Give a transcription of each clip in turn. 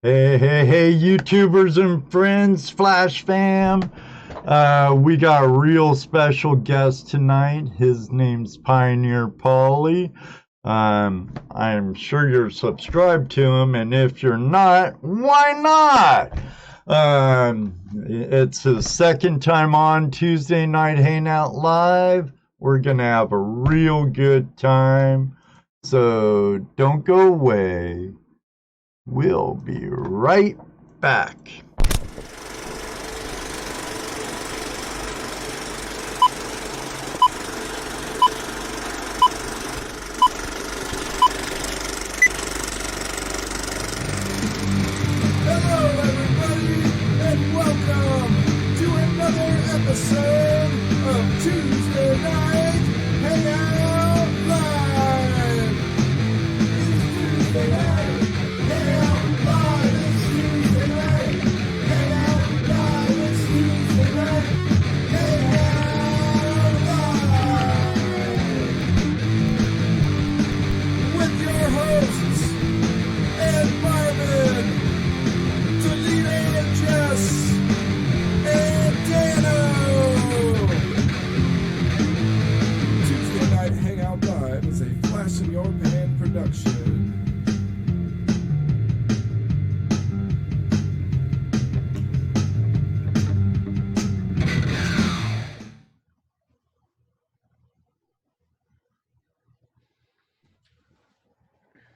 Hey, YouTubers and friends, Flash fam. We got a real special guest tonight. His name's Pioneer Pauly. I'm sure you're subscribed to him, and if you're not, why not? It's his second time on Tuesday Night Hangout Live. We're gonna have a real good time, so don't go away. We'll be right back. Hello, everybody, and welcome to another episode of Tuesday Night Hangout Live. It's Tuesday Night Hangout Live. It's Tuesday Night Hangout Live. It's Tuesday Night Hangout Live. With your hosts, and Marvin, Toledo and Jess, and Dano. Tuesday Night Hangout Live is a Flash in Your Pan production.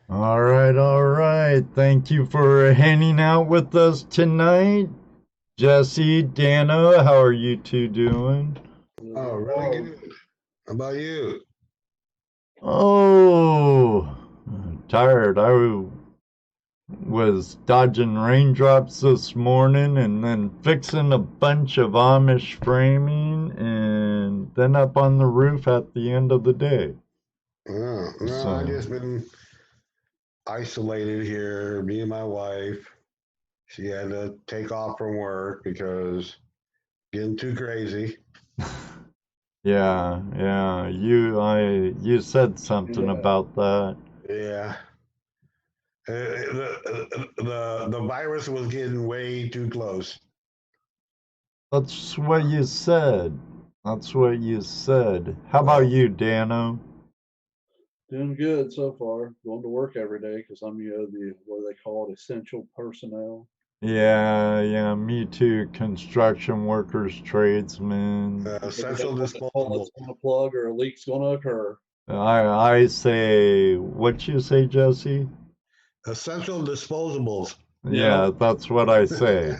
All right. Thank you for hanging out with us tonight. Jesse, Dano, how are you two doing? Oh, really good. How about you? Oh, tired. I was dodging raindrops this morning and then fixing a bunch of Amish framing and then up on the roof at the end of the day. Oh, no, So- I just been isolated here. Me and my wife. She had to take off from work because getting too crazy. Yeah. You said something about that. Yeah. The virus was getting way too close. That's what you said. How about you, Dano? Doing good so far. Going to work every day because I'm, the what do they call it, essential personnel. Yeah, me too. Construction workers, tradesmen. Essential It's disposable. going to plug or a leak's going to occur. I say, what you say, Jesse? Essential disposables. Yeah, that's what I say.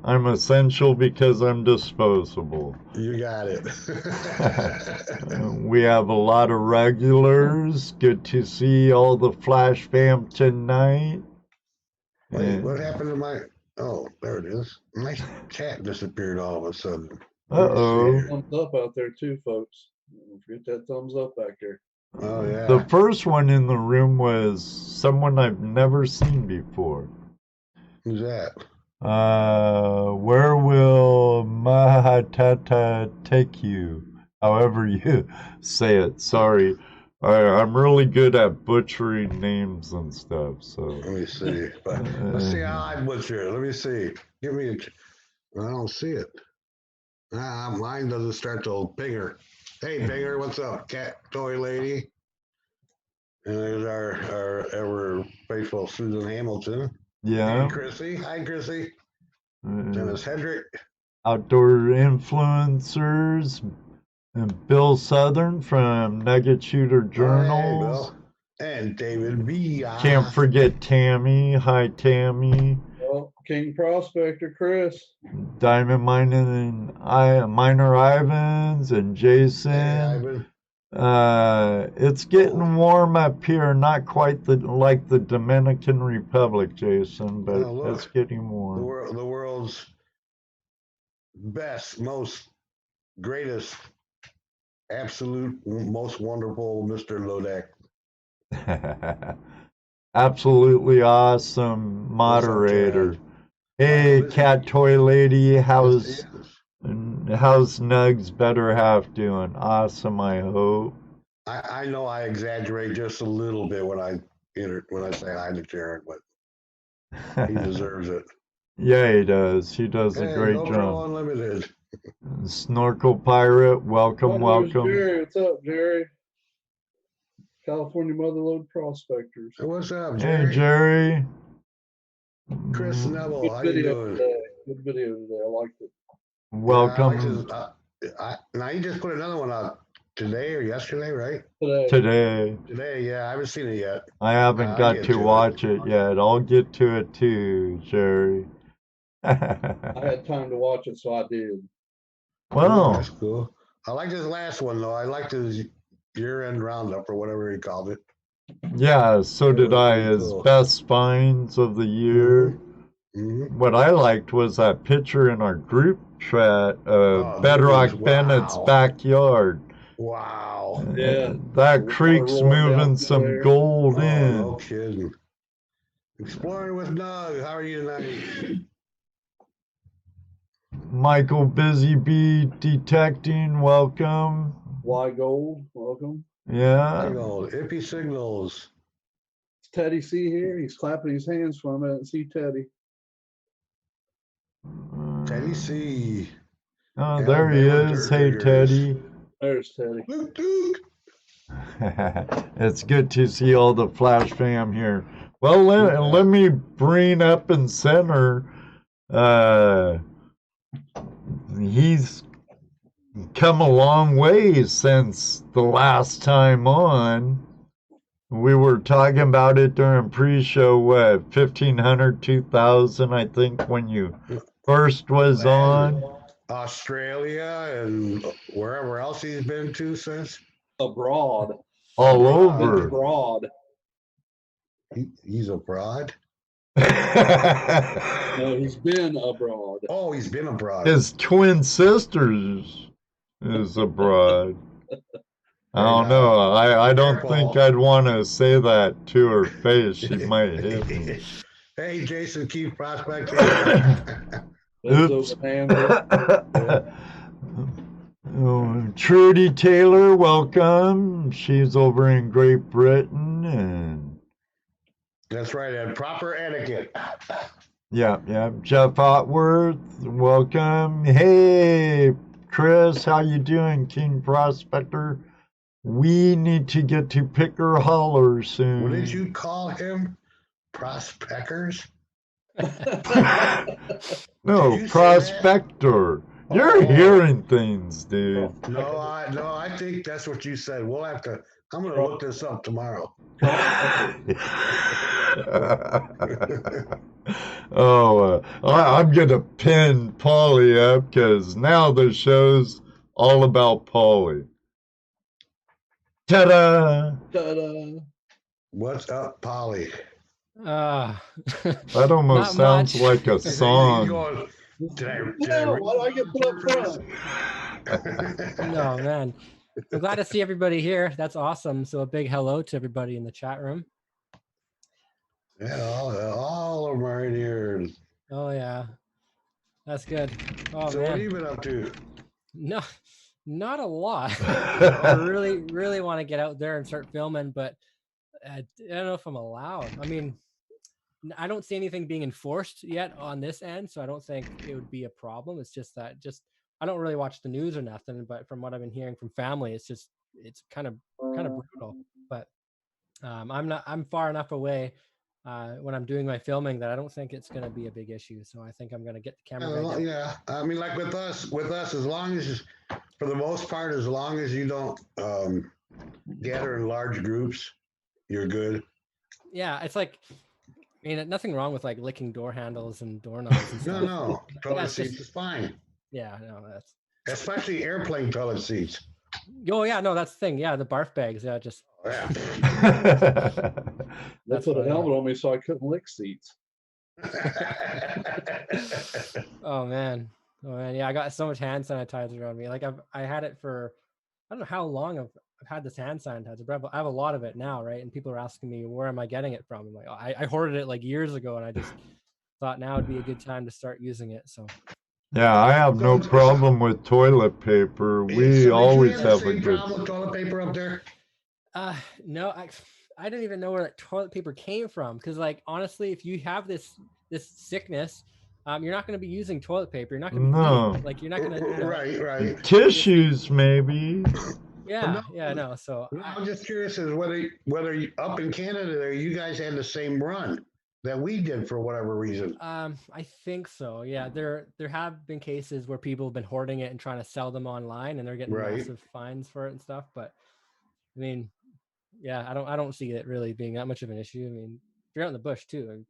I'm essential because I'm disposable. You got it. We have a lot of regulars. Good to see all the Flash fam tonight. Wait, what happened to my... Oh, there it is. My cat disappeared all of a sudden. Uh-oh. Thumbs up out there too, folks. Don't forget that thumbs up back there. Oh, yeah. The first one in the room was someone I've never seen before. Who's that? Where will Mahatata take you? However you say it. Sorry. I'm really good at butchering names and stuff, so. Let me see. Let's see how I butcher it. Let me see. Give me a... I don't see it. Mine doesn't start till Pinger. Hey, Pinger, what's up? Cat toy lady. And there's our ever faithful Susan Hamilton. Yeah. Hey, Chrissy. Hi, Chrissy. Dennis Hendrick. Outdoor influencers. And Bill Southern from Nugget Shooter Journals. Hey, and David B. Can't forget Tammy. Hi, Tammy. Well, King Prospector Chris. Diamond Mining and Miner Ivans and Jason. Hey, Ivan. It's getting warm up here, not quite like the Dominican Republic, Jason, but it's getting warm. The world's best, most greatest, absolute, most wonderful Mr. Lodek. Absolutely awesome moderator. Hey, cat toy lady, how's Nugs better half doing? Awesome, I hope. I know I exaggerate just a little bit when I say hi to Jared, but He deserves it. Yeah, he does. He does a Hey, great GoPro job. Unlimited. Snorkel Pirate, welcome, Oh, there's welcome. Jerry. What's up, Jerry? California Motherlode Prospectors. Hey, what's up, Hey, Jerry? Jerry. Chris Mm, Neville, Good how you video doing? today. Good video today. I liked it. Yeah, I welcome like his, now you just put another one out today or yesterday, right? Today. today. Today, yeah, I haven't seen it yet. I haven't I'll got get to to it. watch it yet. I'll get to it too, Jerry. I had time to watch it, so I did. Oh, Well, that's cool. I liked his last one though. I liked his year-end roundup or whatever he called it. yeah, so That did was I. pretty His cool. best finds of the year. Mm-hmm. What I liked was that picture in our group chat of Oh, Bedrock dude, Bennett's wow. backyard. Wow. Yeah. That Water creek's rolling down moving through some there. gold Oh, in. no kidding. Exploring with Doug. How are you tonight? Michael Busy Bee Detecting, welcome. Y Gold, welcome. Yeah. I go, Ippy Signals. Is Teddy C here? He's clapping his hands for a minute. See Teddy. Teddy C. Oh, there he Alabama is. Dirt Hey, Diggers. Teddy. There's Teddy. Luke Duke. It's good to see all the Flash fam here. Well, let me bring up and center. He's come a long way since the last time on. We were talking about it during pre-show, what, 1,500, 2,000, I think, when you first was on. Australia and wherever else he's been to since. Abroad. All Been over. abroad. He's abroad. No, he's been abroad. Oh, he's been abroad. His twin sisters is abroad. I don't know. I don't think I'd want to say that to her face. She might hit me. Hey, Jason, keep prospecting. Oops. Yeah. Oh, Trudy Taylor, welcome. She's over in Great Britain, and That's right, and proper etiquette. yeah. Jeff Otworth, welcome. Hey, Chris, how you doing, King Prospector? We need to get to Picker Holler soon. What did you call him? Prospectors? No, Prospector. You're hearing things, dude. No, I think that's what you said. We'll have to. I'm gonna look this up tomorrow. I'm gonna pin Pauly up because now the show's all about Pauly. Ta-da! Ta-da. What's up, Pauly? That almost Not sounds much. like a song. Going, did I Why do I get put up front? No, man. I'm glad to see everybody here. That's awesome. So a big hello to everybody in the chat room. Yeah, all of them are in here. Oh yeah, that's good. Oh So what have man, you been up to? no, not a lot. I really want to get out there and start filming, but I don't know if I'm allowed. I mean, I don't see anything being enforced yet on this end, so I don't think it would be a problem. It's just that I don't really watch the news or nothing, but from what I've been hearing from family, it's kind of brutal. But I'm far enough away when I'm doing my filming that I don't think it's going to be a big issue. So I think I'm going to get the camera ready. Yeah, I mean, like with us, as long as, for the most part, as long as you don't gather in large groups, you're good. Yeah, it's like, I mean, nothing wrong with like licking door handles and doorknobs and stuff. No, toilet seats is fine. Yeah, no, that's Especially airplane toilet seats. Oh yeah, no, that's the thing. Yeah, the barf bags. Yeah, just Yeah. They put a helmet on me so I couldn't lick seats. Oh man, yeah, I got so much hand sanitizer on me. Like I had it for, I don't know how long I've had this hand sanitizer, but I have a lot of it now, right? And people are asking me, where am I getting it from? I'm like, I hoarded it like years ago, and I just thought now would be a good time to start using it. So yeah, I have no problem with toilet paper. We always have a good problem with toilet paper up there. no, I didn't even know where that toilet paper came from. Because like honestly, if you have this sickness, you're not going to be using toilet paper. You're not going to be No. eating. Like you're not going to. Right. Tissues, maybe. Yeah, no. So No, I'm just curious as whether you, up in Canada there, you guys had the same run that we did for whatever reason. I think so. Yeah, there have been cases where people have been hoarding it and trying to sell them online, and they're getting Right. massive fines for it and stuff. But I mean, yeah, I don't see it really being that much of an issue. I mean, if you're out in the bush too, I mean,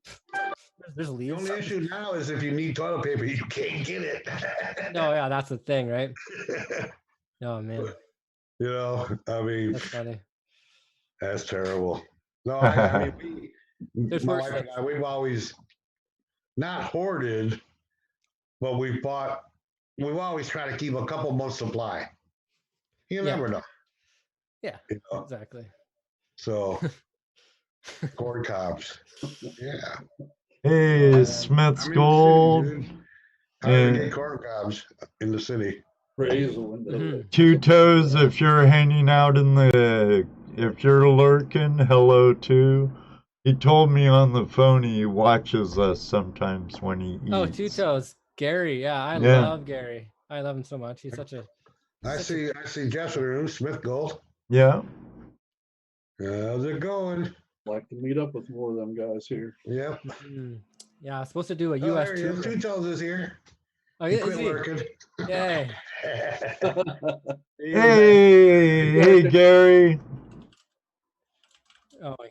there's The leaves. only issue now is if you need toilet paper, you can't get it. No, yeah, that's the thing, right? Oh man, You know, I mean, that's funny. that's terrible. No, I mean, There's my worse wife and things. I, we've always not hoarded, but we've always tried to keep a couple months supply. You Yeah. never know. Yeah, You know? exactly. So corn cobs. Yeah. Hey, I Smith's mean, Gold. dude, how do you And get corn cobs in the city? Raise the window. Mhm. Two Toes, if you're hanging out if you're lurking, hello too. He told me on the phone he watches us sometimes when he eats. Oh, Two Toes, Gary. Yeah, I Yeah. love Gary. I love him so much. He's such a. I see Jeff's in the room, Smith Gold. Yeah. How's it going? Like to meet up with more of them guys here. Yep. Yeah, I'm supposed to do a Oh, US there he tour. is. Two Toes is here. Oh, He yeah, is quit he? working. Yay. Hey, Gary. Oh, my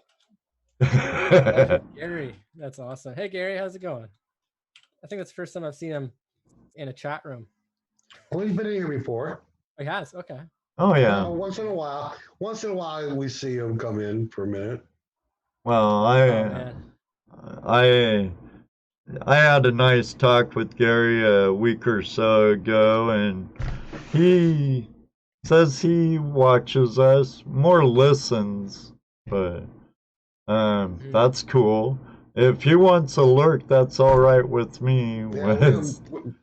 Gary, that's awesome. Hey, Gary, how's it going? I think that's the first time I've seen him in a chat room. Well, he's been in here before. Oh, he has? Okay. Oh yeah. Well, once in a while, we see him come in for a minute. Well, Oh, man. I had a nice talk with Gary a week or so ago, and he says he watches us, more listens, but that's cool. If he wants a lurk, that's all right with me.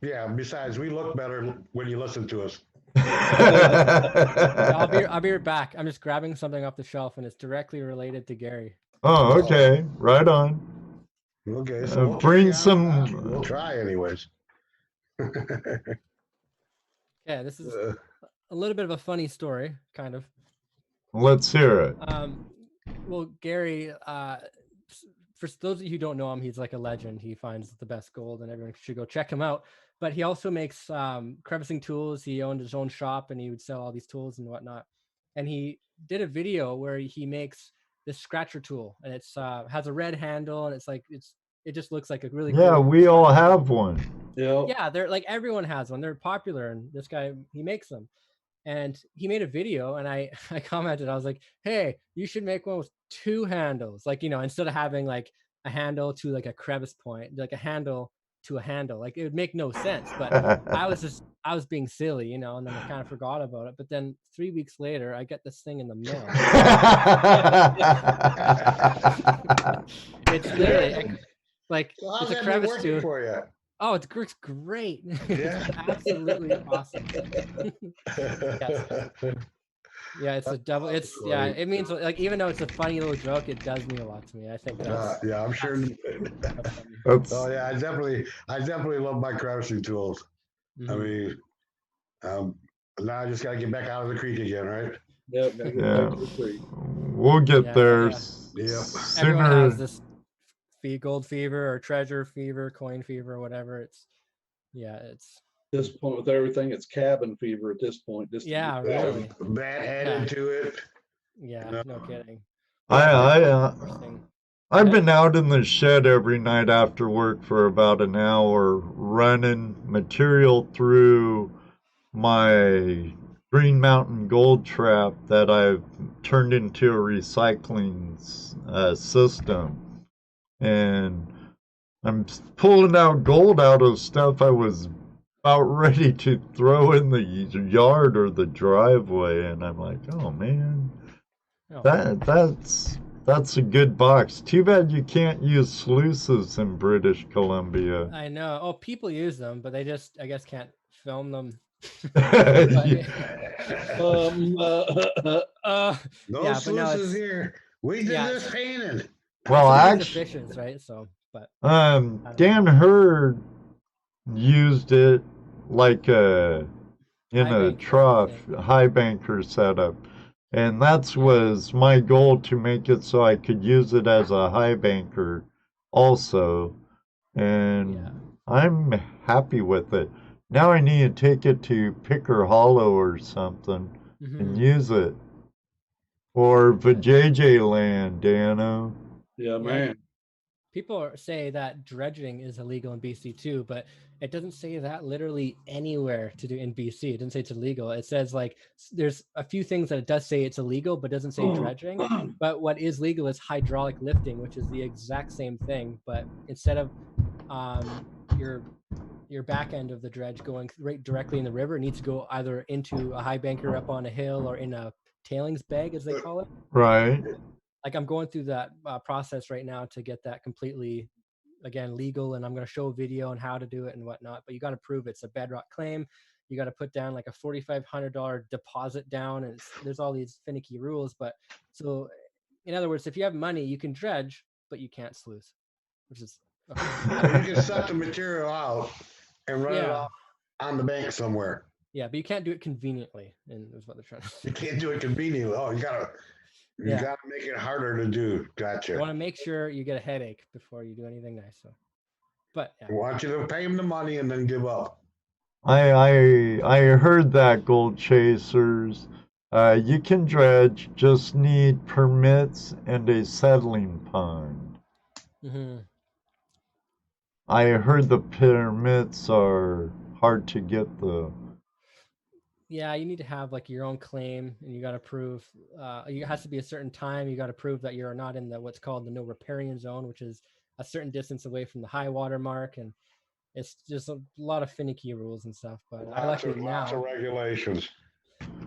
Yeah, besides, we look better when you listen to us. Yeah, I'll be right back. I'm just grabbing something off the shelf, and it's directly related to Gary. Oh, okay. Right on. Okay, so we'll bring try some. We'll try anyways. Yeah, this is a little bit of a funny story, kind of. Let's hear it. Well, Gary, for those of you who don't know him, he's like a legend. He finds the best gold, and everyone should go check him out. But he also makes crevicing tools. He owned his own shop, and he would sell all these tools and whatnot. And he did a video where he makes this scratcher tool, and it's has a red handle, and it just looks like a really cool we all have one. Yeah, they're like everyone has one. They're popular, and this guy, he makes them. And he made a video, and I commented, I was like, hey, you should make one with 2 handles, like, you know, instead of having like a handle to like a crevice point, like a handle to a handle. Like it would make no sense, but I was being silly, you know, and then I kind of forgot about it. But then 3 weeks later, I get this thing in the mail. It's literally like So how's it's a that been crevice working tool. for you? Oh, it's great. Yeah. It's absolutely awesome. Yeah, it's a double. It's yeah. It means like even though it's a funny little joke, it does mean a lot to me. I think that's Yeah, I'm sure. That's, Oh yeah, I definitely love my crevicing tools. I mean, now I just gotta get back out of the creek again, right? Yep, gotta get back to the creek. we'll get Yeah, there Yep. everyone has sooner. this gold fever or treasure fever, coin fever, whatever. It's At this point, with everything, it's cabin fever at this point. Just to yeah, get- really. Bat headed to it. Yeah, no kidding. I've been out in the shed every night after work for about an hour running material through my Green Mountain gold trap that I've turned into a recycling system. And I'm pulling out gold out of stuff I was about ready to throw in the yard or the driveway. And I'm like, oh man, Oh. that's a good box. Too bad you can't use sluices in British Columbia. I know. Oh, people use them, but they just, I guess, can't film them. Yeah. No yeah, but no, sluices it's, here. We did Yeah. this painting. Well, Some of these are actually, fishes, right? So, but Dan Hurd used it like in high a banker, I trough, think. high banker setup. And that was my goal, to make it so I could use it as a high banker also. And Yeah. I'm happy with it. Now I need to take it to Picker Hollow or something and use it. Or Vajayjay Land, Dano. Yeah, Yeah, man. people say that dredging is illegal in BC too, but it doesn't say that literally anywhere to do in BC. It doesn't say it's illegal. It says like there's a few things that it does say it's illegal, but doesn't say dredging. But what is legal is hydraulic lifting, which is the exact same thing. But instead of your back end of the dredge going right directly in the river, it needs to go either into a high banker up on a hill or in a tailings bag, as they call it. Right. Like I'm going through that process right now to get that completely, again, legal, and I'm going to show a video on how to do it and whatnot. But you got to prove it's a bedrock claim. You got to put down like a $4,500 deposit down, and there's all these finicky rules. But so, in other words, if you have money, you can dredge, but you can't sluice, which is You can suck the material out and run it yeah, off on the bank somewhere. yeah, but you can't do it conveniently, and is what they're trying to say. You can't do it conveniently. Oh, you gotta make it harder to do. Gotcha. You want to make sure you get a headache before you do anything nice. So, but I want you to pay him the money and then give up. I heard that, Gold Chasers. You can dredge, just need permits and a settling pond. I heard the permits are hard to get though. Yeah, you need to have like your own claim, and you got to prove. It has to be a certain time. You got to prove that you're not in the what's called the no riparian zone, which is a certain distance away from the high water mark, and it's just a lot of finicky rules and stuff. But I like it now. Lots of regulations.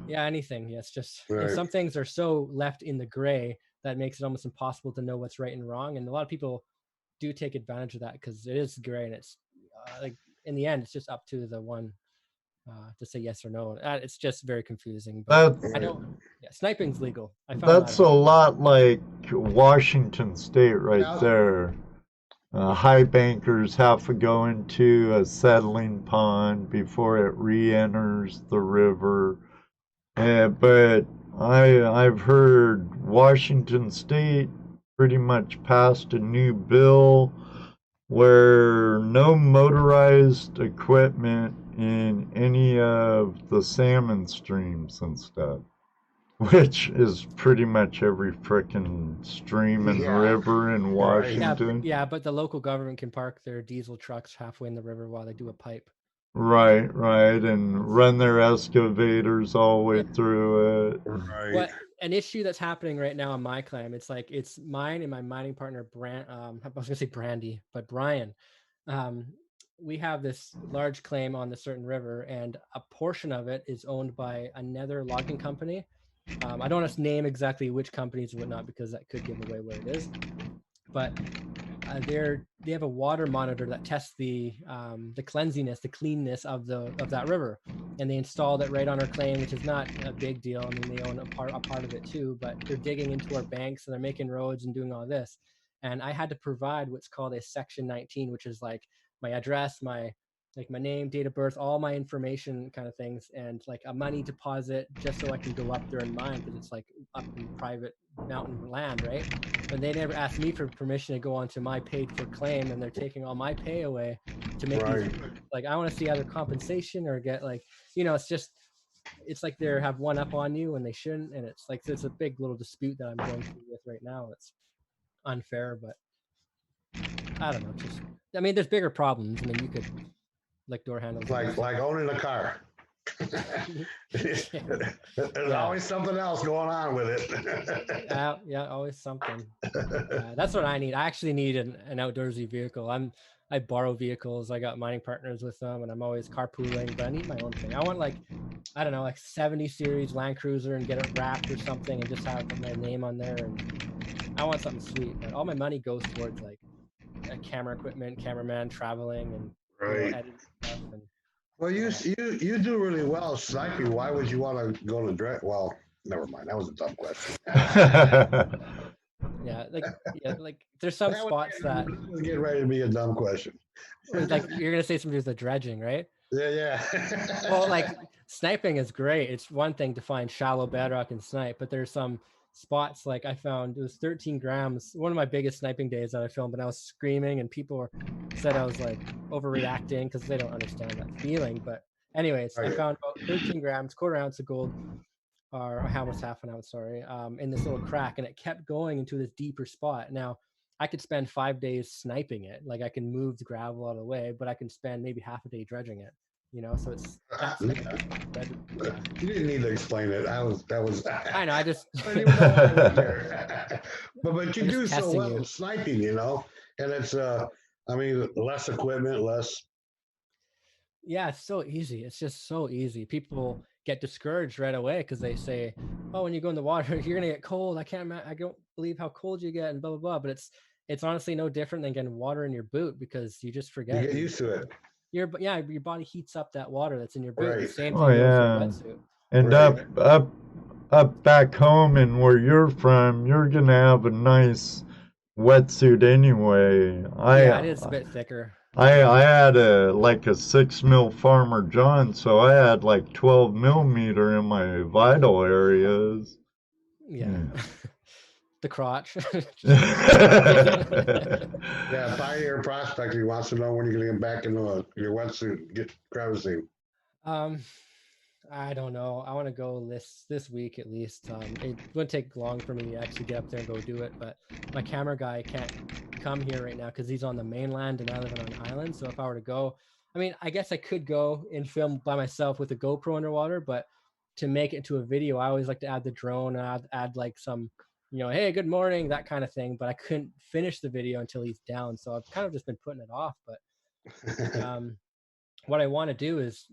Yeah, anything. Yeah, it's just Right. some things are so left in the gray that makes it almost impossible to know what's right and wrong. And a lot of people do take advantage of that because it is gray, and it's like in the end, it's just up to the one to say yes or no. It's just very confusing. But I don't. Yeah, sniping's legal. I found That's a lot like Washington State right there. High bankers have to go into a settling pond before it re-enters the river. But I've heard Washington State pretty much passed a new bill where no motorized equipment in any of the salmon streams and stuff, which is pretty much every frickin' stream and river in Washington. Yeah, but the local government can park their diesel trucks halfway in the river while they do a pipe. Right, and run their excavators all the way through it. Right. What an issue that's happening right now on my claim, it's like it's mine and my mining partner I was gonna say Brandy, but Brian. We have this large claim on the certain river, and a portion of it is owned by another logging company. I don't want to name exactly which companies and whatnot because that could give away where it is. But they have a water monitor that tests the cleanliness, the cleanness of that river, and they installed it right on our claim, which is not a big deal. I mean, they own a part of it too, but they're digging into our banks and they're making roads and doing all this. And I had to provide what's called a Section 19, which is like my address, my name, date of birth, all my information kind of things, and like a money deposit just so I can go up there and mine because it's like up in private mountain land, right? But they never asked me for permission to go onto my paid for claim, and they're taking all my pay away to make these, like I want to see either compensation or get like, it's like they have one up on you when they shouldn't, and it's like it's a big little dispute that I'm going through with right now. It's unfair, but I don't know. I mean, there's bigger problems. I mean, you could like door handles, like owning a car. There's always something else going on with it. Yeah, always something. That's what I need. I actually need an outdoorsy vehicle. I borrow vehicles. I got mining partners with them, and I'm always carpooling. But I need my own thing. I want like 70 series Land Cruiser and get it wrapped or something, and just have my name on there. And I want something sweet. But all my money goes towards like camera equipment, cameraman, traveling, and editing stuff. And well, you do really well, Sniping. Why would you want to go to dredge? Well, never mind. That was a dumb question. like there's some spots that was getting ready to be a dumb question. like you're gonna say something with the dredging, right? Yeah. Well, like sniping is great. It's one thing to find shallow bedrock and snipe, but there's some spots like I found it was 13 grams. One of my biggest sniping days that I filmed, and I was screaming, and people said I was like overreacting because they don't understand that feeling. But anyways, I found about 13 grams, quarter ounce of gold, or almost half an ounce, sorry, in this little crack, and it kept going into this deeper spot. Now, I could spend 5 days sniping it. Like I can move the gravel out of the way, but I can spend maybe half a day dredging it. So it's that's You didn't need to explain it. That was. I know. I just. but you I'm do just so testing well you. in sniping, and it's I mean, less equipment, less. Yeah, it's so easy. It's just so easy. People get discouraged right away because they say, "Oh, when you go in the water, you're gonna get cold. I don't believe how cold you get," and blah blah blah. But it's honestly no different than getting water in your boot because you just forget. You get used to it. Your body heats up that water that's in your boot. Right. The same Oh thing goes yeah. with wetsuit. And Right. up back home and where you're from, you're gonna have a nice wetsuit anyway. Yeah, it is a bit thicker. I had a 6 mil Farmer John, so I had like 12 millimeter in my vital areas. Yeah. The crotch. Yeah, Pioneer Prospecting wants to know when you're gonna get back into your wetsuit, get crevassing. I don't know. I want to go this week at least. It wouldn't take long for me to actually get up there and go do it, but my camera guy can't come here right now because he's on the mainland and I live on an island. So if I were to go, I mean, I guess I could go and film by myself with a GoPro underwater, but to make it to a video, I always like to add the drone and add like some, hey, good morning, that kind of thing. But I couldn't finish the video until he's down. So I've kind of just been putting it off. But what I want to do is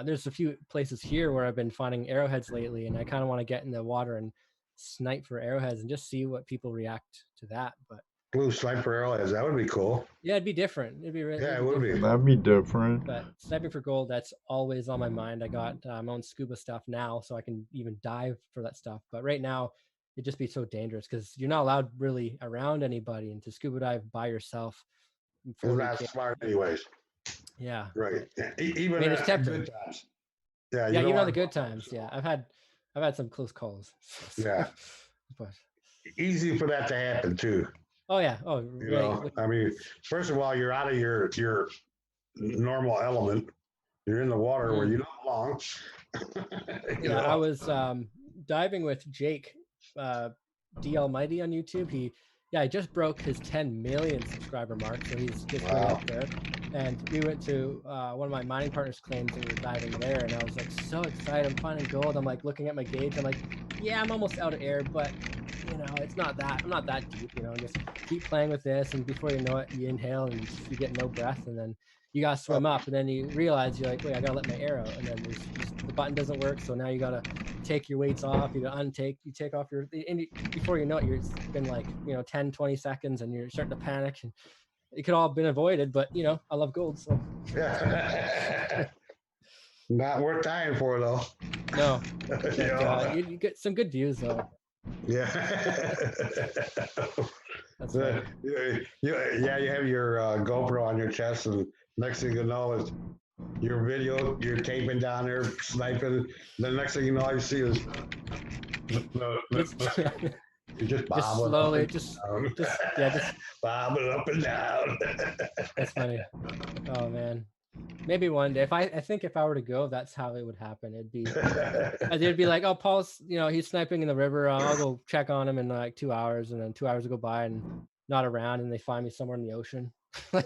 there's a few places here where I've been finding arrowheads lately, and I kind of want to get in the water and snipe for arrowheads and just see what people react to that. But Blue sniper arrowheads, that would be cool. yeah, it'd be different. It'd be really, Yeah, it would be. That'd be different. But sniping for gold, that's always on my mind. I got my own scuba stuff now, so I can even dive for that stuff. But right now, it'd just be so dangerous because you're not allowed really around anybody, and to scuba dive by yourself. It's not smart anyways. Yeah. Right. Even I mean, it's at tempting. good times. Yeah, Yeah, even on the good times. Yeah, I've had some close calls. Yeah. But easy for that to happen too. oh yeah. Oh, You right. know, I mean, first of all, you're out of your normal element. You're in the water where you don't belong. Yeah, I was diving with Jake, D Almighty on YouTube. He just broke his 10 million subscriber mark, so he's just way up there. And we went to one of my mining partners' claims, and we were diving there, and I was like so excited. I'm finding gold. I'm like looking at my gauge. I'm like, yeah, I'm almost out of air, but it's not that. I'm not that deep. Just keep playing with this, and before you know it, you inhale and you get no breath, and then you gotta swim up, and then you realize you're like, wait, I gotta let my air out, and then the button doesn't work, so now you gotta take your weights off, you take off your, and before you know it, it's been like 10-20 seconds, and you're starting to panic, and it could all have been avoided, but I love gold, so yeah. Not worth dying for though. no. You get some good views though. Yeah. That's funny. You have your GoPro on your chest, and next thing you know is your video, you're taping down there, sniping. The next thing you know, all you see is you just bobbing slowly, up just bobbing up and down. That's funny. Oh man, maybe one day. I think if I were to go, that's how it would happen. They'd be like, oh, Paul's, he's sniping in the river. I'll go check on him in like 2 hours, and then 2 hours will go by and not around, and they find me somewhere in the ocean. I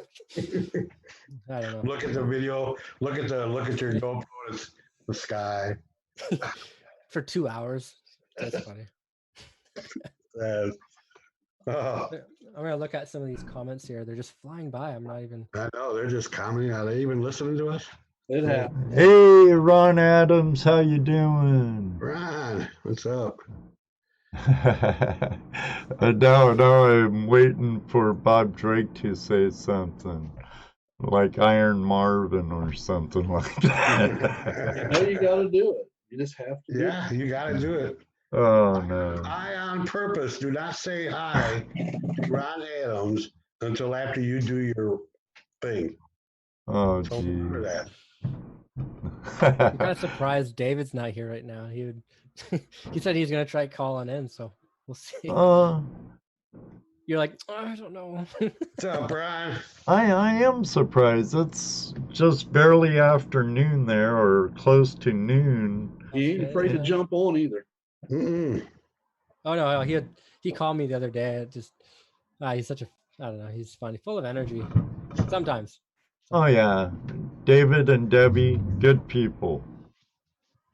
don't know. Look at the video. Look at your GoPro. It's the sky. For 2 hours. That's funny. Oh. I'm gonna look at some of these comments here. They're just flying by. I'm not even. I know, they're just commenting. Are they even listening to us? It happens. Hey, Ron Adams, how you doing? Ron, what's up? Now I'm waiting for Bob Drake to say something, like Iron Marvin or something like that. You gotta do it. You just have to. Yeah, you got to do it. Oh no. I on purpose do not say hi to Ron Adams until after you do your thing. Oh So remember gee. that. I'm kind of surprised David's not here right now. He would. He said he's gonna try calling in, so we'll see. You're like, "Oh, I don't know." What's up, Brian? I am surprised. It's just barely afternoon there, or close to noon. He ain't afraid to Yeah. jump on either. Mm-mm. Oh no, he called me the other day. It just he's such a I don't know. He's funny, full of energy. Sometimes. Oh yeah, David and Debbie, good people.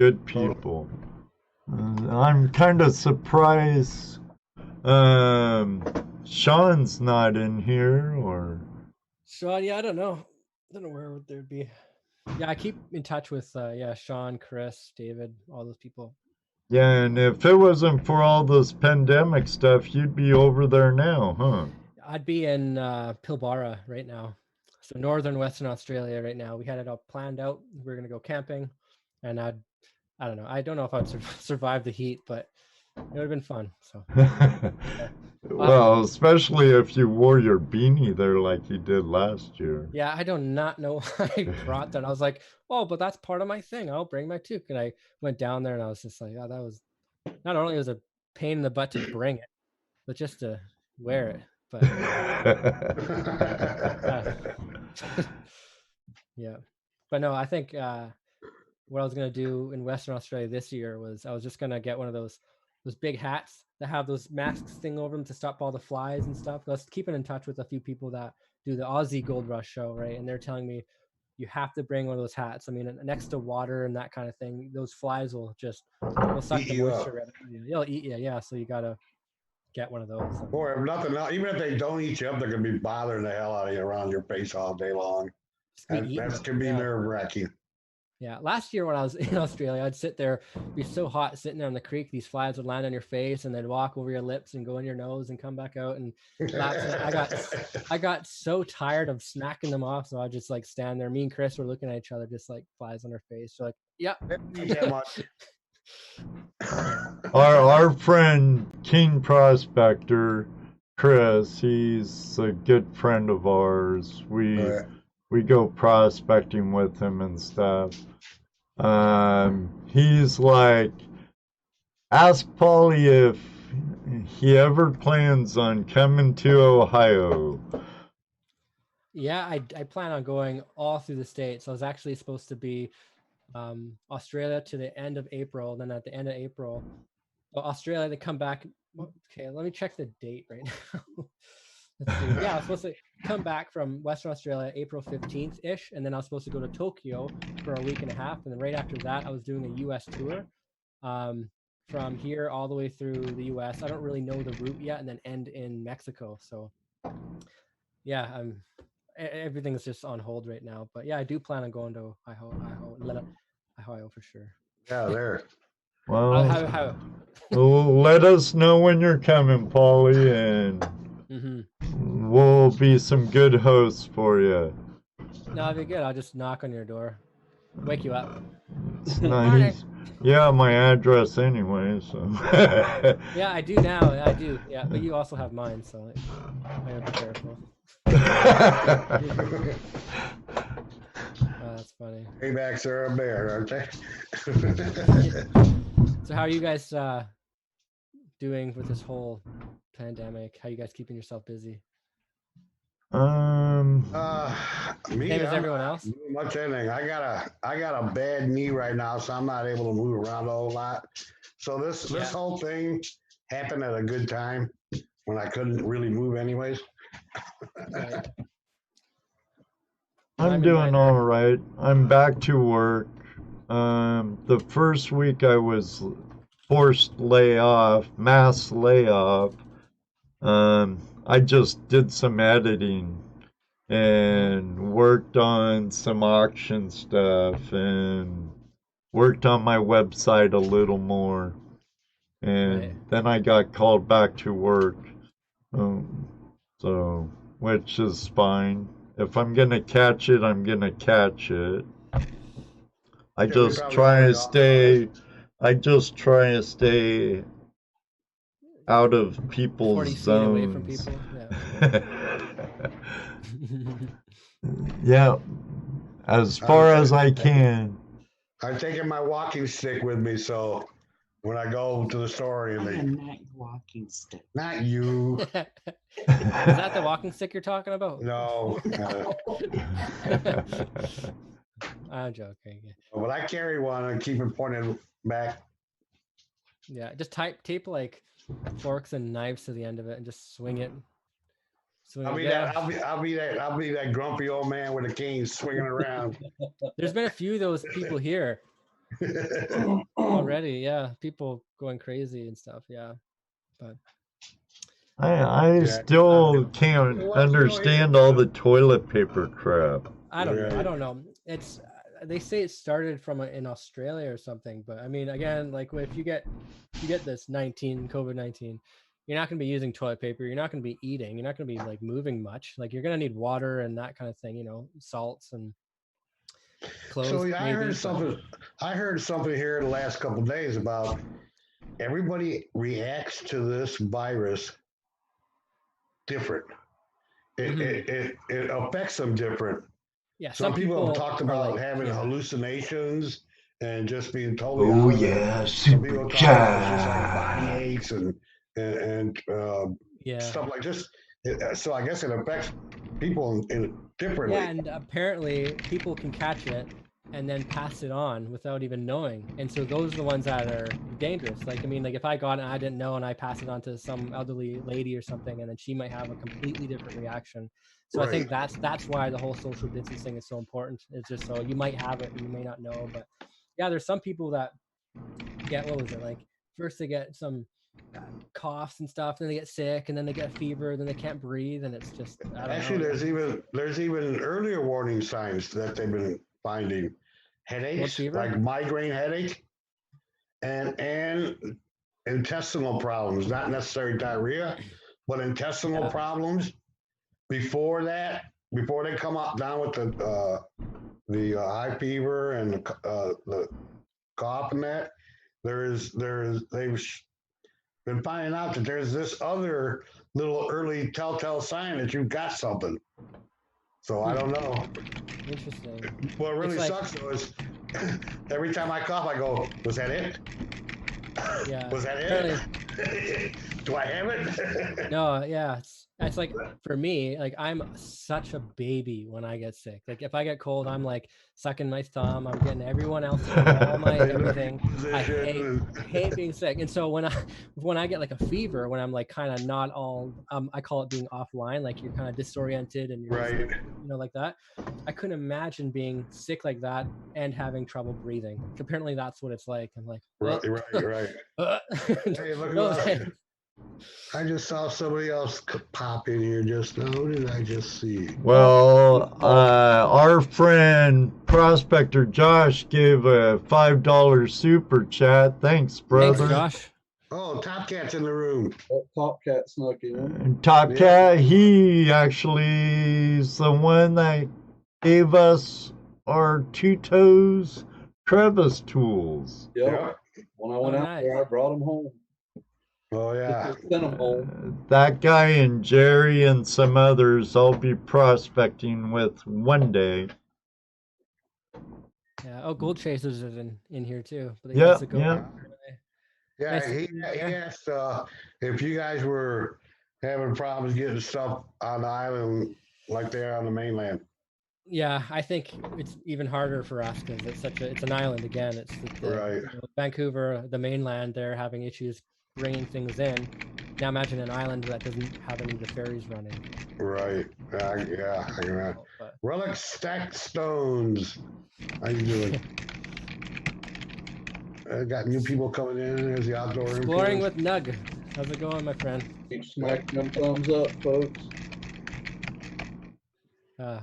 Good people. I'm kind of surprised Sean's not in here, or So yeah, I don't know. Where would there be. Yeah, I keep in touch with Sean, Chris, David, all those people. yeah, and if it wasn't for all this pandemic stuff, you'd be over there now, huh? I'd be in Pilbara right now. So northern Western Australia right now. We had it all planned out. We were gonna go camping, and I don't know. I don't know if I'd survive the heat, but it would have been fun. So Well, especially if you wore your beanie there like you did last year. yeah, I do not know why I brought that. I was like, oh, but that's part of my thing. I'll bring my toque. And I went down there and I was just like, oh, that was not only was a pain in the butt to bring it, but just to wear it. But yeah, but no, I think what I was gonna do in Western Australia this year was I was just gonna get one of those big hats that have those masks thing over them to stop all the flies and stuff. I was keeping in touch with a few people that do the Aussie Gold Rush show, right? And they're telling me you have to bring one of those hats. I mean, next to water and that kind of thing, those flies will suck Eat the you moisture up. right out of you. They'll eat you, yeah. So you gotta get one of those. Or if nothing else, even if they don't eat you up, they're gonna be bothering the hell out of you around your face all day long. Just be And eating that them, can be yeah. nerve-wracking. Yeah, last year when I was in Australia, I'd sit there, be so hot sitting there on the creek. These flies would land on your face, and they'd walk over your lips and go in your nose and come back out. And I got so tired of smacking them off, so I just like stand there. Me and Chris were looking at each other, just like flies on our face. So like, yep. Eat that much. Our friend King Prospector, Chris, he's a good friend of ours. Right. We go prospecting with him and stuff. He's like, ask Pauly if he ever plans on coming to Ohio. Yeah, I plan on going all through the states. I was actually supposed to be Australia to the end of April. Then at the end of April, Australia, they come back. Okay, let me check the date right now. Let's see. Yeah, I was supposed to come back from Western Australia April 15th-ish, and then I was supposed to go to Tokyo for a week and a half. And then right after that, I was doing a US tour from here all the way through the US. I don't really know the route yet, and then end in Mexico. So yeah, everything's just on hold right now. But yeah, I do plan on going to Ohio for sure. Yeah, there. Well, How? let us know when you're coming, Pauly, and we'll be some good hosts for you. No, it'll be good. I'll just knock on your door, wake you up. It's nice. Yeah, my address anyway, so. Yeah, I do now. I do. Yeah, but you also have mine, so I gotta be careful. That's funny. Paybacks are a bear, aren't they? So how are you guys doing with this whole pandemic? How are you guys keeping yourself busy? Me, Same as everyone else? Not much anything. I got a bad knee right now, so I'm not able to move around a whole lot. So this whole thing happened at a good time when I couldn't really move anyways. Right. I'm doing all right. I'm back to work. The first week I was forced mass layoff. I just did some editing and worked on some auction stuff and worked on my website a little more. And then I got called back to work. So, which is fine. If I'm gonna catch it, I'm gonna catch it. I just try to stay out of people's 40 feet zones. away from people. Yeah, as far as I can. I'm taking my walking stick with me, so when I go to the store, I and am not walking stick. not you, Is that the walking stick you're talking about? no. I'm joking. But I carry one and keep it pointed back. Yeah, just tape like forks and knives to the end of it and just swing it. I'll be that grumpy old man with a cane swinging around. There's been a few of those people here already. Yeah, people going crazy and stuff. Yeah, but I still can't understand all the toilet paper crap. I don't know. I don't know. It's they say it started from in Australia or something, but I mean, again, like if you get this COVID-19, you're not going to be using toilet paper. You're not going to be eating. You're not going to be like moving much. Like you're going to need water and that kind of thing. You know, salts and clothes. So maybe, I heard something. I heard something here the last couple of days about everybody reacts to this virus different. It affects them different. Yeah, some people have talked about like, having hallucinations and just being totally. Oh yeah, super chat. Body aches and stuff like this. So I guess it affects people in differently. Yeah, and apparently people can catch it and then pass it on without even knowing. And so those are the ones that are dangerous. Like, I mean, like if I got it and I didn't know and I pass it on to some elderly lady or something, and then she might have a completely different reaction. So right. I think that's why the whole social distancing is so important. It's just so you might have it and you may not know. But yeah, there's some people that get, what was it, like first they get some coughs and stuff, then they get sick, and then they get a fever, then they can't breathe, and it's just actually know. there's even earlier warning signs that they've been finding. Headaches, like migraine headache, and intestinal problems, not necessarily diarrhea, but intestinal problems. Before they come up down with the high fever and the cough and that, they've been finding out that there's this other little early telltale sign that you've got something. So I don't know. Interesting. What really sucks though is every time I cough, I go, "Was that it? Yeah. Was that it? Do I have it?" No, yeah. It's like for me, like I'm such a baby when I get sick. Like if I get cold, I'm like sucking my thumb. I'm getting everyone else all my everything. I hate being sick. And so when I get like a fever, when I'm like kind of not all, I call it being offline. Like you're kind of disoriented and you're right, just, you know, like that. I couldn't imagine being sick like that and having trouble breathing. Apparently that's what it's like. I'm like, right. Hey, look at I just saw somebody else pop in here just now. Who did I just see? Well, our friend Prospector Josh gave a $5 super chat. Thanks, brother. Thanks, Josh. Oh, Top Cat's in the room. Top Cat snuck in. Top Cat, he actually is the one that gave us our Two Toes crevice tools. Yep. When I went out there, I brought them home. Oh yeah. That guy and Jerry and some others I'll be prospecting with one day. Yeah. Oh, Gold Chasers is in here too. Yeah. Yeah. He asked if you guys were having problems getting stuff on the island like they are on the mainland. Yeah, I think it's even harder for us because it's an island again. It's right. You know, Vancouver, the mainland, they're having issues bringing things in. Now imagine an island that doesn't have any of the ferries running. Right. Yeah. I can Relic Stacked Stones. How you doing? I got new people coming in. There's the outdoor Exploring with Nug. How's it going, my friend? Keep smacking them thumbs up, folks. Yeah.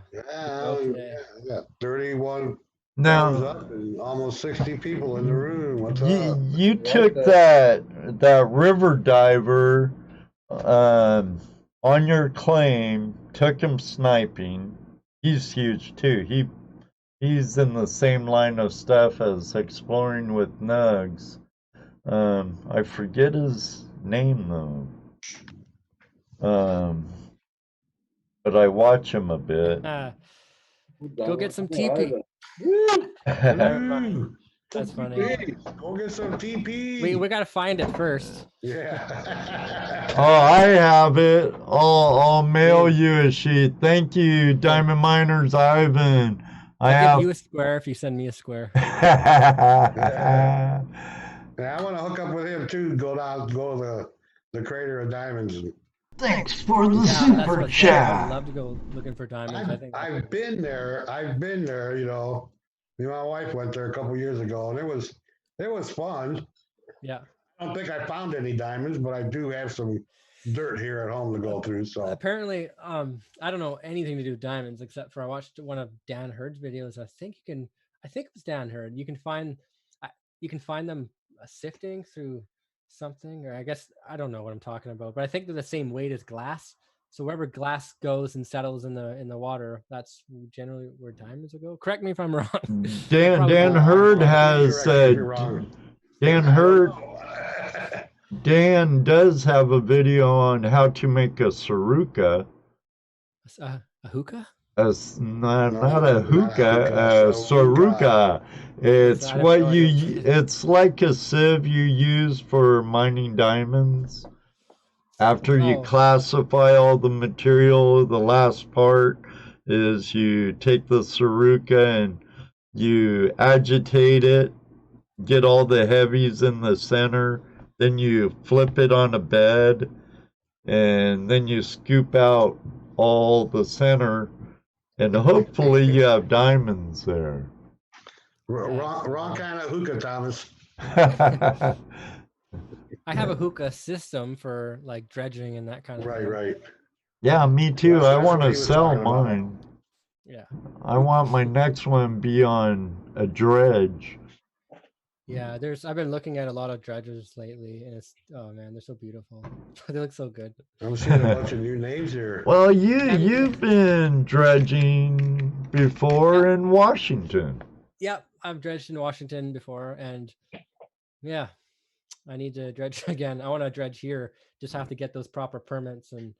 31 now up and almost 60 people in the room. What's up? You took that river diver on your claim, took him sniping. He's huge too. He's in the same line of stuff as Exploring with Nugs. I forget his name them. But I watch them a bit. Go get some Oh, TP. Ivan. Never mind. That's funny. Go get some TP. We gotta find it first. Yeah. Oh, I have it. I'll mail you a sheet. Thank you, Diamond Miners Ivan. I'll give you a square if you send me a square. Yeah, I want to hook up with him too. Go to the crater of diamonds. Thanks for the That's super what I chat. would love to go looking for diamonds. I think I've been there. You know, me and my wife went there a couple years ago, and it was fun. yeah. I don't think I found any diamonds, but I do have some dirt here at home to go through. So Apparently, I don't know anything to do with diamonds except for I watched one of Dan Hurd's videos. I think it was Dan Hurd. You can find them sifting through something, or I guess I don't know what I'm talking about, but I think they're the same weight as glass. So wherever glass goes and settles in the water, that's generally where diamonds will go. Correct me if I'm wrong. Dan Hurd has Dan Hurd. Dan does have a video on how to make a saruka. A hookah? Not a hookah, a saruka. It's what it's like a sieve you use for mining diamonds. After you classify all the material, the last part is you take the saruka and you agitate it, get all the heavies in the center, then you flip it on a bed, and then you scoop out all the center, and hopefully you have diamonds there. Wrong kind of hookah, Thomas. I have a hookah system for like dredging and that kind of thing. Right. Yeah, me too. I want to sell about. mine. Yeah. I want my next one be on a dredge. Yeah, I've been looking at a lot of dredgers lately, and oh man, they're so beautiful. They look so good. I'm seeing a bunch of new names here. Well, you've been dredging before in Washington. Yep, I've dredged in Washington before, and yeah, I need to dredge again. I want to dredge here. Just have to get those proper permits, and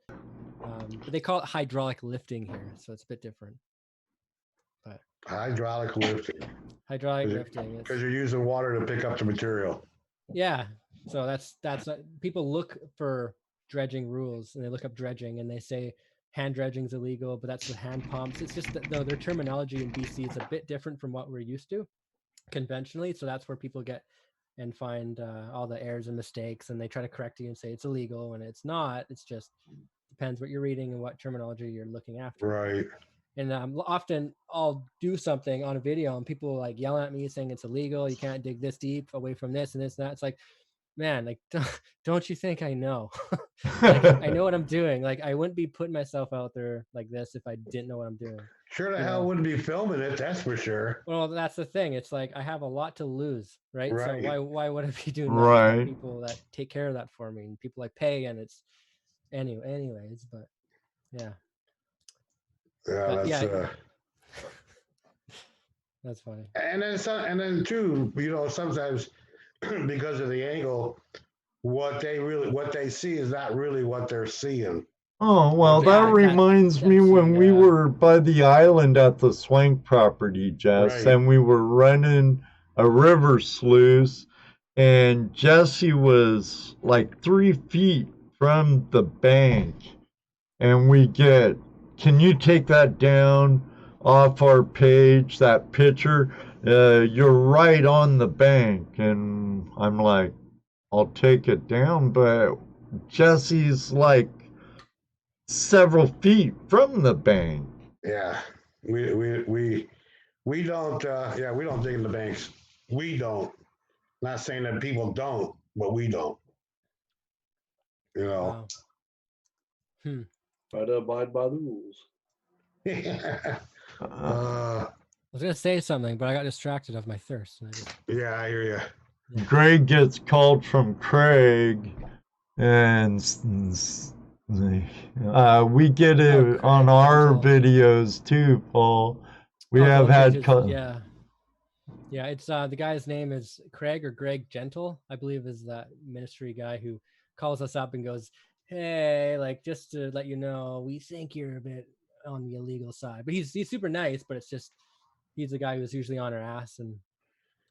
but they call it hydraulic lifting here, so it's a bit different. But hydraulic lifting. Hydraulic lifting. Because you're using water to pick up the material. Yeah, so that's people look for dredging rules, and they look up dredging, and they say hand dredging is illegal, but that's with hand pumps. It's just that their terminology in BC is a bit different from what we're used to conventionally. So that's where people get and find all the errors and mistakes, and they try to correct you and say it's illegal when it's not. It's just depends what you're reading and what terminology you're looking after. Right. And often I'll do something on a video and people like yelling at me saying it's illegal. You can't dig this deep away from this and this and that. It's like, man, like, don't you think I know? Like, I know what I'm doing. Like, I wouldn't be putting myself out there like this if I didn't know what I'm doing. Sure the hell wouldn't be filming it, that's for sure. Well, that's the thing. It's like I have a lot to lose, right? Right. So why would I be doing that? Right. People that take care of that for me and people I pay, and it's anyways, but yeah. Yeah, that's funny. And then too, sometimes because of the angle, what they see is not really what they're seeing. Oh, well, that reminds me when we were by the island at the Swank property, Jess, and we were running a river sluice, and Jesse was like 3 feet from the bank, and we get, can you take that down off our page, that picture? You're right on the bank. And I'm like, I'll take it down, but Jesse's like several feet from the bank. Yeah, we don't. We don't dig in the banks. We don't. Not saying that people don't, but we don't. Wow. Try to abide by the rules. I was gonna say something, but I got distracted of my thirst. Yeah, I hear you. Greg gets called from Craig, and we get it on our videos too, Paul. We have had it's the guy's name is Craig or Greg Gentle, I believe, is that ministry guy who calls us up and goes, "Hey, like just to let you know, we think you're a bit on the illegal side." But he's super nice, but it's just he's the guy who's usually on our ass and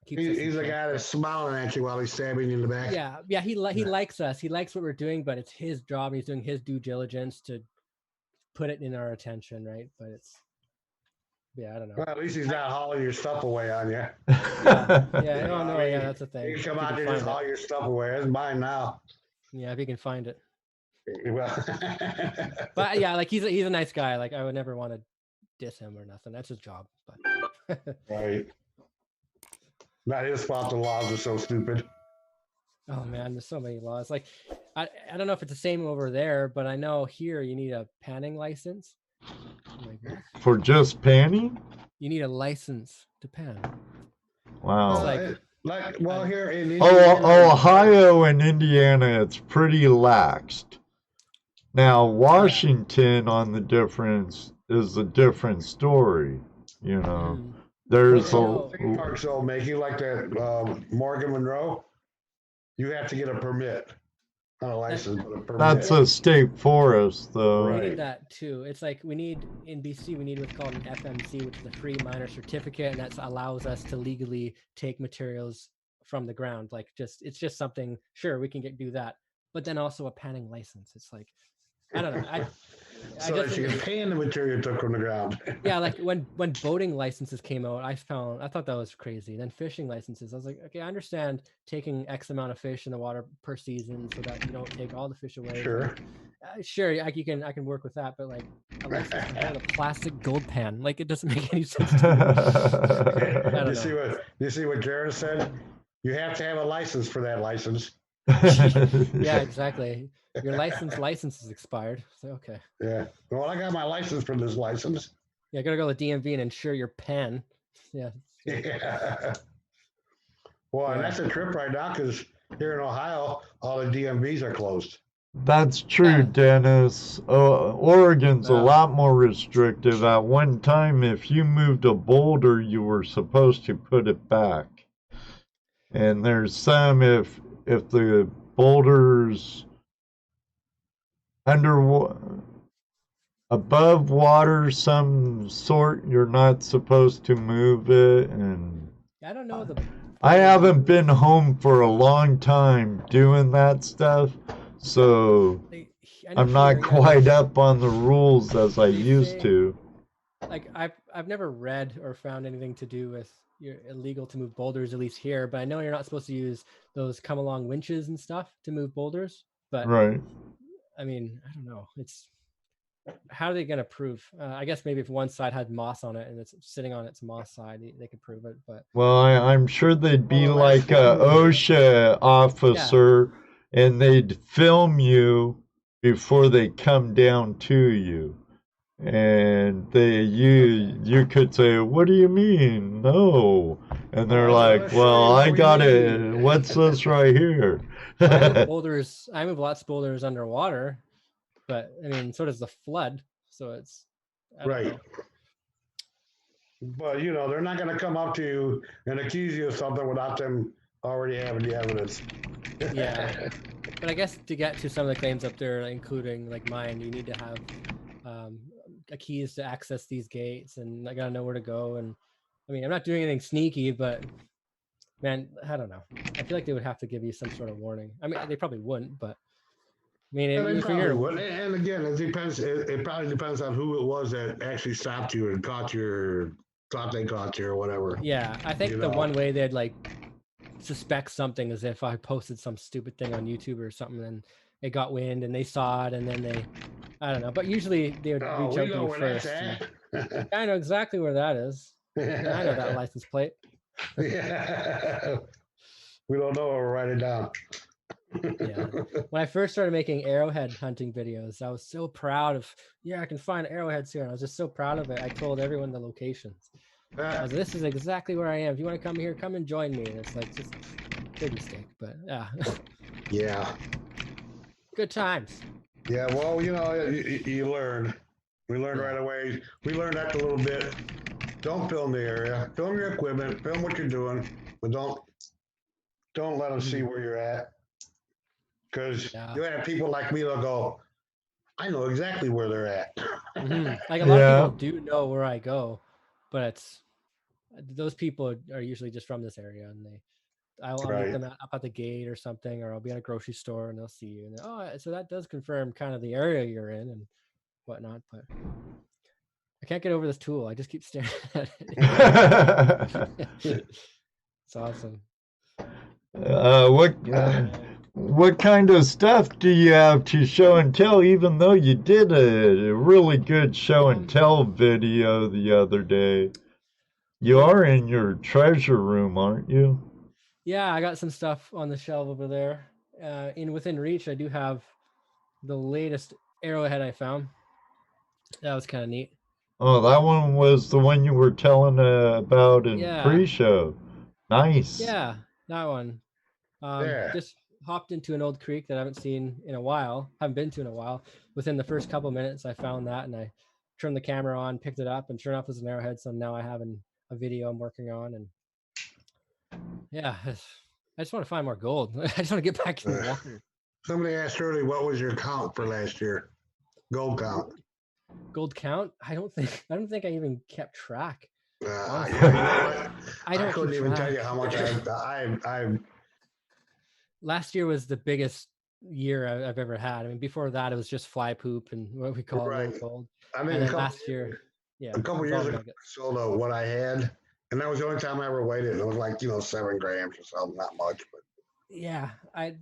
keeps us in He's the check, guy that's smiling at you while he's stabbing you in the back. yeah, he likes us. He likes what we're doing, but it's his job. He's doing his due diligence to put it in our attention, right? But it's I don't know. Well, at least he's not hauling your stuff away on you. Yeah, You know oh no, what I mean? yeah, that's the thing. You can If come you out can there and just find haul it. your stuff away. It's mine now. Yeah, if you can find it. Well, But yeah, like he's a nice guy. Like I would never want to diss him or nothing. That's his job. But right. Not his fault the laws are so stupid. oh man, there's so many laws. Like I don't know if it's the same over there, but I know here you need a panning license. I'm like, what? For just panning? You need a license to pan. Wow. Like- Here in Indiana, Ohio and Indiana, it's pretty laxed. Now, Washington on the difference is a different story. You know, Mm. there's Well, state parks will make you like that Morgan Monroe. You have to get a permit, not a license, but a permit. that's a state forest, though. We Right. needed that too. It's like we need in BC, we need what's called an FMC, which is a free miner certificate, and that allows us to legally take materials from the ground. Like it's just something. Sure, we can do that, but then also a panning license. It's like I don't know. So that you can pan the material you took from the ground. Yeah, like when boating licenses came out, I thought that was crazy. Then fishing licenses, I was like, okay, I understand taking X amount of fish in the water per season so that you don't take all the fish away. Sure. Sure, I can work with that, but like a license to hold a plastic gold pan, like it doesn't make any sense to me. I don't You see what Jared said? You have to have a license for that license. Yeah, exactly. Your license is expired. So okay. Yeah. Well, I got my license for this license. Yeah, gotta go to the DMV and insure your pen. Yeah. Yeah. Well, and that's a trip right now because here in Ohio, all the DMVs are closed. That's true, Dennis. Oregon's a lot more restrictive. At one time, if you moved a boulder, you were supposed to put it back. And there's some if the boulder's above water some sort, you're not supposed to move it. And I don't know I haven't been home for a long time doing that stuff, so I'm not quite up on the rules as I used to. Like I've never read or found anything to do with you're illegal to move boulders, at least here, but I know you're not supposed to use those come along winches and stuff to move boulders. But Right. I mean, I don't know. It's how are they going to prove? I guess maybe if one side had moss on it and it's sitting on its moss side, they could prove it. But Well, I'm sure they'd be Well, like a OSHA officer, and they'd film you before they come down to you. And you could say, "What do you mean? No." And they're like, "Well, I got it. What's this right here?" I move boulders. I move lots of boulders underwater, but I mean, so does the flood. So it's I don't Right. know. But, they're not going to come up to you and accuse you of something without them already having the evidence. Yeah. But I guess to get to some of the claims up there, including like mine, you need to have keys to access these gates, and I gotta know where to go. And I mean, I'm not doing anything sneaky, but man, I don't know. I feel like they would have to give you some sort of warning. I mean, they probably wouldn't, but I mean, Yeah, they if probably you're would. And again, it depends. It probably depends on who it was that actually stopped you and thought they caught you or whatever. yeah, I think You the know. one way they'd like suspect something is if I posted some stupid thing on YouTube or something, and it got wind and they saw it, and then I don't know. But usually they would Oh, reach we out to know you where first. that's at. I know exactly where that is. I know that license plate. Yeah. We don't know. We'll write it down. Yeah. When I first started making arrowhead hunting videos, I was so proud of, I can find arrowheads here. And I was just so proud of it. I told everyone the locations. I was like, this is exactly where I am. If you want to come here, come and join me. And it's like just big mistake, but yeah. Yeah. Good times. Yeah. Well, you learn. We learned right away. We learned that a little bit. Don't film the area. Film your equipment. Film what you're doing, but don't let them see where you're at. Because Yeah. you have people like me that'll go, I know exactly where they're at. Like a lot Yeah. of people do know where I go, but it's those people are usually just from this area, and I'll meet Right. them up at the gate or something, or I'll be at a grocery store and they'll see you, and so that does confirm kind of the area you're in and whatnot. But I can't get over this tool. I just keep staring at it. It's awesome. What kind of stuff do you have to show and tell, even though you did a really good show and tell video the other day? You are in your treasure room, aren't you? Yeah, I got some stuff on the shelf over there. Within reach, I do have the latest arrowhead I found. That was kind of neat. Oh, that one was the one you were telling about in Yeah. pre-show. Nice. Yeah, that one. Yeah. Just hopped into an old creek that I haven't seen in a while, haven't been to in a while. Within the first couple minutes, I found that and I turned the camera on, picked it up, and sure enough, it was an arrowhead. So now I have a video I'm working on, and yeah, I just want to find more gold. I just want to get back in the water. Somebody asked earlier, what was your count for last year? Gold count. Gold count? I don't think I even kept track. Yeah, you know what? I don't couldn't keep even tell you track. how much I've Last year was the biggest year I've ever had. I mean, before that, it was just fly poop and what we call Right. low gold. I mean, And a then couple, last year, yeah, a couple it was years all ago, I nuggets. sold what I had, and that was the only time I ever weighed it. And it was like 7 grams or something, not much, but Yeah, I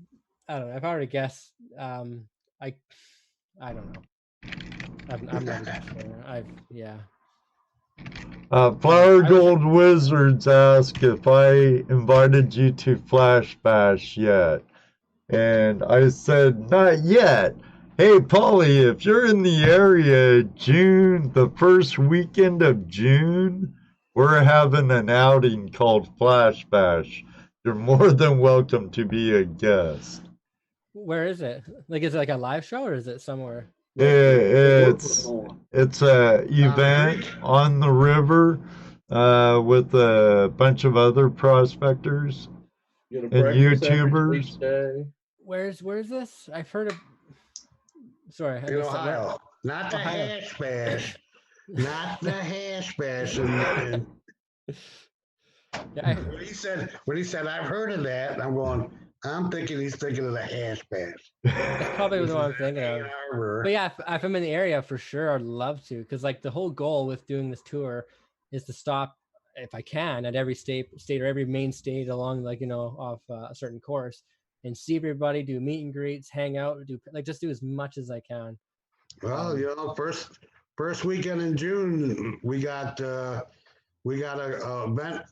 don't know. I've already guessed. I don't know. I'm not even sure. Yeah. Flower Gold Wizards asked if I invited you to Flash Bash yet. And I said, not yet. Hey, Pauly, if you're in the area, the first weekend of June, we're having an outing called Flash Bash. You're more than welcome to be a guest. Where is it? Like, is it like a live show or is it somewhere? It's a event on the river with a bunch of other prospectors Get a and breakfast every YouTubers. Tuesday. Where's this? I've heard of. Sorry, I in missed that. Ohio, not the Ohio. hash bash, not the hash bash. And Yeah, when he said I've heard of that, I'm thinking he's thinking of the hash bash. that's probably This what I'm is thinking Ann of. Arbor. But yeah, if I'm in the area for sure, I'd love to, because like the whole goal with doing this tour is to stop, if I can, at every state or every main state along off a certain course, and see everybody, do meet and greets, hang out, just do as much as I can. Well, first weekend in June, we got a event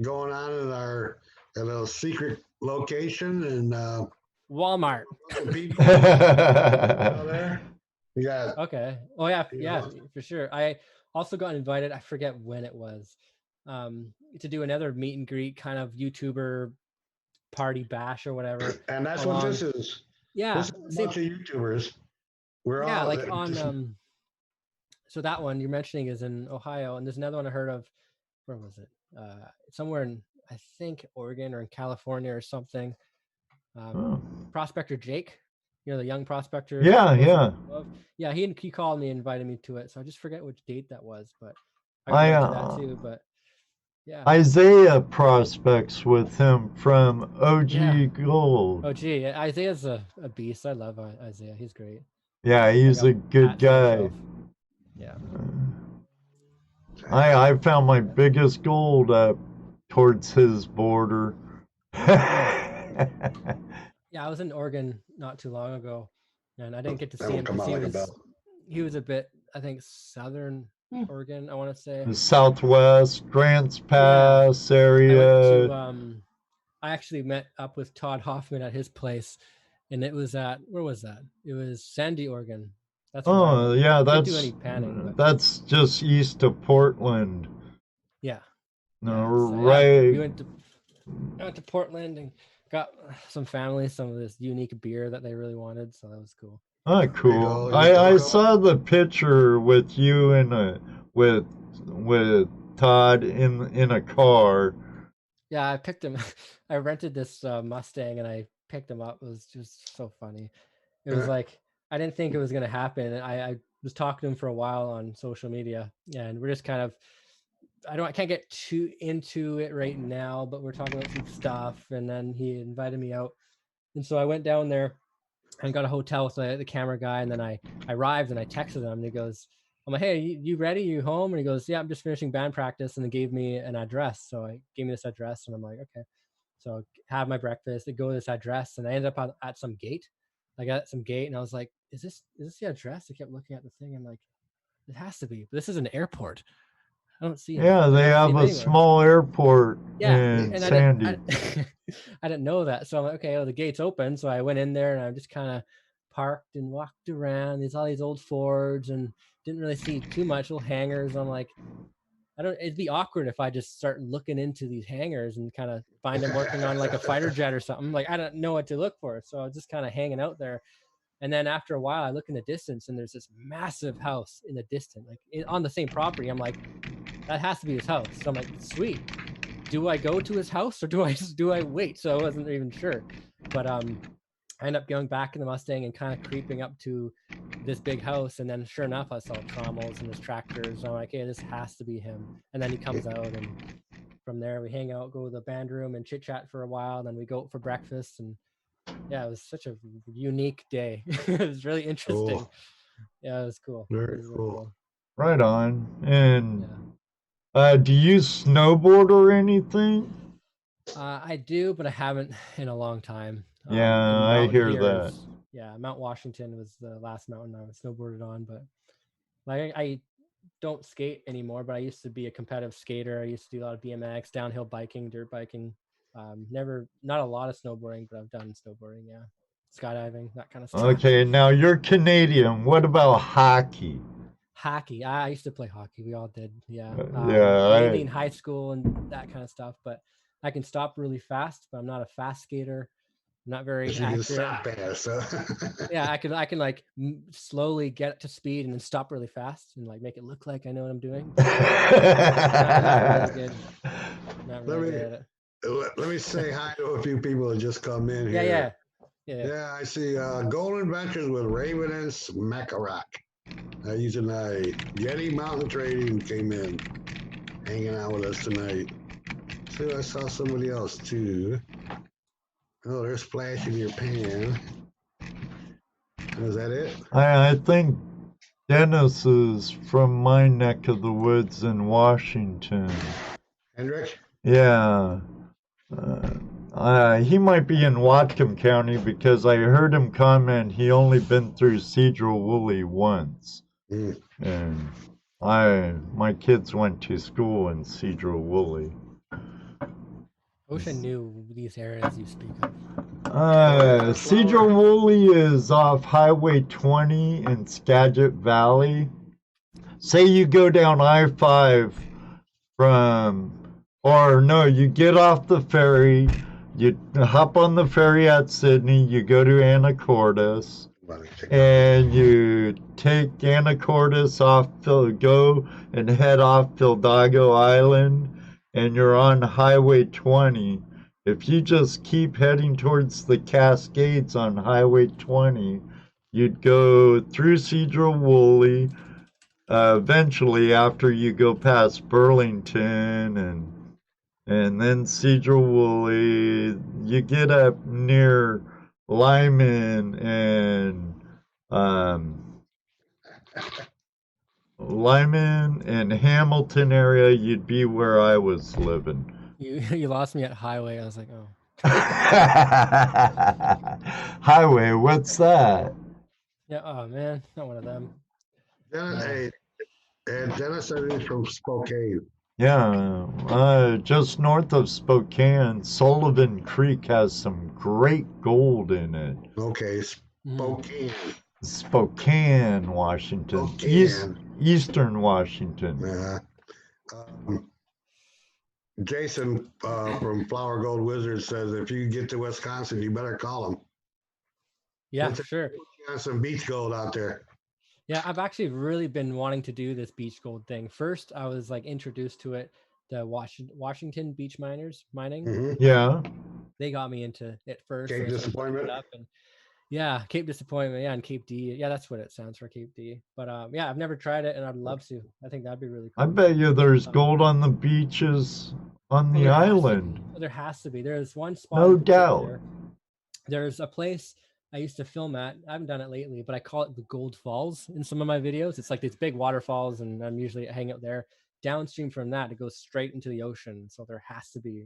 going on at a secret location and Walmart. people there. We got Okay. Oh yeah, Yeah. for sure. I also got invited. I forget when it was, to do another meet and greet kind of YouTuber party bash or whatever. and that's what this is. Yeah. This is a bunch of YouTubers. We're Yeah, all like on so that one you're mentioning is in Ohio, and there's another one I heard of. Where was it? Somewhere in, I think, Oregon or in California or something. Prospector Jake, the young prospector. Yeah, he called me and invited me to it. So I just forget which date that was, but I got to that too. But yeah, Isaiah prospects with him from OG Yeah. Gold. oh gee, Isaiah's a beast. I love Isaiah. He's great. Yeah, he's a good Hats on the guy. shelf. Yeah. I found my biggest gold up towards his border. Yeah, I was in Oregon not too long ago, and I didn't get to That see will him come because out like a bell. he was a bit, I think, southern Oregon, I want to say. The Southwest, Grants Pass I went area. to, I actually met up with Todd Hoffman at his place, and it was where was that? It was Sandy, Oregon. That's where I Oh, went. yeah, Didn't do any panning, but that's just east of Portland. yeah. No, So, yeah, right. we went to Portland and got some family some of this unique beer that they really wanted, so that was cool. Oh, you cool. go, I you saw the picture with you and with Todd in a car. Yeah, I picked him. I rented this Mustang and I picked him up. It was just so funny. It was like I didn't think it was gonna happen. I was talking to him for a while on social media, and we're just kind of I can't get too into it right now, but we're talking about some stuff, and then he invited me out, and so I went down there and got a hotel with the camera guy, and then I arrived and I texted him, and he goes, I'm like, hey, you ready? You home? And he goes, yeah, I'm just finishing band practice, and then gave me an address. So I gave me this address, and I'm like, okay. So I have my breakfast, I go to this address, and I ended up at some gate. I got at some gate, and I was like, is this the address? I kept looking at the thing. I'm like, it has to be. But this is an airport. I don't see him. Yeah, they I don't see have him a anywhere. small airport Yeah, in and Sandy. I didn't know that. So I'm like, okay, the gate's open. So I went in there and I just kind of parked and walked around. There's all these old Fords and didn't really see too much little hangars. I'm like, it'd be awkward if I just start looking into these hangars and kind of find them working on like a fighter jet or something. Like, I don't know what to look for. So I was just kind of hanging out there. And then after a while, I look in the distance and there's this massive house in the distance, like on the same property. I'm like, that has to be his house. So I'm like, sweet. Do I go to his house or do I wait? So I wasn't even sure. But I ended up going back in the Mustang and kind of creeping up to this big house. And then sure enough, I saw trommels and his tractors. I'm like, hey, this has to be him. And then he comes out, and from there we hang out, go to the band room and chit chat for a while. Then we go out for breakfast, and yeah, it was such a unique day. It was really interesting. Cool. Yeah, it was cool. Very It was really cool. Right on. And Yeah. do you snowboard or anything? I do, but I haven't in a long time. Yeah, and I mountain hear here that. is- yeah, Mount Washington was the last mountain I snowboarded on, but like I don't skate anymore, but I used to be a competitive skater. I used to do a lot of BMX, downhill biking, dirt biking. Not a lot of snowboarding, but I've done snowboarding, yeah. Skydiving, that kind of stuff. Okay, now you're Canadian. What about hockey? Hockey. I used to play hockey. We all did. Yeah. Yeah, Mainly in high school and that kind of stuff. But I can stop really fast, but I'm not a fast skater. I'm not very You can accurate. stop fast, huh? Yeah, I can like slowly get to speed and then stop really fast and like make it look like I know what I'm doing. Not really good. Not really good at it. Let me say hi to a few people that just come in here. Yeah. Yeah, I see Golden Adventures with Raven and Smackarock. Using Yeti Mountain Trading came in, hanging out with us tonight. So I saw somebody else too. Oh, there's Splash in your pan. Is that it? I think Dennis is from my neck of the woods in Washington. Hendrick? Yeah. He might be in Whatcom County because I heard him comment he only been through Cedral Woolley once. Mm. And my kids went to school in Cedral Woolley. I wish I knew these areas you speak of. Cedral Woolley is off Highway 20 in Skagit Valley. Say you go down I-5 you get off the ferry, you hop on the ferry at Sydney, you go to Anacortes, and you take Anacortes off, go and head off Fildago Island, and you're on Highway 20. If you just keep heading towards the Cascades on Highway 20, you'd go through Cedral Woolley. Eventually, after you go past Burlington and then Cedral Woolley, you get up near Lyman and Hamilton area, you'd be where I was living. You lost me at highway. I was like, oh. Highway, what's that? Yeah, oh man, not one of them. Dennis, Dennis said he's from Spokane. Yeah, just north of Spokane, Sullivan Creek has some great gold in it. Okay, Spokane. Spokane, Washington. Eastern Washington. Yeah. Jason from Flower Gold Wizard says if you get to Wisconsin, you better call him. Yeah, sure. Got some beach gold out there. Yeah, I've actually really been wanting to do this beach gold thing. First, I was like introduced to it, the Washington beach mining. Mm-hmm. Yeah. they got me into it first. Cape so I started looking Disappointment? it up and yeah, Cape Disappointment, yeah, and Cape D. Yeah, that's what it stands for, Cape D. But yeah, I've never tried it and I'd love to. I think that'd be really I cool. bet you there's gold on the beaches on the island. There has to be. There's one spot No in particular. doubt. There's a place I used to film at. I haven't done it lately, but I call it the Gold Falls in some of my videos. It's like these big waterfalls, and I'm usually hang out there. Downstream from that, it goes straight into the ocean. So there has to be,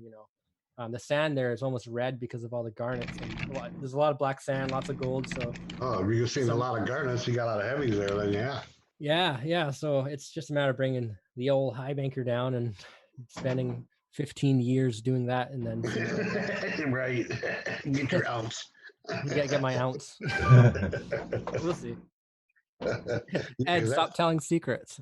the sand there is almost red because of all the garnets. And there's a lot of black sand, lots of gold. So Oh, if you've seen a lot of garnets, you got a lot of heavies there, then yeah. yeah. So it's just a matter of bringing the old high banker down and spending 15 years doing that, and then Right. Get your ounce. get my ounce. We'll see. Ed, stop telling secrets.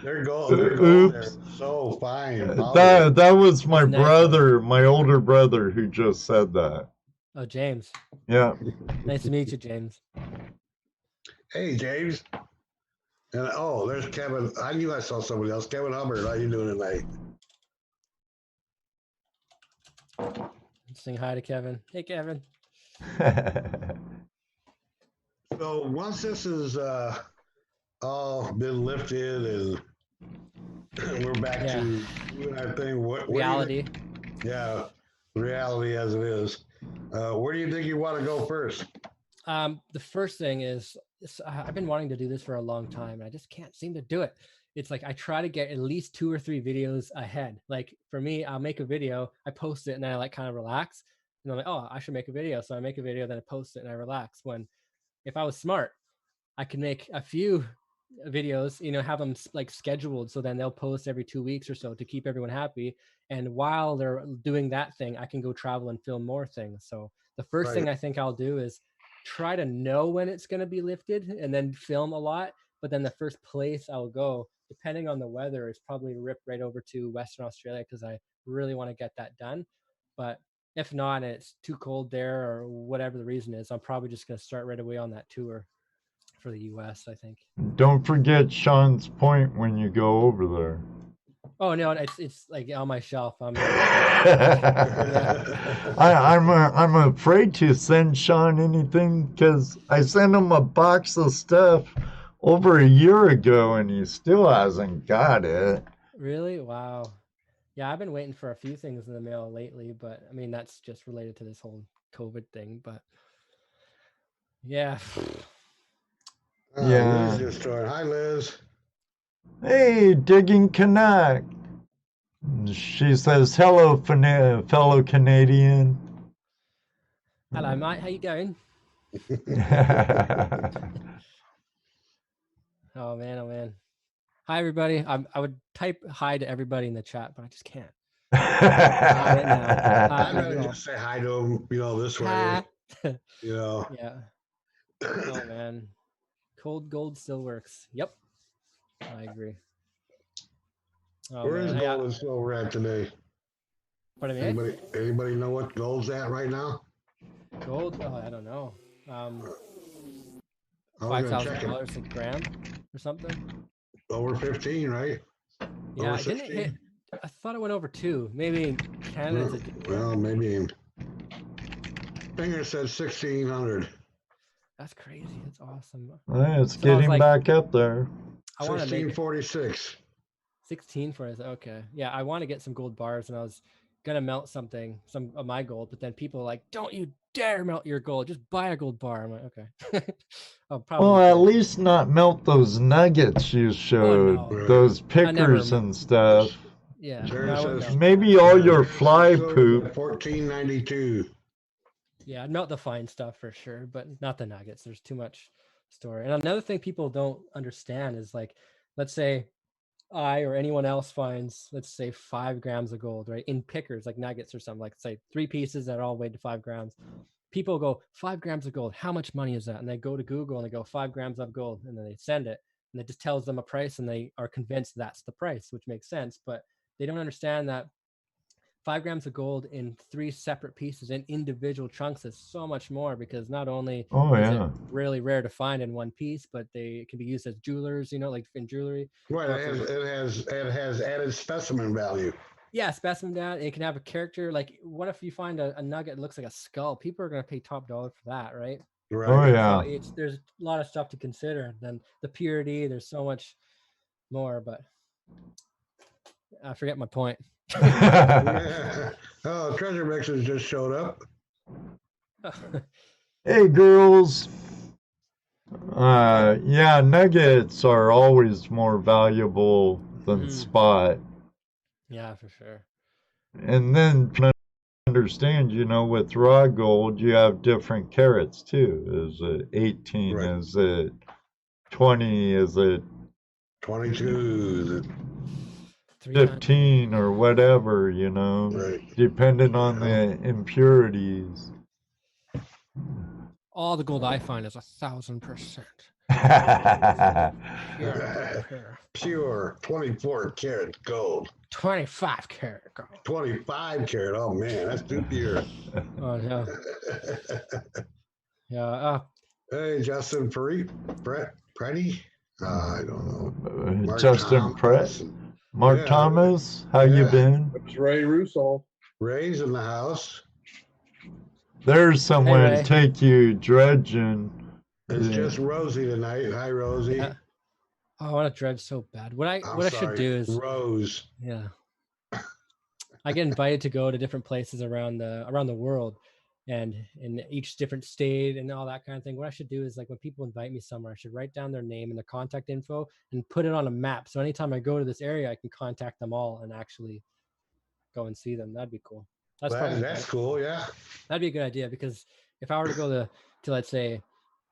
They're gold. They're so fine. That was my brother, my older brother, who just said that. Oh, James. Yeah. Nice to meet you, James. Hey, James. And there's Kevin. I knew I saw somebody else. Kevin Hubbard. How you doing tonight? Sing hi to Kevin. Hey, Kevin. So once this is all been lifted and we're back to doing our thing, what reality? Yeah, reality as it is. Where do you think you want to go first? The first thing is I've been wanting to do this for a long time, and I just can't seem to do it. It's like I try to get at least 2 or 3 videos ahead. Like for me, I'll make a video, I post it, and then I like kind of relax. And I'm like, oh, I should make a video. So I make a video, then I post it, and I relax. When if I was smart, I could make a few videos, have them like scheduled. So then they'll post every 2 weeks or so to keep everyone happy. And while they're doing that thing, I can go travel and film more things. So the first thing I think I'll do is try to know when it's going to be lifted and then film a lot. But then the first place I'll go, depending on the weather, is probably rip right over to Western Australia because I really want to get that done. But if not, and it's too cold there or whatever the reason is, I'm probably just going to start right away on that tour for the US, I think. Don't forget Sean's Point when you go over there. Oh no, it's like on my shelf. I'm afraid to send Sean anything because I sent him a box of stuff over a year ago and he still hasn't got it. Really? Wow. Yeah, I've been waiting for a few things in the mail lately, but I mean that's just related to this whole COVID thing. But yeah. Yeah. Liz just joined. Hi, Liz. Hey, Digging Canuck. She says, hello, fellow Canadian. Hello, mate. How you going? Oh, man. Hi, everybody. I would type hi to everybody in the chat, but I just can't. Right now. I'd rather just say hi to them, this way. Yeah. Oh, man. Cold gold still works. Yep. I agree. Oh, Where is gold and silver at today? Pardon me? Anybody know what gold's at right now? Gold? Oh, I don't know. $5,000 a gram or something. Over 15, right? Yeah, I didn't hit. I thought it went over 2. Maybe in Canada. Well, maybe. Finger said 1,600. That's crazy. That's awesome. It's getting back up there. 1646. 1646. Okay. Yeah, I want to get some gold bars, and I was gonna melt some of my gold, but then people are like, "Don't you dare melt your gold! Just buy a gold bar." I'm like, okay. Well, at least not melt those nuggets you showed, those pickers and stuff. Yeah. Maybe all your fly poop. 1492. Yeah, I'd melt the fine stuff for sure, but not the nuggets. There's too much story. And another thing people don't understand is like, let's say I or anyone else finds, let's say 5 grams of gold, right? In pickers, like nuggets or something, like say 3 pieces that all weighed to 5 grams. People go, 5 grams of gold, how much money is that? And they go to Google and they go 5 grams of gold, and then they send it, and it just tells them a price, and they are convinced that's the price, which makes sense. But they don't understand that 5 grams of gold in 3 separate pieces in individual chunks is so much more, because not only is it really rare to find in one piece, but they can be used as jewelers, like in jewelry. Right, it has added specimen value. Yeah, specimen down. It can have a character. Like, what if you find a nugget that looks like a skull? People are gonna pay top dollar for that, right? Oh Right. yeah. So there's a lot of stuff to consider. Then the purity, there's so much more, but I forget my point. Yeah. Oh, treasure mixers just showed up. Hey girls. Yeah, nuggets are always more valuable than Mhm. spot. Yeah, for sure. And then understand, with raw gold, you have different carats too. Is it 18? Right. Is it 20? Is it 22. 15 or whatever, Right. depending on the impurities. All the gold I find is 1,000%. Pure 24 karat gold. 25 karat gold. 25 karat. Oh man, that's too pure. Oh no. Yeah. Hey, Justin Pretty? I don't know. Mark Justin Pratt. Thomas. Mark Yeah. Thomas, how you Yeah. been? It was Ray Russo. Ray's in the house. There's someone Ray. to take you dredging. It's Yeah. just Rosie tonight. Hi, Rosie. Yeah. Oh, I want to dredge so bad. What I I'm should sorry, do is Rose. yeah. I get invited to go to different places around the world, and in each different state and all that kind of thing. What I should do is, like, when people invite me somewhere, I should write down their name and their contact info and put it on a map. So anytime I go to this area, I can contact them all and actually go and see them. That'd be cool. That's cool. Yeah. That'd be a good idea, because if I were to go to let's say,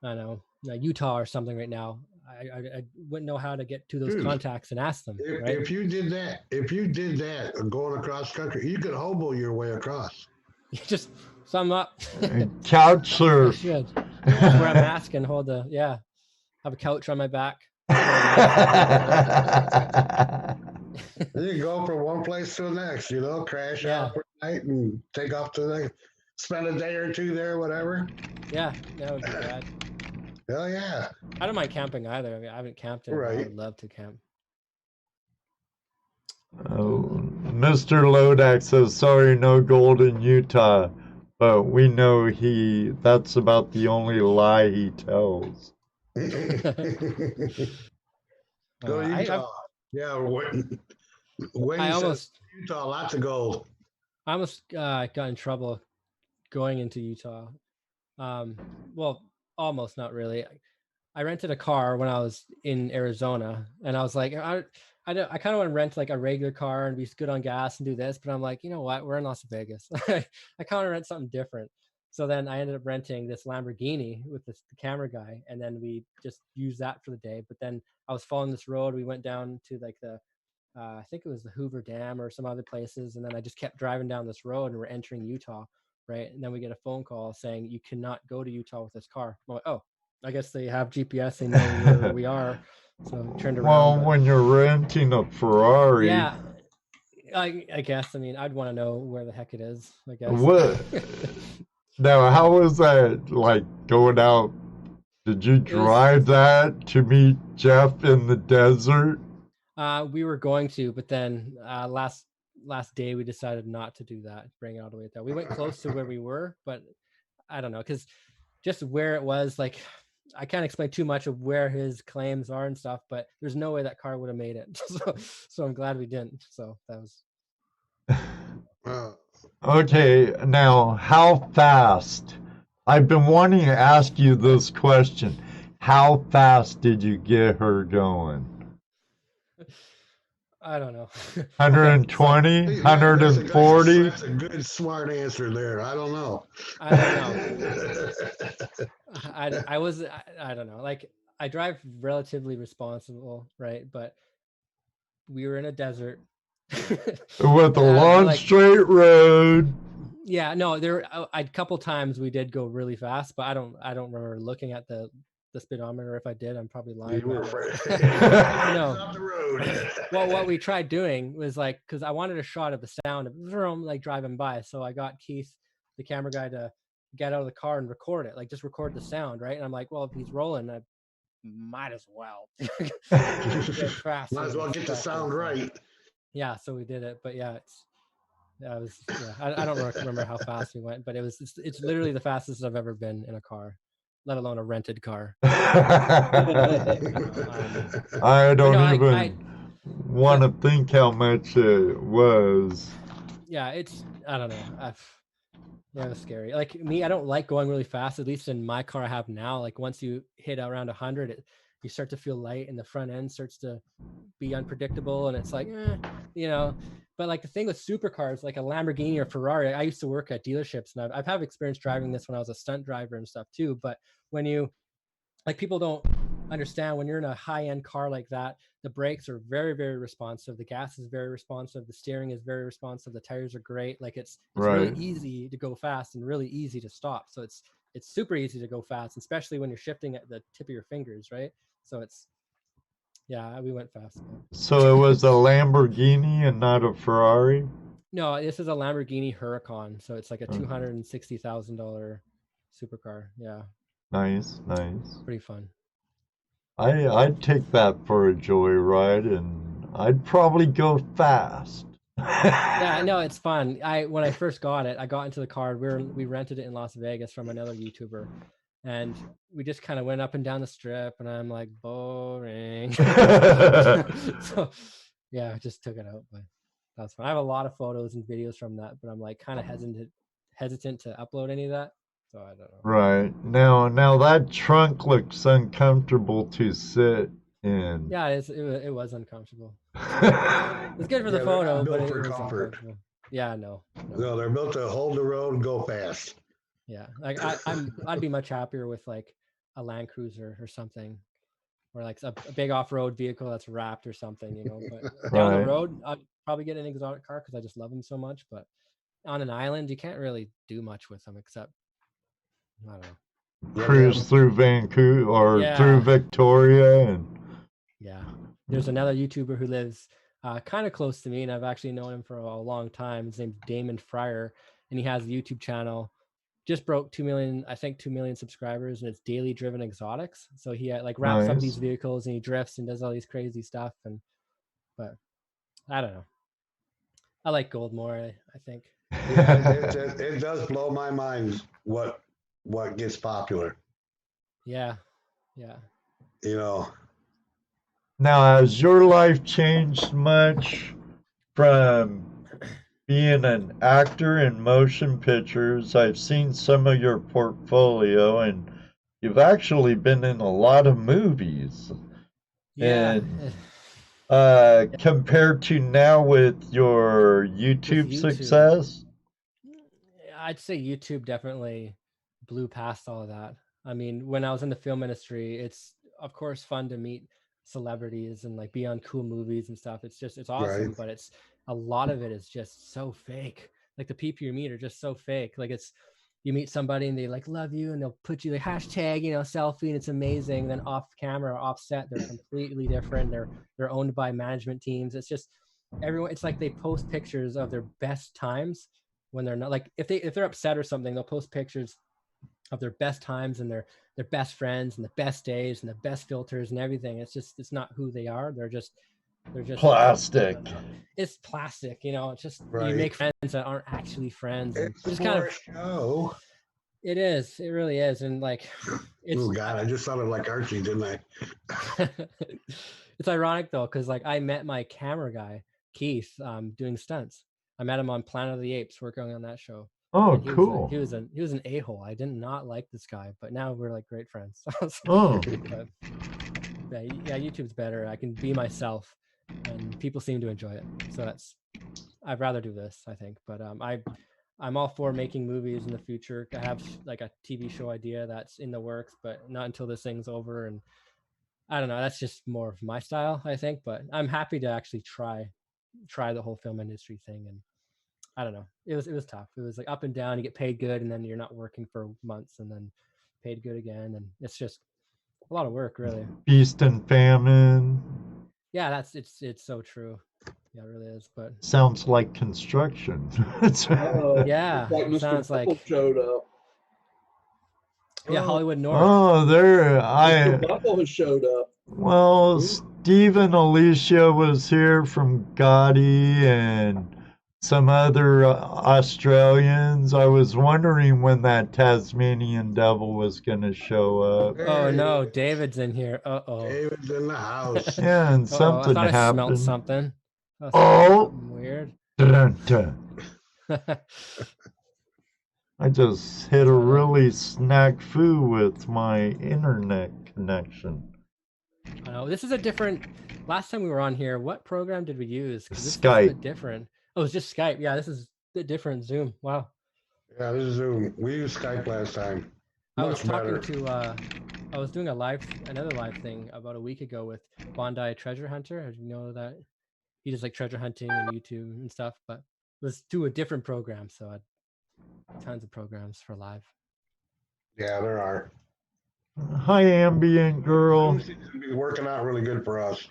I don't know, Utah or something right now, I wouldn't know how to get to those Dude, contacts and ask them. Right? If you did that going across country, you could hobo your way across. Just sum up. Couch I surf. should. Just wear a mask and have a couch on my back. You go from one place to the next, crash out for the night and take off to the spend a day or two there, whatever. Yeah, that would be bad. Hell yeah. I don't mind camping either. I mean, I haven't camped in a while. Right. I'd love to camp. Mr. Lodak says, sorry, no gold in Utah. But we know that's about the only lie he tells. Go to Utah. Wayne says Utah, lots of gold. I almost got in trouble going into Utah. Well, almost, not really. I rented a car when I was in Arizona, and I was like, I kind of want to rent like a regular car and be good on gas and do this, but I'm like, you know what? We're in Las Vegas. I kind of want to rent something different. So then I ended up renting this Lamborghini with the camera guy, and then we just used that for the day. But then I was following this road. We went down to like I think it was the Hoover Dam or some other places, and then I just kept driving down this road, and we're entering Utah, right? And then we get a phone call saying you cannot go to Utah with this car. I'm like, oh, I guess they have GPS. They know where we are. So I turned around. Well, when you're renting a Ferrari. Yeah. I guess. I mean, I'd want to know where the heck it is, I guess. What? Now, how was that like going out? Did you drive that to meet Jeff in the desert? We were going to, but then last day we decided not to do that, bring it all the way there. We went close to where we were, but I don't know, because just where it was, like, I can't explain too much of where his claims are and stuff, but there's no way that car would have made it. So I'm glad we didn't. So that was. Okay, now how fast? I've been wanting to ask you this question. How fast did you get her going? I don't know. 120? 140? That's a good, smart answer there. I don't know. I don't know. I don't know. Like, I drive relatively responsible, right? But we were in a desert. With a long straight road. Yeah, no, a couple times we did go really fast, but I don't remember looking at the speedometer. If I did, I'm probably lying. You were afraid. No. Off the road. Well, what we tried doing was, like, because I wanted a shot of the sound of vroom, like, driving by. So I got Keith, the camera guy, to get out of the car and record it, like, just record the sound, right? And I'm like, well, if he's rolling, I might as well. Might as well get the sound right. Yeah, so we did it. But yeah, That was I don't remember how fast we went, but it's literally the fastest I've ever been in a car, let alone a rented car. I don't no, even want to think how much it was. Yeah, I don't know. Yeah, it was scary. Like me, I don't like going really fast. At least in my car I have now. Like once you hit around 100, you start to feel light, and the front end starts to be unpredictable, and it's like, you know. But like the thing with supercars, like a Lamborghini or Ferrari, I used to work at dealerships, and I've had experience driving this when I was a stunt driver and stuff too. But when you people don't understand, when you're in a high-end car like that, the brakes are very, very responsive, the gas is very responsive, the steering is very responsive, the tires are great. Like it's really easy to go fast and really easy to stop. So it's super easy to go fast, especially when you're shifting at the tip of your fingers, right? So we went fast. So it was a Lamborghini and not a Ferrari? No, this is a Lamborghini Huracan, so it's like a $260,000 supercar. Yeah. Nice. Pretty fun. I'd take that for a joyride, and I'd probably go fast. Yeah, no, it's fun. When I first got it, I got into the car. We rented it in Las Vegas from another YouTuber, and we just kind of went up and down the strip, and I'm like, boring. So yeah, I just took it out, but that's fun. I have a lot of photos and videos from that, but I'm like kind of hesitant to upload any of that. So I don't know. Right. Now that trunk looks uncomfortable to sit in. Yeah, it was uncomfortable. It's good for the photo, but it was comfort. uncomfortable. Yeah, no. No, they're built to hold the road and go fast. Yeah, like I'd be much happier with like a Land Cruiser or something, or like a big off-road vehicle that's wrapped or something, you know. But down the road, I'd probably get an exotic car because I just love them so much. But on an island, you can't really do much with them except, I don't know, cruise through Vancouver or through Victoria. And yeah, there's another YouTuber who lives kind of close to me, and I've actually known him for a long time. His name's Damon Fryer, and he has a YouTube channel. Just broke 2 million, I think 2 million subscribers, and it's Daily Driven Exotics. So he like wraps up these vehicles and he drifts and does all these crazy stuff. But I don't know. I like gold more, I think. Yeah, it does blow my mind what gets popular. Yeah. You know. Now, has your life changed much from being an actor in motion pictures? I've seen some of your portfolio, and you've actually been in a lot of movies. Yeah. And compared to now with your YouTube success? I'd say YouTube definitely blew past all of that. I mean, when I was in the film industry, it's of course fun to meet celebrities and like be on cool movies and stuff. It's awesome, but it's a lot of it is just so fake. Like the people you meet are just so fake. Like you meet somebody and they like love you and they'll put you the hashtag, selfie, and it's amazing. Then off camera or off set, they're completely different. They're owned by management teams. It's just everyone. It's like they post pictures of their best times when they're not, like if they're upset or something, they'll post pictures of their best times and their best friends and the best days and the best filters and everything. It's not who they are. They're just plastic. It's plastic, it's just you make friends that aren't actually friends. It's just kind of show. It is. It really is. And like, oh God, I just sounded like Archie, didn't I? It's ironic though, because like I met my camera guy, Keith, doing stunts. I met him on Planet of the Apes, working on that show. Oh, cool. He was an a-hole. I did not like this guy, but now we're like great friends. Oh. Yeah, YouTube's better. I can be myself, and people seem to enjoy it. So I'd rather do this, I think. But I'm all for making movies in the future. I have like a TV show idea that's in the works, but not until this thing's over. And I don't know. That's just more of my style, I think. But I'm happy to actually try the whole film industry thing. And I don't know. It was tough. It was like up and down. You get paid good, and then you're not working for months, and then paid good again, and it's just a lot of work, really. Feast and famine. Yeah, it's so true. Yeah, it really is. But sounds like construction. Yeah, like Mr. sounds like showed up. Yeah, Hollywood North. Oh, there Buckle has showed up. Well, Stephen Alicia was here from Gotti, and some other Australians. I was wondering when that Tasmanian devil was going to show up. Oh no, David's in here. Uh-oh. David's in the house. Yeah, and Uh-oh, I something thought I smelled happened. something. That Oh! something weird. Dun, dun. I just hit a really snack foo with my internet connection. I know this is a different. Last time we were on here, what program did we use? 'Cause this is a Skype. bit different. Oh, it's just Skype. Yeah, this is a different Zoom. Wow. Yeah, this is Zoom. We used Skype last time. I was Much talking better. to I was doing another live thing about a week ago with Bondi Treasure Hunter. Did you know that he does like treasure hunting and YouTube and stuff? But let's do a different program. So I had tons of programs for live. Yeah, there are. Hi, ambient girl. Zoom seems to be working out really good for us.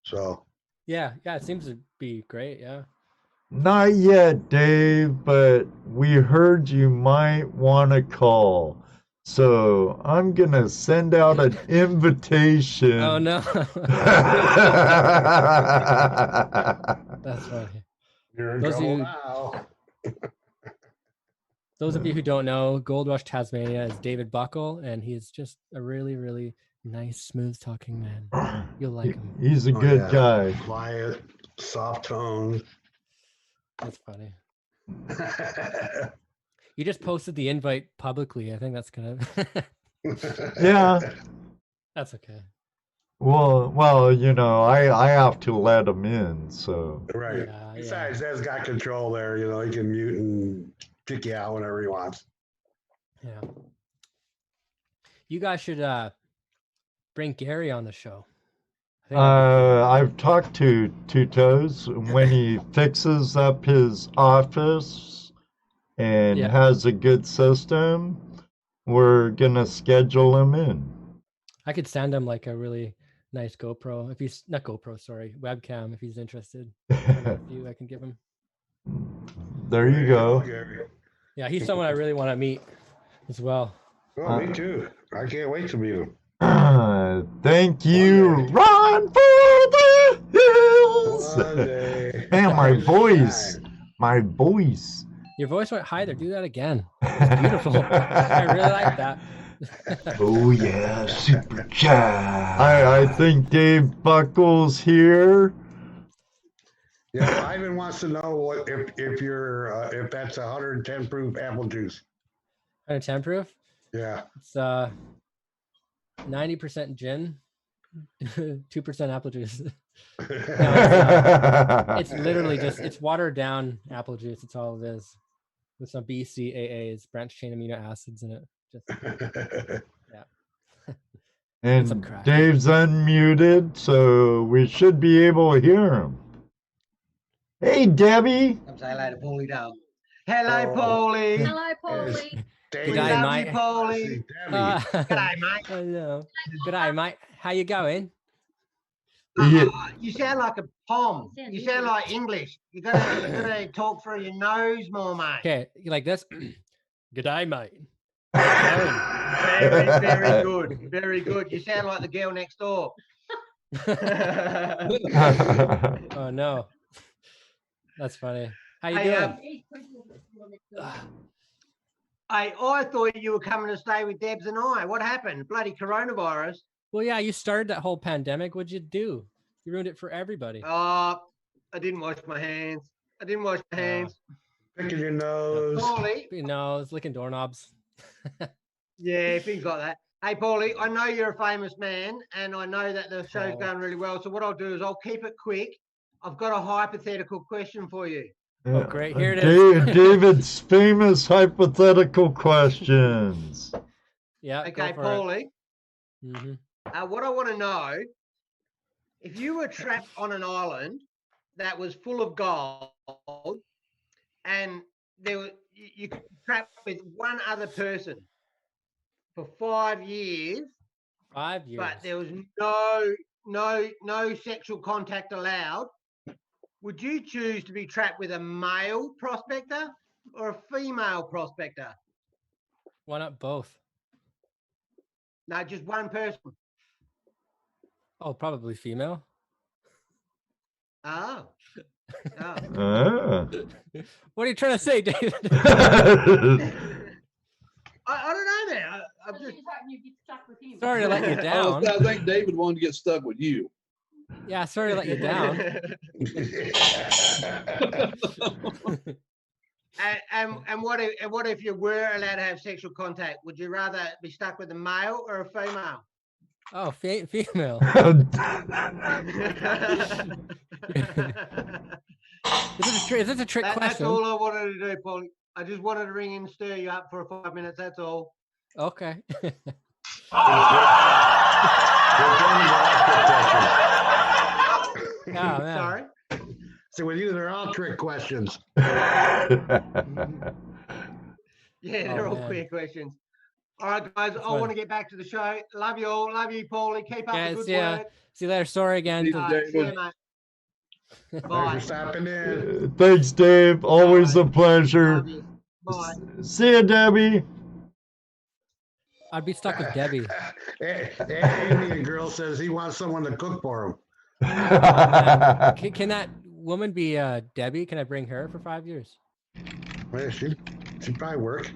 So Yeah, it seems to be great. Yeah. Not yet, Dave, but we heard you might want to call. So I'm going to send out an invitation. Oh no. That's funny. you're in Those of trouble you- now. Those of you who don't know, Gold Rush Tasmania is David Buckle, and he's just a really, really nice, smooth-talking man. You'll like him. He's a Oh, good yeah. guy. Quiet, soft toned. That's funny. You just posted the invite publicly. I think that's gonna. Yeah. That's okay. Well, you know, I have to let him in, so. Right. Yeah, Besides, Ed's got control there. You know, he can mute and kick you out whenever he wants. Yeah. You guys should bring Gary on the show. I think that'd be I've talked to Two Toes when he fixes up his office and Yeah. has a good system. We're gonna schedule him in. I could send him like a really nice GoPro if he's not GoPro, sorry, webcam if he's interested. I can give him. There you go. Gary. Yeah, he's someone I really want to meet as well. Oh, me too. I can't wait to meet him. Thank you. One day. Run for the hills. One day. Man, my Time to voice. shine. My voice. Your voice went high there. Do that again. It's beautiful. I really like that. Oh yeah, super chat. I think Dave Buckles here. Yeah, Ivan wants to know what if you're if that's 110 proof apple juice. 110 proof. Yeah. It's 90% gin, 2% apple juice. It's literally just it's watered down apple juice. It's all it is, with some BCAAs, branch chain amino acids in it. Just And some crack. Dave's unmuted, so we should be able to hear him. Hey, Debbie. Come say hello to Pauly Dale. Hello, Oh. Pauly. Hello, Pauly. Good We day, love mate. you, Pauly. G'day, mate. Hello. G'day, mate. How you going? Yeah. You sound like a Tom. You sound like English. You gotta talk through your nose more, mate. Okay, you like this? G'day, mate. Very, very good. Very good. You sound like the girl next door. Oh no, that's funny. How you Hey, doing? I thought you were coming to stay with Debs and I. What happened? Bloody coronavirus. Well, yeah, you started that whole pandemic. What'd you do? You ruined it for everybody. I didn't wash my hands. Picking your nose. Pauly, No, it's licking doorknobs. yeah, things like that. Hey, Pauly, I know you're a famous man, and I know that the show's Oh. going really well. So what I'll do is I'll keep it quick. I've got a hypothetical question for you. Oh, great. Here it is. David's famous hypothetical questions. Yeah. Okay, go for it. Pauly, Mhm. what I want to know, if you were trapped on an island that was full of gold, and you could be trapped with one other person for 5 years, 5 years. but there was no sexual contact allowed, would you choose to be trapped with a male prospector or a female prospector? Why not both? No, just one person. Oh, probably female. Oh, Oh. Ah. What are you trying to say, David? I don't know, man. I'm just. Sorry to let you down. I think David wanted to get stuck with you. Yeah, sorry to let you down. And what if you were allowed to have sexual contact? Would you rather be stuck with a male or a female? Oh, female. Is this a trick question? That's all I wanted to do, Pauly. I just wanted to ring and stir you up for 5 minutes. That's all. Okay. Oh, man. Sorry. So with you, they're all trick questions. Yeah, they're Oh, all man. clear questions. All right, guys. I want to get back to the show. Love you all. Love you, Pauly. Keep up the good work. See you later. Sorry again. See See you, mate. Thanks Bye. for stopping in. Thanks, Dave. Always a pleasure. Love you. Bye. See ya, Debbie. I'd be stuck with Debbie. Amy, a girl says he wants someone to cook for him. Can that woman be Debbie? Can I bring her for 5 years? Well, she'd probably work.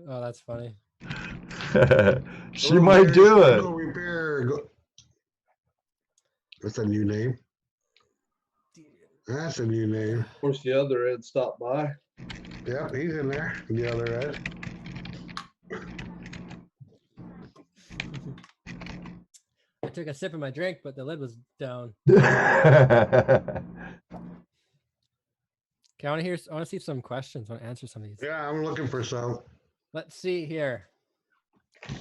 Oh, that's funny. She might do it. Go repair. That's a new name. That's a new name. Of course, the other Ed stopped by. Yep, he's in there. The other Ed. I took a sip of my drink, but the lid was down. Okay, I want to see some questions. I want to answer some of these. Yeah, I'm looking for some. Let's see here.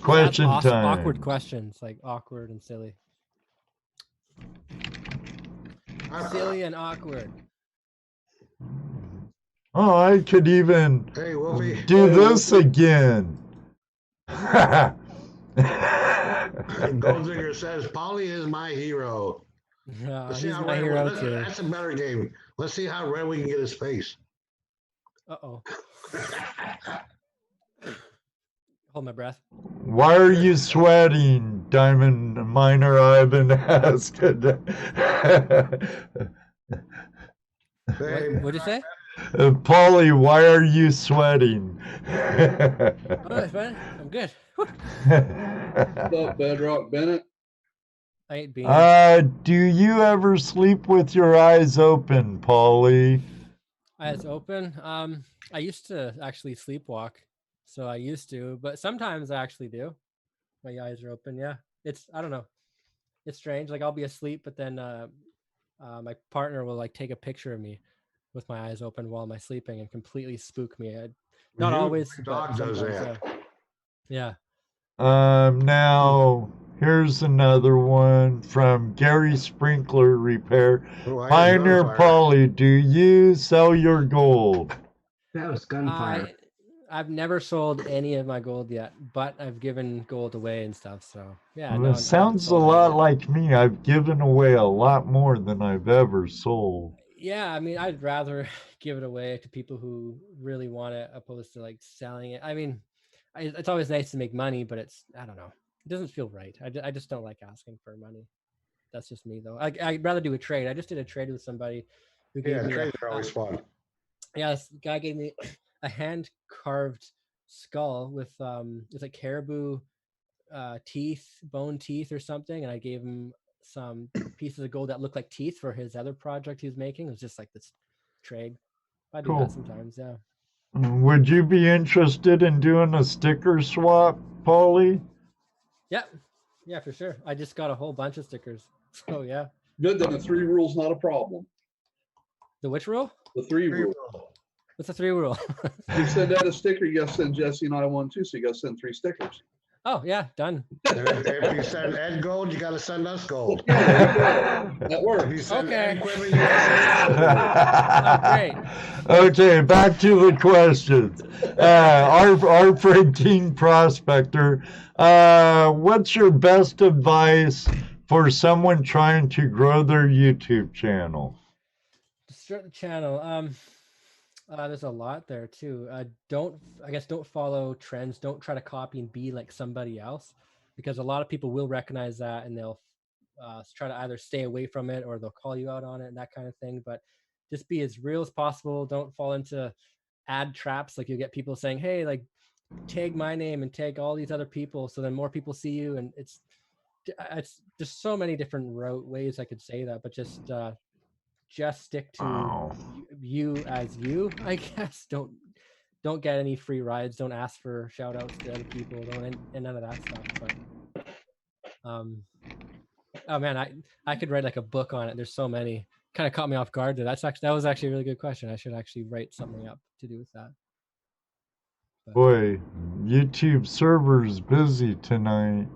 Question That's time. awkward questions, like awkward and silly. Silly and awkward. Oh, I could even Hey, Wolfie. do this again. Golddigger says, Pauly is my hero. Let's see He's how my red- hero let's- too. That's a better game. Let's see how red we can get his face. Uh-oh. Hold my breath. Why are you sweating? Diamond Miner Ivan asked. Hey, What'd you say? Pauly, why are you sweating? Oh, it's fine. I'm good. What's up, Bedrock Bennett? I ain't being. Do you ever sleep with your eyes open, Pauly? Eyes open. I used to actually sleepwalk, so I used to, but sometimes I actually do. My eyes are open. Yeah, I don't know. It's strange. Like I'll be asleep, but then my partner will like take a picture of me with my eyes open while I'm sleeping and completely spook me. Not always. My dog but does sometimes, that. Yeah. Now here's another one from Gary Sprinkler Repair. Oh, I Pioneer know. Pauly, do you sell your gold? That was gunfire. I've never sold any of my gold yet, but I've given gold away and stuff. So yeah, Well, it sounds a lot like me. I've given away a lot more than I've ever sold. Yeah, I mean, I'd rather give it away to people who really want it, opposed to like selling it. I mean, it's always nice to make money, but I don't know, it doesn't feel right. I just don't like asking for money. That's just me though. I'd rather do a trade. I just did a trade with somebody who gave Yeah, me trades are always fun. yeah, this guy gave me a hand carved skull with it's like caribou teeth, bone teeth or something, and I gave him some pieces of gold that looked like teeth for his other project he was making. It was just like this trade. I do Cool. that sometimes, yeah. Would you be interested in doing a sticker swap, Pauly? Yeah, yeah, for sure. I just got a whole bunch of stickers. So yeah. Good, then the 3 rule's not a problem. The which rule? The 3 rule. What's the 3 rule? You send out a sticker, you gotta send Jesse and I one too, so you gotta send 3 stickers. Oh yeah, done. And if you send Ed gold, you got to send us gold. That works. If you send Okay. Ed equipment, you got Great. Okay, back to the questions. Our friend King Prospector, what's your best advice for someone trying to grow their YouTube channel? To start the channel, there's a lot there too. Don't follow trends. Don't try to copy and be like somebody else, because a lot of people will recognize that and they'll try to either stay away from it or they'll call you out on it and that kind of thing. But just be as real as possible. Don't fall into ad traps. Like you get people saying, hey, like tag my name and tag all these other people, so then more people see you. And it's just so many different ways I could say that, but just stick to you as you, I guess. Don't get any free rides. Don't ask for shout outs to other people. And none of that stuff. But oh man, I could write like a book on it. There's so many. Kind of caught me off guard there. That was actually a really good question. I should actually write something up to do with that. But, boy, YouTube server's busy tonight.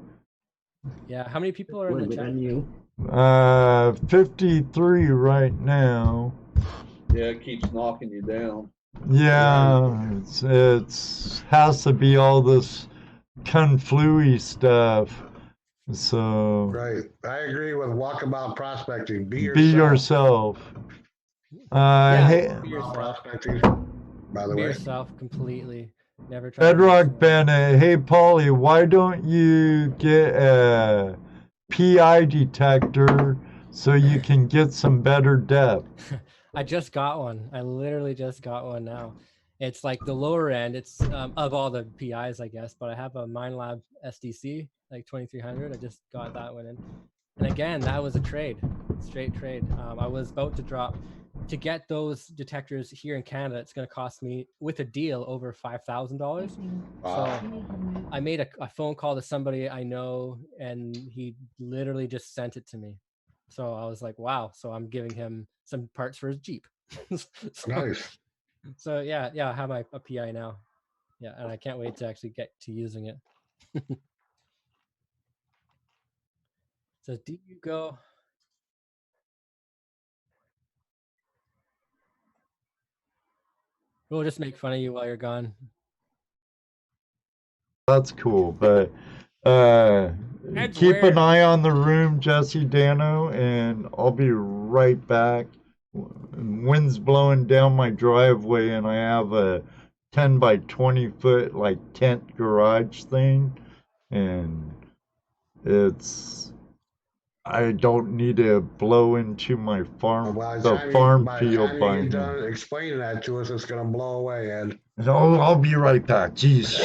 yeah, how many people are in the chat? You. 53 right now. Yeah, it keeps knocking you down. Yeah, it's has to be all this confluy stuff. So Right. I agree with walkabout prospecting. Be yourself. Hey, Be yourself. Prospecting, by the Be way. yourself completely. Never try. Bedrock Bennett, hey Pauly, why don't you get a PI detector so you can get some better depth? I just got one. I literally just got one now. It's like the lower end. It's of all the PIs, I guess. But I have a MindLab SDC, like 2300. I just got that one in. And again, that was a trade, straight trade. I was about to drop to get those detectors here in Canada. It's going to cost me with a deal over $5,000. So I made a phone call to somebody I know, and he literally just sent it to me. So I was like, wow. So I'm giving him some parts for his Jeep. Nice. So yeah, I have a PI now. Yeah, and I can't wait to actually get to using it. So do you go? We'll just make fun of you while you're gone. That's cool, but keep an eye on the room, Jesse Dano, and I'll be right back. Wind's blowing down my driveway, and I have a 10 by 20 foot like tent garage thing, and I don't need to blow into my farm, By the time farm by field the time by you me. get done explaining that to us, it's going to blow away, Ed. No, I'll be right back. Jeez.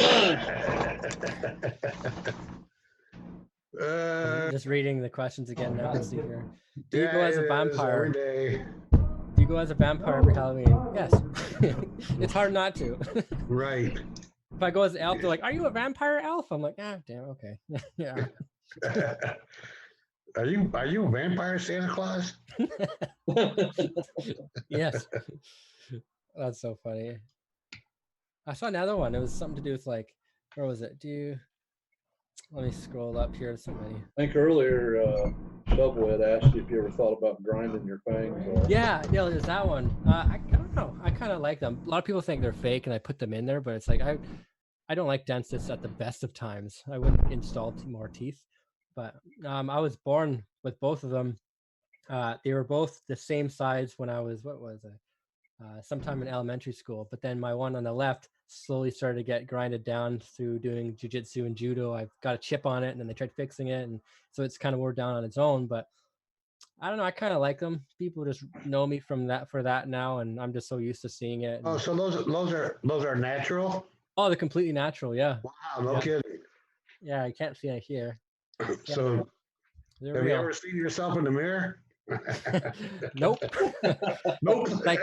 I'm just reading the questions again now. Let's see here. Do you Yeah, go as a it is vampire? every day. Do you go as a vampire every Halloween? Yes. It's hard not to. Right. If I go as an elf, they're like, "Are you a vampire elf?" I'm like, "Ah, damn, okay." Yeah. Are you a vampire Santa Claus? Yes. That's so funny. I saw another one. It was something to do with like, where was it? Let me scroll up here. So many. I think earlier, Double had asked you if you ever thought about grinding your fangs off. Yeah, there's that one. I don't know. I kind of like them. A lot of people think they're fake, and I put them in there, but it's like I don't like dentists at the best of times. I wouldn't install more teeth, but I was born with both of them. They were both the same size when I was, what was it? Sometime in elementary school. But then my one on the left slowly started to get grinded down through doing jiu-jitsu and judo. I've got a chip on it, and then they tried fixing it, and so it's kind of wore down on its own. But I don't know. I kind of like them. People just know me for that now, and I'm just so used to seeing it. Oh, so those are natural? Oh, they're completely natural. Yeah. Wow, no Yeah. kidding. Yeah, you can't see it here. So They're have real. you ever seen yourself in the mirror? Nope. Nope. Like,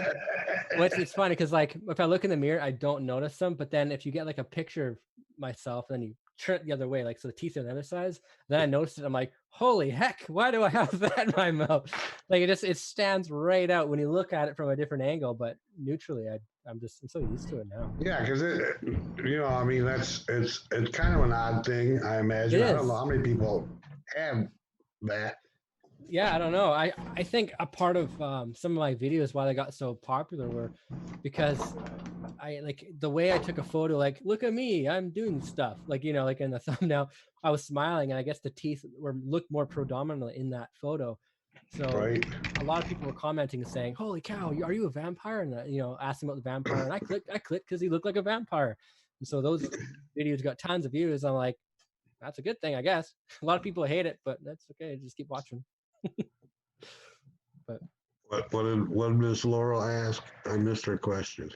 it's funny because like if I look in the mirror, I don't notice them. But then if you get like a picture of myself, then you turn it the other way, like so the teeth are on the other side. Then I notice it. I'm like, holy heck, why do I have that in my mouth? Like it stands right out when you look at it from a different angle. But neutrally, I'm so used to it now. Yeah, because I mean, it's kind of an odd thing, I imagine. I don't know how many people have that. Yeah, I don't know. I think a part of some of my videos why they got so popular were because I like the way I took a photo, like, look at me, I'm doing stuff. Like, like in the thumbnail, I was smiling, and I guess the teeth looked more predominantly in that photo. So Right. A lot of people were commenting saying, holy cow, are you a vampire? And asking about the vampire. And I clicked because he looked like a vampire. And so those videos got tons of views. I'm like, that's a good thing, I guess. A lot of people hate it, but that's okay. Just keep watching. But what did Miss Laurel ask? I missed her question.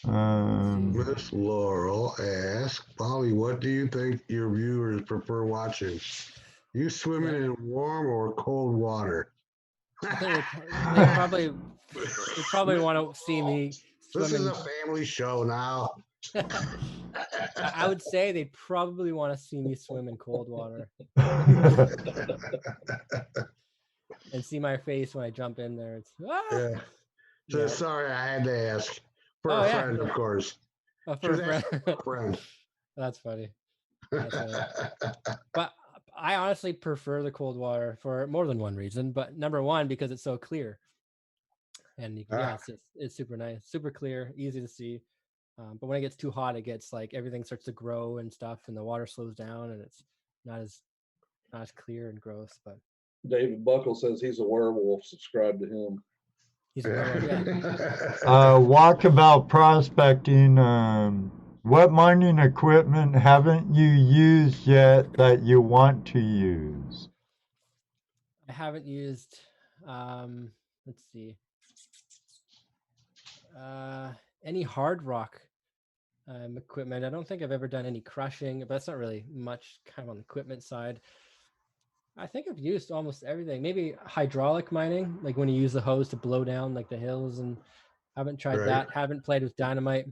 Miss Laurel asked, Pauly, what do you think your viewers prefer watching? You swimming in warm or cold water? I think they probably want to see me This swimming. is a family show now. I would say they probably want to see me swim in cold water and see my face when I jump in there. It's Yeah. So sorry, I had to ask for a friend, of course. For a friend. Friend. That's funny. But I honestly prefer the cold water for more than one reason. But number one, because it's so clear, and it's super nice, super clear, easy to see. But when it gets too hot, it gets like everything starts to grow and stuff, and the water slows down, and it's not as clear and gross. But David Buckle says he's a werewolf. Subscribe to him. He's a werewolf, yeah. Walkabout prospecting. What mining equipment haven't you used yet that you want to use? I haven't used. Let's see. Any hard rock equipment. I don't think I've ever done any crushing, but that's not really much kind of on the equipment side. I think I've used almost everything. Maybe hydraulic mining, like when you use the hose to blow down like the hills, and haven't tried that. Haven't played with dynamite.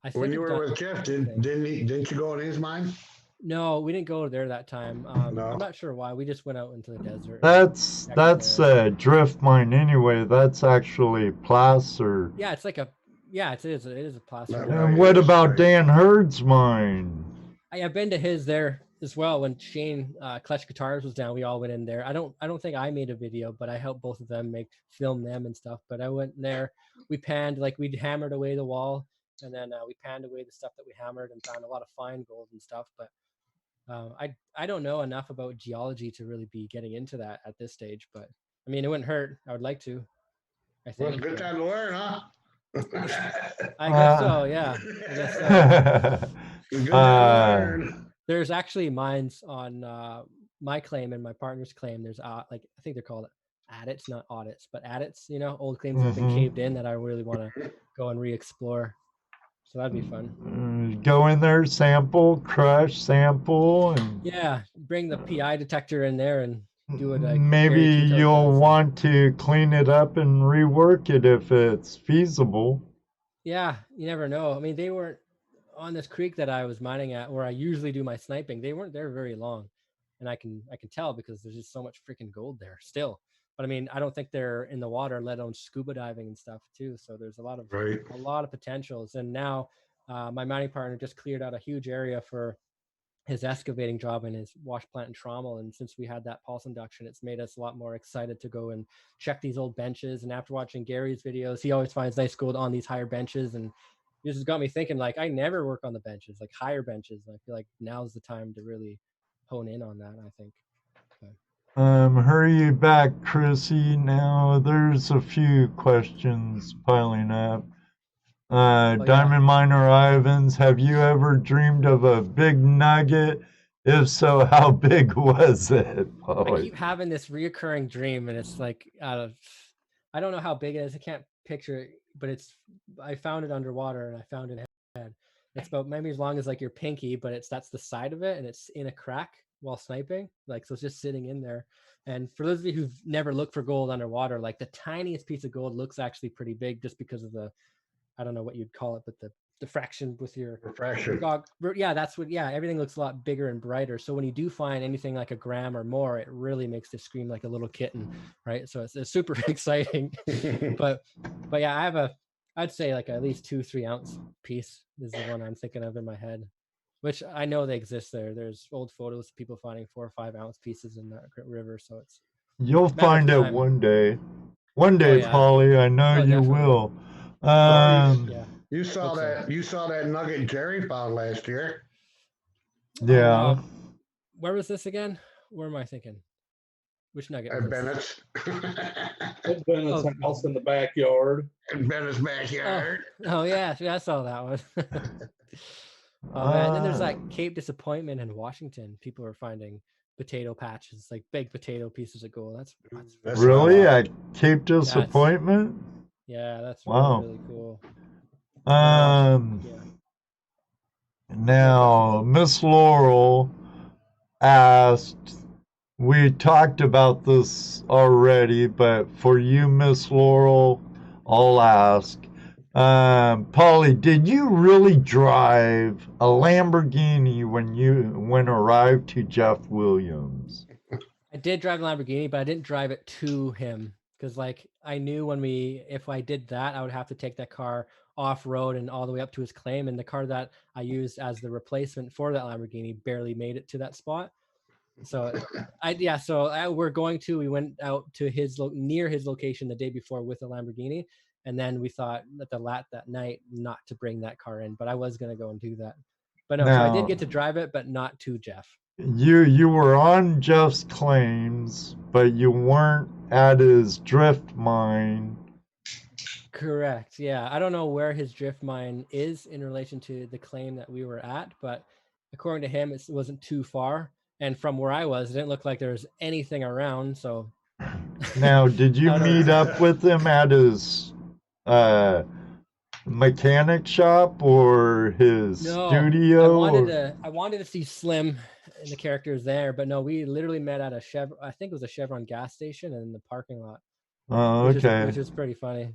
I think when you were with Jeff, didn't you go in his mine? No, we didn't go there that time. No. I'm not sure why. We just went out into the desert. That's drift mine anyway. That's actually placer. Yeah, it's like a it is a placer. And what about Dan Hurd's mine? I've been to his there as well. When Shane Clutch Guitars was down, we all went in there. I don't think I made a video, but I helped both of them film them and stuff. But I went in there. We panned, like we'd hammered away the wall, and then we panned away the stuff that we hammered and found a lot of fine gold and stuff. But I don't know enough about geology to really be getting into that at this stage. But I mean, it wouldn't hurt. I would like to. I think. Well, it's a good time to learn, huh? I guess so. Yeah. I guess so. Good time to learn. There's actually mines on my claim and my partner's claim. There's like I think they're called adits, not audits, but adits. You know, old claims that have been caved in that I really want to go and re-explore. So that'd be fun. Go in there, sample, crush, sample, and bring the PI detector in there and do it. Like maybe you'll want to clean it up and rework it if it's feasible. Yeah, you never know. I mean, they weren't on this creek that I was mining at, where I usually do my sniping. They weren't there very long, and I can tell because there's just so much freaking gold there still. But I mean, I don't think they're in the water, let alone scuba diving and stuff too. So there's a lot of potentials. And now my mining partner just cleared out a huge area for his excavating job and his wash plant and trommel. And since we had that pulse induction, it's made us a lot more excited to go and check these old benches. And after watching Gary's videos, he always finds nice gold on these higher benches. And this has got me thinking, like, I never work on the benches, like higher benches. And I feel like now's the time to really hone in on that, I think. Hurry back, Chrissy. Now there's a few questions piling up. Diamond Miner Ivans, have you ever dreamed of a big nugget? If so, how big was it? I keep having this reoccurring dream, and it's like I don't know how big it is. I can't picture it, but I found it underwater, and I found it head. It's about maybe as long as like your pinky, but that's the side of it, and it's in a crack while sniping, like, so it's just sitting in there. And for those of you who've never looked for gold underwater, like the tiniest piece of gold looks actually pretty big just because of the, I don't know what you'd call it, but the diffraction with your refraction. Everything looks a lot bigger and brighter. So when you do find anything like a gram or more, it really makes it scream like a little kitten, right? So it's super exciting. but yeah, I'd say like at least 2-3 ounce piece is the one I'm thinking of in my head, which I know they exist there. There's old photos of people finding 4 or 5 ounce pieces in that river. So you'll find it one day. One day, Pauly, I know you definitely. will. You saw that nugget Jerry found last year. Yeah. Where was this again? Where am I thinking? Which nugget? At Bennett's. At Bennett's house in the backyard. In Bennett's backyard. Oh yeah, I saw that one. Oh man, and then there's like Cape Disappointment in Washington. People are finding potato patches, like big potato pieces of gold. That's Really? wild. At Cape Disappointment? Yeah, that's Wow. really cool. Um, Yeah. Now, Miss Laurel asked, we talked about this already, but for you, Miss Laurel, I'll ask. Pauly, did you really drive a Lamborghini when you arrived to Jeff Williams? I did drive a Lamborghini, but I didn't drive it to him because, like, I knew if I did that, I would have to take that car off road and all the way up to his claim. And the car that I used as the replacement for that Lamborghini barely made it to that spot. So we went out to near his location the day before with a Lamborghini, and then we thought that night not to bring that car in, but I was going to go and do that. But no, so I did Now, get to drive it, but not to Jeff. you were on Jeff's claims, but you weren't at his drift mine. Correct. Yeah, I don't know where his drift mine is in relation to the claim that we were at, but according to him, it wasn't too far. And from where I was, it didn't look like there was anything around. So Now, did you meet up with him at his mechanic shop or his studio? I wanted to see Slim and the characters there, but no, we literally met at I think it was a Chevron gas station in the parking lot. Oh, okay. Which is pretty funny.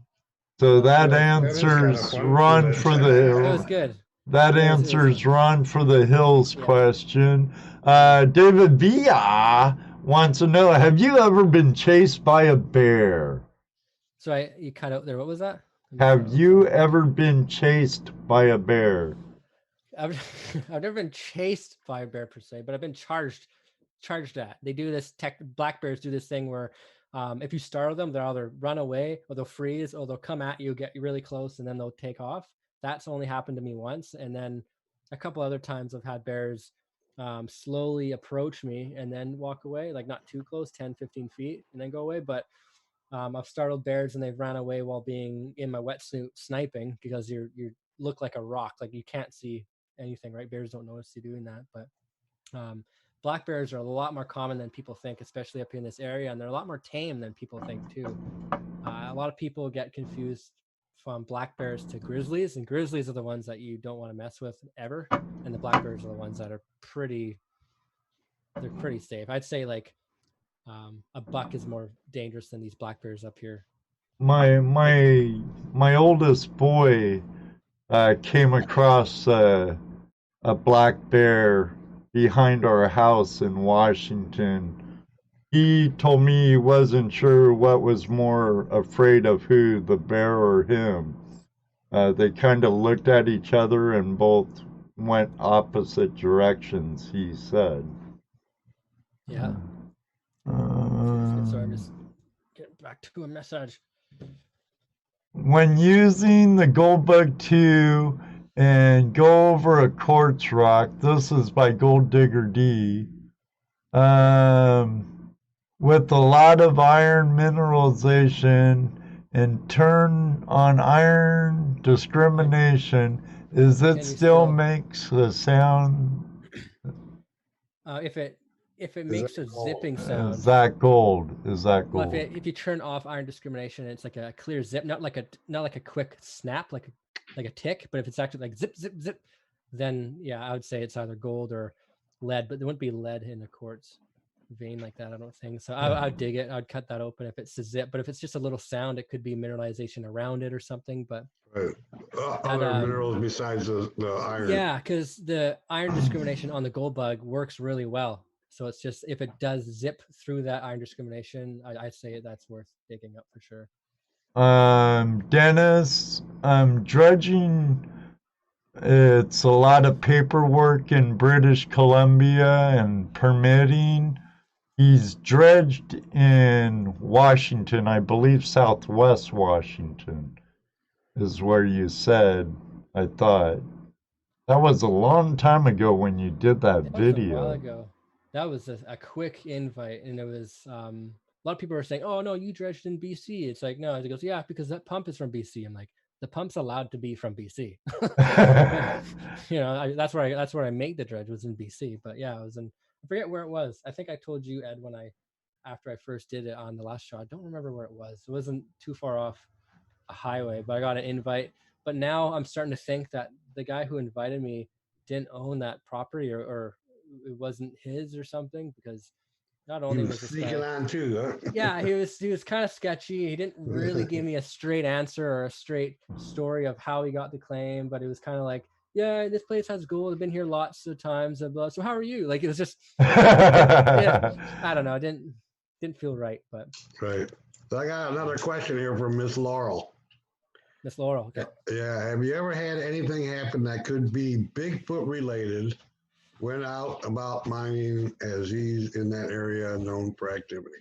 So that That answers fun. Run for the It was good. That answers Run for the Hills question. David Villa wants to know, have you ever been chased by a bear? So you cut out there. What was that? Have you ever been chased by a bear? I've never been chased by a bear per se, but I've been charged at. They do this black bears do this thing where if you startle them, they'll either run away or they'll freeze or they'll come at you, get you really close, and then they'll take off. That's only happened to me once. And then a couple other times I've had bears slowly approach me and then walk away, like not too close, 10, 15 feet, and then go away. But I've startled bears and they've ran away while being in my wetsuit sniping because you look like a rock, like you can't see anything, right? Bears don't notice you doing that. But black bears are a lot more common than people think, especially up in this area, and they're a lot more tame than people think too. A lot of people get confused from black bears to grizzlies, and grizzlies are the ones that you don't want to mess with ever, and the black bears are the ones that are pretty safe. I'd say like a buck is more dangerous than these black bears up here. My oldest boy came across a black bear behind our house in Washington. He told me he wasn't sure what was more afraid of who, the bear or him. They kind of looked at each other and both went opposite directions, he said. Yeah. Sorry, I'm just getting back to a message. When using the Goldbug 2 and go over a quartz rock, this is by Gold Digger D, with a lot of iron mineralization and turn on iron discrimination, still makes a sound? If it makes a zipping sound. Is that gold? Well, if you turn off iron discrimination, it's like a clear zip, not like a quick snap, like a tick, but if it's actually like zip, zip, zip, then yeah, I would say it's either gold or lead, but there wouldn't be lead in a quartz vein like that, I don't think. So I would dig it. I'd cut that open if it's a zip, but if it's just a little sound, it could be mineralization around it or something. But other minerals besides the iron. Yeah, because the iron discrimination on the gold bug works really well. So it's just if it does zip through that iron discrimination, I'd say that's worth digging up for sure. Dennis, dredging, it's a lot of paperwork in British Columbia and permitting. He's dredged in Washington, I believe Southwest Washington is where you said, I thought. That was a long time ago when you did that video. A while ago. That was a quick invite, and it was a lot of people were saying, "Oh no, you dredged in BC." It's like, no, he goes, "Yeah, because that pump is from BC." I'm like, the pump's allowed to be from BC. You know, that's where I made the dredge, was in BC. But yeah, I was in, I forget where it was. I think I told you, Ed, after I first did it on the last show. I don't remember where it was. It wasn't too far off a highway, but I got an invite. But now I'm starting to think that the guy who invited me didn't own that property, or it wasn't his or something, because not He only was was this sneaking guy, on too, huh? yeah, he was kind of sketchy. He didn't really give me a straight answer or a straight story of how he got the claim, but it was kind of like, yeah, this place has gold. I've been here lots of times. Blah. So how are you? Like, it was just, yeah, I don't know. It didn't feel right. But Right. So I got another question here from Miss Laurel. Miss Laurel, okay. Yeah. Have you ever had anything happen that could be Bigfoot related? Went out about mining as he's in that area known for activity.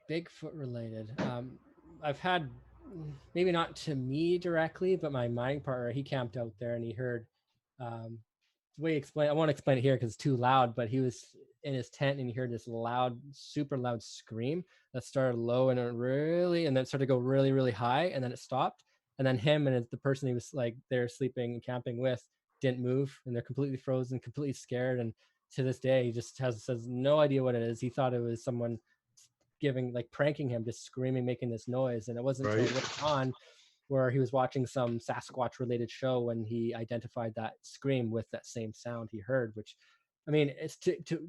Bigfoot related. I've had, maybe not to me directly, but my mining partner, he camped out there and he heard, the way he explained, I won't explain it here because it's too loud, but he was in his tent and he heard this loud, super loud scream that started low and then it started to go really, really high, and then it stopped. And then him and the person he was like there sleeping and camping with didn't move, and they're completely frozen, completely scared. And to this day, he just has no idea what it is. He thought it was someone pranking him, just screaming, making this noise. And it wasn't until later on where he was watching some Sasquatch related show when he identified that scream with that same sound he heard, which, I mean, it's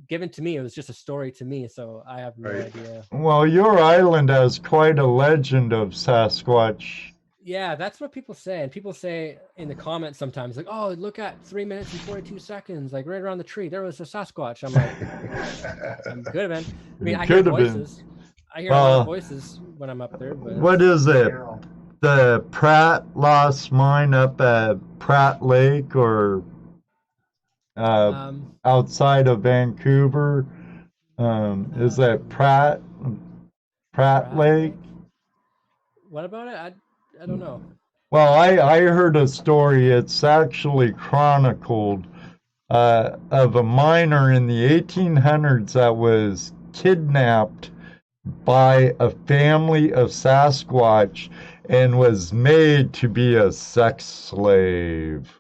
given to me. It was just a story to me, so I have no idea. Well, your island has quite a legend of Sasquatch. Yeah, that's what people say. And people say in the comments sometimes, like, oh, look at 3 minutes and 42 seconds, like right around the tree, there was a Sasquatch. I'm like, could have been. I mean, I hear voices. I hear a lot of voices when I'm up there. But what is it? The Pratt lost mine up at Pratt Lake, or outside of Vancouver. Is that Pratt Lake? What about it? I don't know. Well, I heard a story. It's actually chronicled of a miner in the 1800s that was kidnapped by a family of Sasquatch and was made to be a sex slave.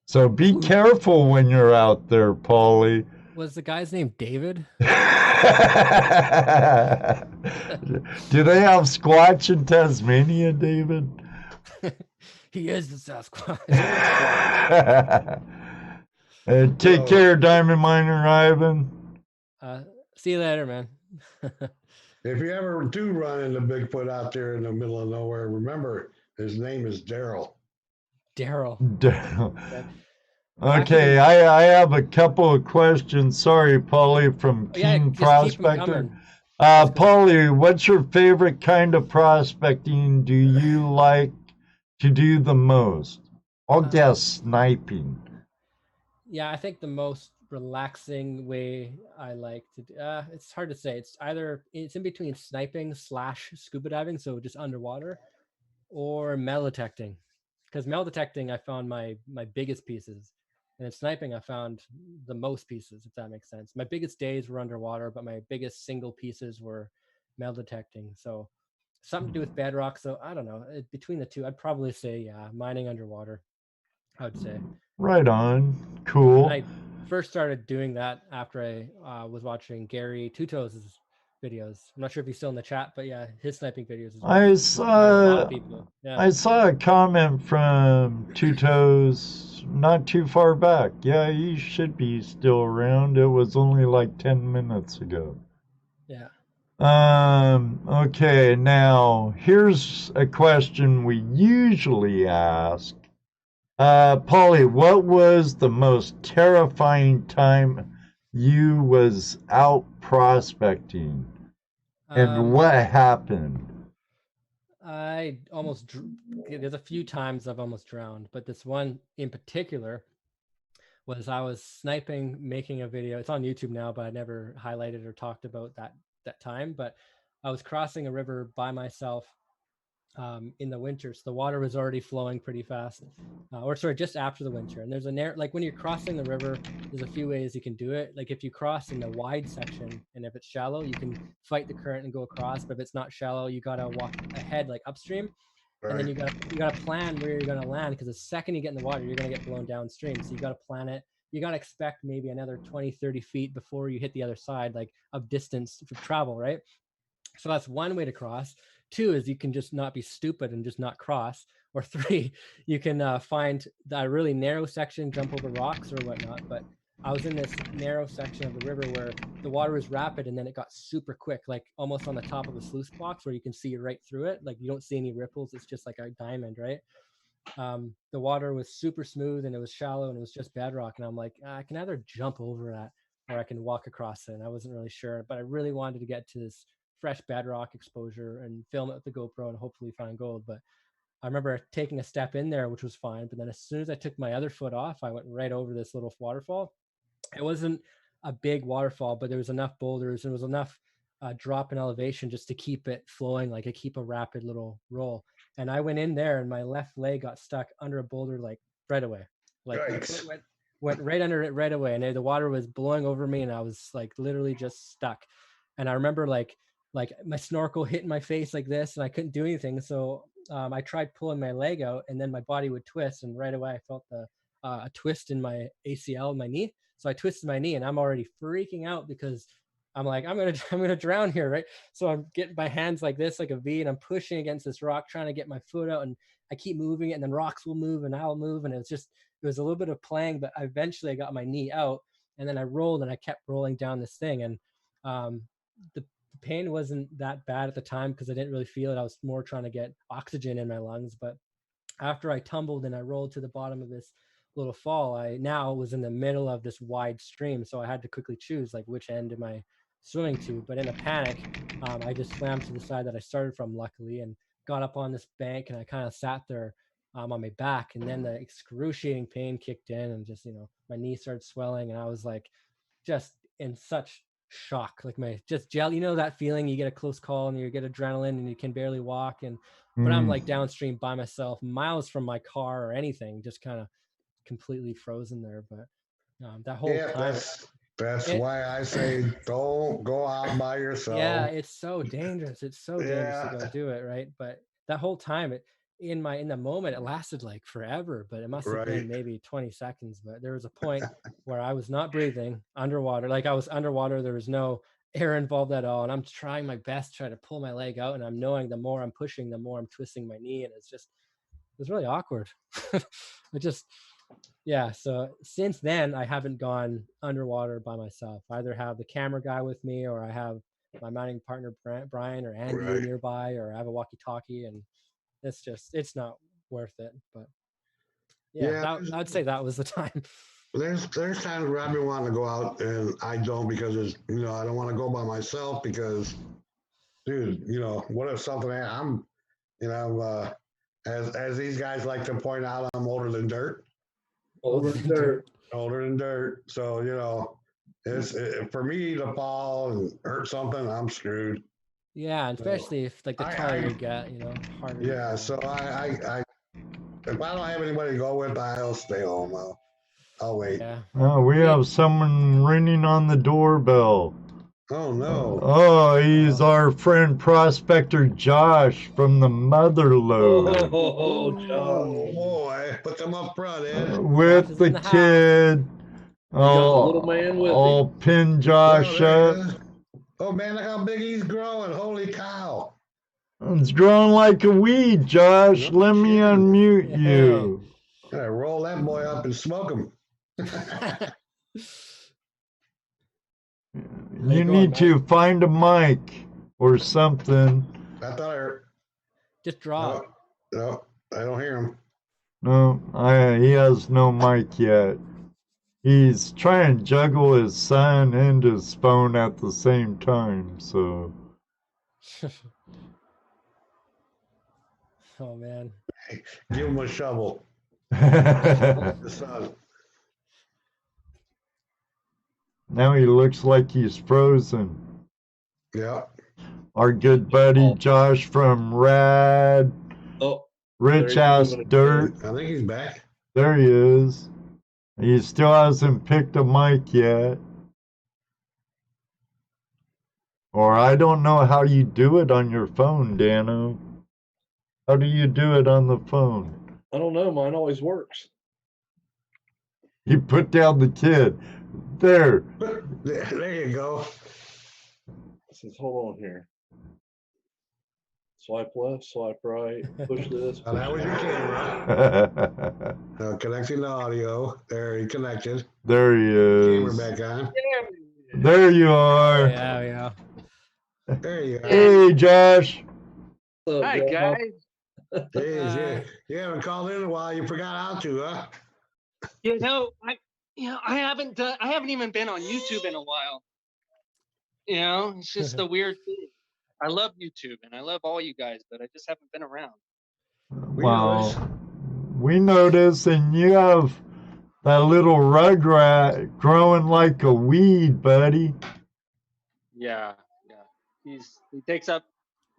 So be careful when you're out there, Pauly. Was the guy's name David? Do they have Squatch in Tasmania, David? He is the Sasquatch. Take care, Diamond Miner Ivan. See you later, man. If you ever do run into Bigfoot out there in the middle of nowhere, remember his name is Daryl. Daryl. Okay, I have a couple of questions. Sorry, Pauly from King Prospector. Pauly, what's your favorite kind of prospecting do you like to do the most? I'll guess sniping. Yeah, I think the most relaxing way I like to do, it's hard to say. It's in between sniping / scuba diving, so just underwater, or metal detecting. Because metal detecting, I found my biggest pieces. And in sniping, I found the most pieces, if that makes sense. My biggest days were underwater, but my biggest single pieces were metal detecting. So something to do with bedrock. So I don't know. Between the two, I'd probably say, mining underwater, I would say. Right on. Cool. And I first started doing that after I was watching Gary Two Toes' videos. I'm not sure if he's still in the chat, but yeah, his sniping videos. I saw a comment from Two Toes not too far back. Yeah, he should be still around. It was only like 10 minutes ago. Yeah. Okay, now here's a question we usually ask. Pauly, what was the most terrifying time you was out prospecting? And what happened? There's a few times I've almost drowned, but this one in particular was I was sniping, making a video. It's on YouTube now, but I never highlighted or talked about that time. But I was crossing a river by myself in the winter, so the water was already flowing pretty fast, just after the winter. And there's like when you're crossing the river, there's a few ways you can do it. Like if you cross in the wide section, and if it's shallow, you can fight the current and go across. But if it's not shallow, you gotta walk ahead, like upstream. And then you got to plan where you're going to land, because the second you get in the water, you're going to get blown downstream. So you got to plan it. You got to expect maybe another 20, 30 feet before you hit the other side, like of distance for travel, right? So that's one way to cross. Two is you can just not be stupid and just not cross. Or three, you can find that really narrow section, jump over rocks or whatnot. But I was in this narrow section of the river where the water was rapid, and then it got super quick, like almost on the top of a sluice box where you can see right through it. Like you don't see any ripples. It's just like a diamond, right? The water was super smooth and it was shallow and it was just bedrock. And I'm like, I can either jump over that or I can walk across it. And I wasn't really sure, but I really wanted to get to this fresh bedrock exposure and film it with the GoPro and hopefully find gold. But I remember taking a step in there, which was fine. But then as soon as I took my other foot off, I went right over this little waterfall. It wasn't a big waterfall, but there was enough boulders and there was enough drop in elevation just to keep it flowing, like keep a rapid little roll. And I went in there and my left leg got stuck under a boulder like right away. Like went right under it right away. And the water was blowing over me and I was like literally just stuck. And I remember like my snorkel hit my face like this and I couldn't do anything. So I tried pulling my leg out and then my body would twist. And right away I felt a twist in my ACL, my knee. So I twisted my knee and I'm already freaking out because I'm like, I'm gonna drown here, right? So I'm getting my hands like this, like a V, and I'm pushing against this rock, trying to get my foot out, and I keep moving it, and then rocks will move, and I'll move, and it was a little bit of playing, but eventually I got my knee out, and then I rolled, and I kept rolling down this thing, and the pain wasn't that bad at the time because I didn't really feel it. I was more trying to get oxygen in my lungs, but after I tumbled and I rolled to the bottom of this little fall, I now was in the middle of this wide stream, so I had to quickly choose like which end am I swimming to. But in a panic, I just swam to the side that I started from, luckily, and got up on this bank and I kind of sat there on my back, and then the excruciating pain kicked in and just, my knee started swelling and I was like just in such shock, like my just gel, that feeling you get a close call and you get adrenaline and you can barely walk, and but I'm like downstream by myself, miles from my car or anything, just kind of completely frozen there. But that whole time, that's why I say don't go out by yourself. Yeah, it's so dangerous. It's so dangerous to go do it, right? But that whole time, in the moment, it lasted like forever. But it must have been maybe 20 seconds. But there was a point where I was not breathing underwater. Like I was underwater. There was no air involved at all. And I'm trying my best to try to pull my leg out. And I'm knowing the more I'm pushing, the more I'm twisting my knee. And it was really awkward. Yeah, so since then, I haven't gone underwater by myself. I either have the camera guy with me, or I have my mounting partner, Brian or Andy nearby, or I have a walkie-talkie, and it's not worth it. But I'd say that was the time. There's times where I've been wanting to go out, and I don't, because it's, I don't want to go by myself because, dude, what if something, as these guys like to point out, I'm older than dirt. Older than dirt. So, for me to fall and hurt something, I'm screwed. Yeah, and especially if like the taller you get, harder. Yeah, so I if I don't have anybody to go with, I'll stay home. I'll wait. Yeah. Oh, we have someone ringing on the doorbell. Oh no. Oh, he's our friend Prospector Josh from the Motherlode. Oh, Josh. Oh boy, put them up front, Ed. With the kid. Oh, little man with I'll pin Josh up. Oh man, look how big he's growing. Holy cow. It's growing like a weed, Josh. Let me unmute you. Gotta roll that boy up and smoke him. You need to find a mic or something. I thought I heard. Just draw. No, I don't hear him. No, he has no mic yet. He's trying to juggle his son and his phone at the same time, so. Oh, man. Give him a shovel. The son. Now he looks like he's frozen. Yeah. Our good buddy Josh from Rad. Oh. Rich Ass Dirt. I think he's back. There he is. He still hasn't picked a mic yet. Or I don't know how you do it on your phone, Dano. How do you do it on the phone? I don't know. Mine always works. You put down the kid. There. There you go. It says, hold on here. Swipe left, swipe right, push this. Now, that was your camera. Connecting the audio. There, he connected. There he Camera is. back on. There you are. Yeah, yeah. There you are. Hey, Josh. What's up, Hi Bob? guys. Hey, you haven't called in a while. You forgot how to, huh? I haven't even been on YouTube in a while. It's just a weird thing. I love YouTube and I love all you guys, but I just haven't been around. Well, we notice, and you have that little rugrat growing like a weed, buddy. Yeah. He takes up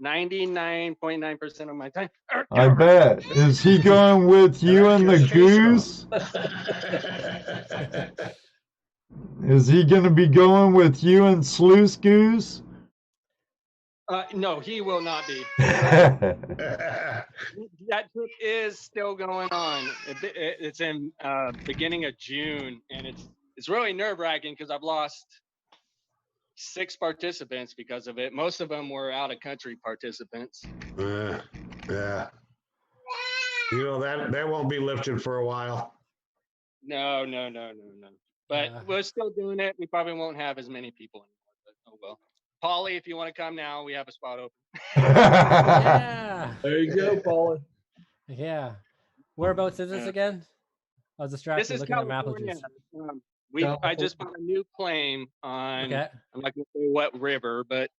99.9% of my time. I bet. Is he going with you and the goose? Is he going to be going with you and Sluice Goose? No, he will not be. That trip is still going on. It's in beginning of June, and it's really nerve-wracking because I've lost 6 participants because of it. Most of them were out-of-country participants. Yeah. That won't be lifted for a while. No. But Yeah. we're still doing it. We probably won't have as many people anymore, but oh well. Pauly, if you want to come now, we have a spot open. Yeah. There you go, Pauly. Yeah. Whereabouts is this Yeah. again? I was distracted This is looking at California. Mapages. I just bought a new claim on, Okay. I'm not going to say what river, but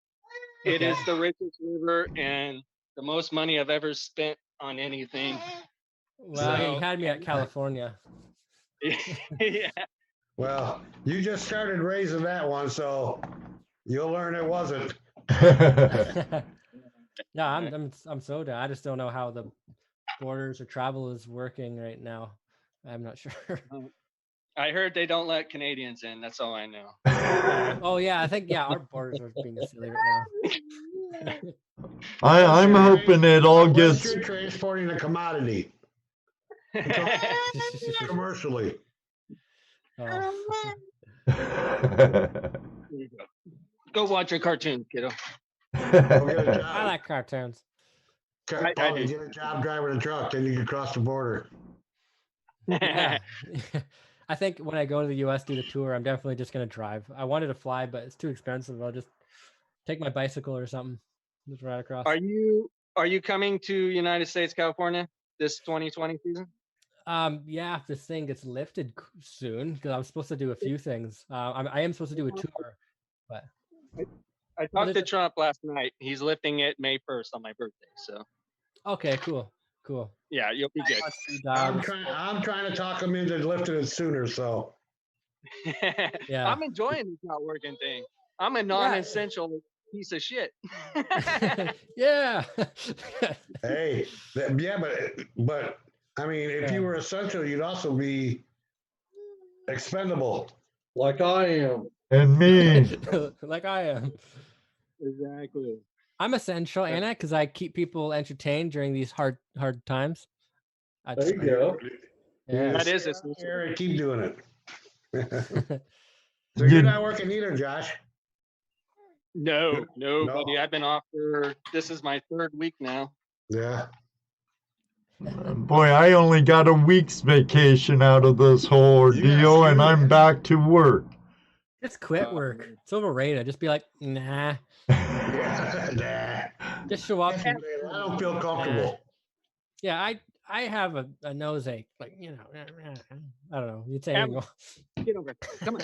it is the richest river and the most money I've ever spent on anything. Well, you So- had me at California. Yeah. Well, you just started raising that one, so you'll learn it wasn't. No, I'm so down. I just don't know how the borders or travel is working right now. I'm not sure. I heard they don't let Canadians in. That's all I know. Oh yeah, I think our borders are being silly right now. I'm hoping it all Unless gets. you're transporting a commodity commercially. Oh. There you go. Go watch your cartoons, kiddo. Go get a I job. like cartoons. I Pauly, do. get a job driving a truck, then you can cross the border. Yeah. I think when I go to the US do the tour, I'm definitely just gonna drive. I wanted to fly, but it's too expensive. I'll just take my bicycle or something. Just ride across. Are you coming to United States, California this 2020 season? Yeah, if this thing gets lifted soon, because I'm supposed to do a few things. I am supposed to do a tour, but I talked to Trump last night. He's lifting it May 1st on my birthday. So okay, cool. yeah, you'll be good. I'm trying to talk them into lifting it sooner, so. Yeah. I'm enjoying this not working thing. I'm a non-essential piece of shit. Yeah. Hey, but I mean, if you were essential, you'd also be expendable. Like I am. And me. Like I am. Exactly. I'm essential, Anna, because I keep people entertained during these hard times. There you go. Yeah. That is Stay essential. here and keep doing it. So you're not working either, Josh. No, buddy. No. I've been off this is my 3rd week now. Yeah. Boy, I only got a week's vacation out of this whole ordeal, and I'm back to work. Just quit work. It's overrated. Just be like, nah. Nah. Just show up. I don't feel comfortable. Yeah, I have a nose ache. Like, I don't know. You'd say Ammo. Get over it. Come on.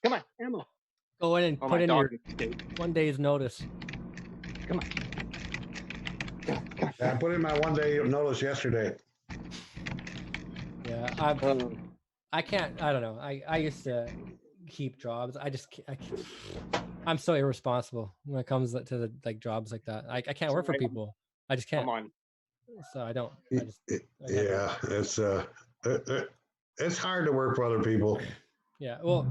Come on, Ammo. go in and Oh, put my in dog your escaped. 1 day's notice. Come on. I put in my 1 day notice yesterday. Yeah, I can't. I don't know. I used to keep jobs. I just can't. I'm so irresponsible when it comes to the jobs like that. I can't work for people. I just can't. Come on. So I don't. I just, I can't do it. Yeah, it's hard to work for other people. Yeah. Well,